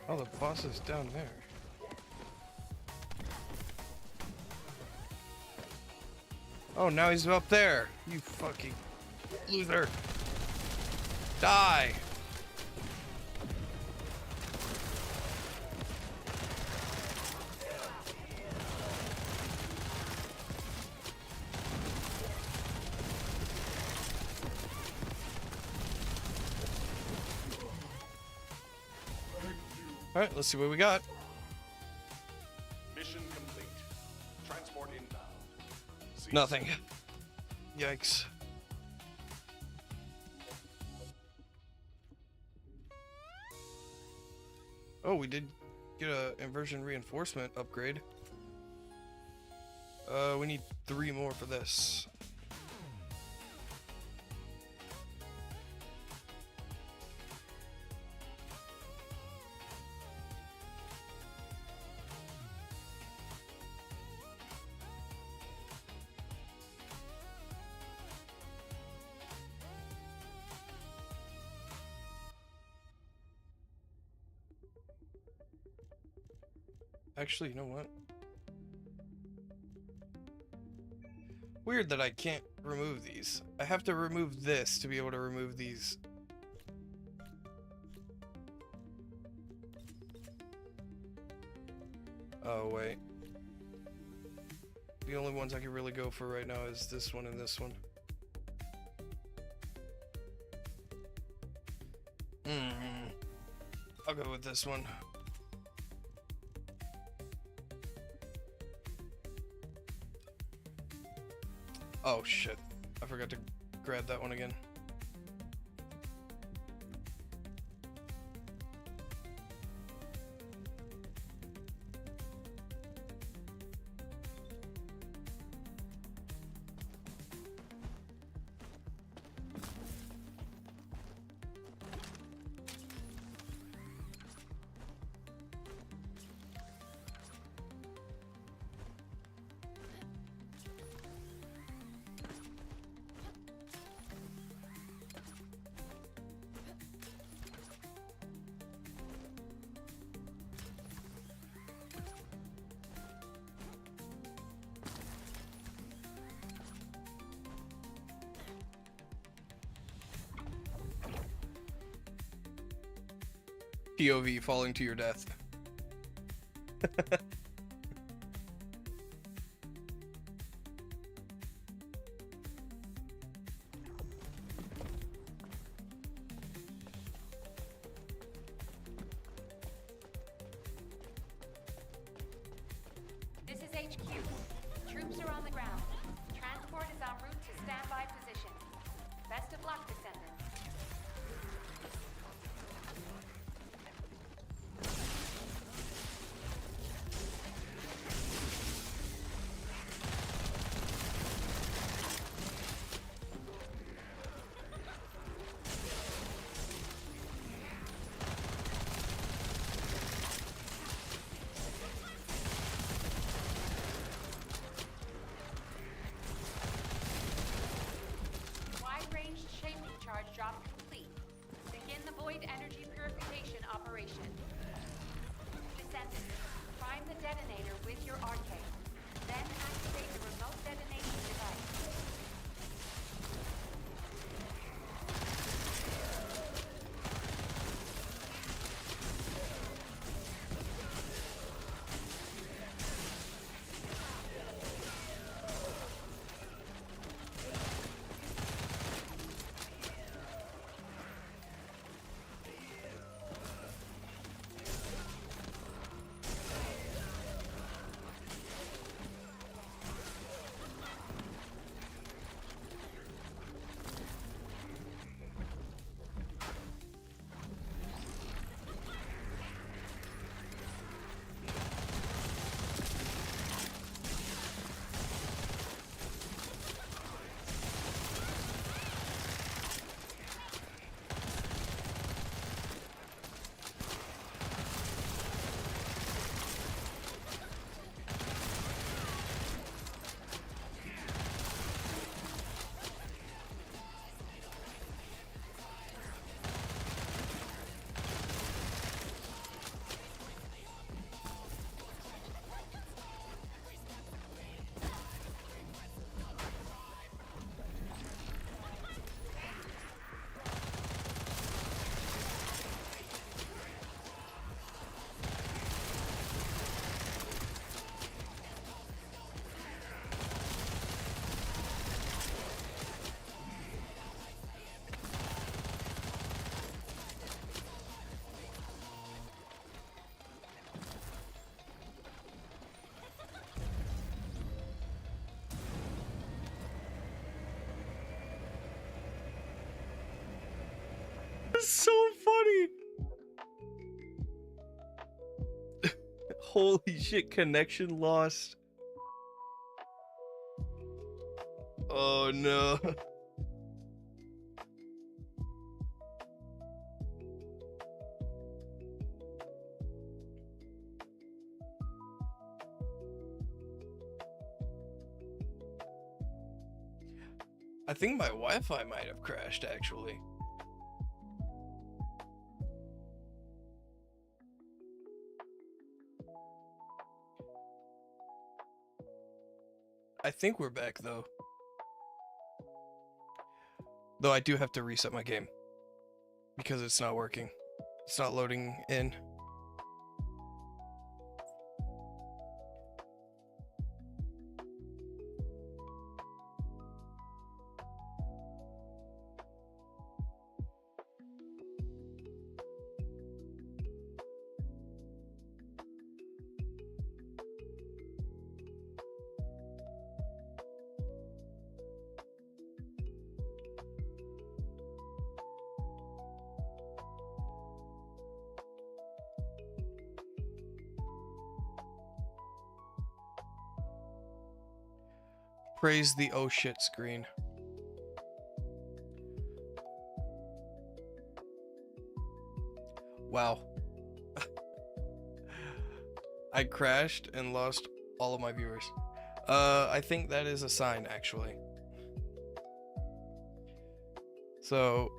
Oh, the boss is down there. Oh, now he's up there. You fucking loser. Die. Alright, let's see what we got. Mission complete. Transport inbound. See Nothing. Yikes. Oh, we did get a inversion reinforcement upgrade. We need 3 more for this. Actually, you know what? Weird that I can't remove these. I have to remove this to be able to remove these. Oh, wait. The only ones I can really go for right now is this one and this one. I'll go with this one. Oh shit, I forgot to grab that one again. POV falling to your death. This is HQ. Troops are on the ground. Transport is en route to standby position. Best of luck, Descendant. Holy shit, connection lost. Oh no. I think my Wi-Fi might have crashed actually. I think we're back though. Though I do have to reset my game because it's not working. It's not loading in. Praise the oh shit screen. Wow. I crashed and lost all of my viewers. I think that is a sign actually. So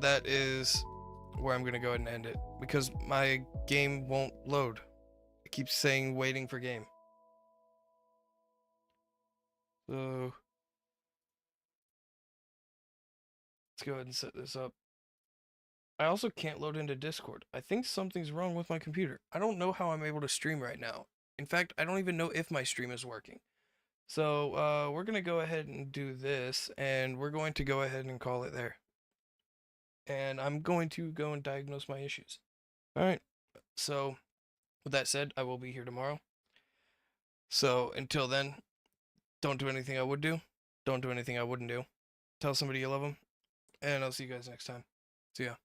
that is where I'm gonna go ahead and end it because my game won't load. It keeps saying waiting for game. So let's go ahead and set this up. I also can't load into Discord. I think something's wrong with my computer. I don't know how I'm able to stream right now. In fact, I don't even know if my stream is working. So we're going to go ahead and do this, and we're going to go ahead and call it there. And I'm going to go and diagnose my issues. Alright, so with that said, I will be here tomorrow. So until then, don't do anything I would do. Don't do anything I wouldn't do. Tell somebody you love them. And I'll see you guys next time. See ya.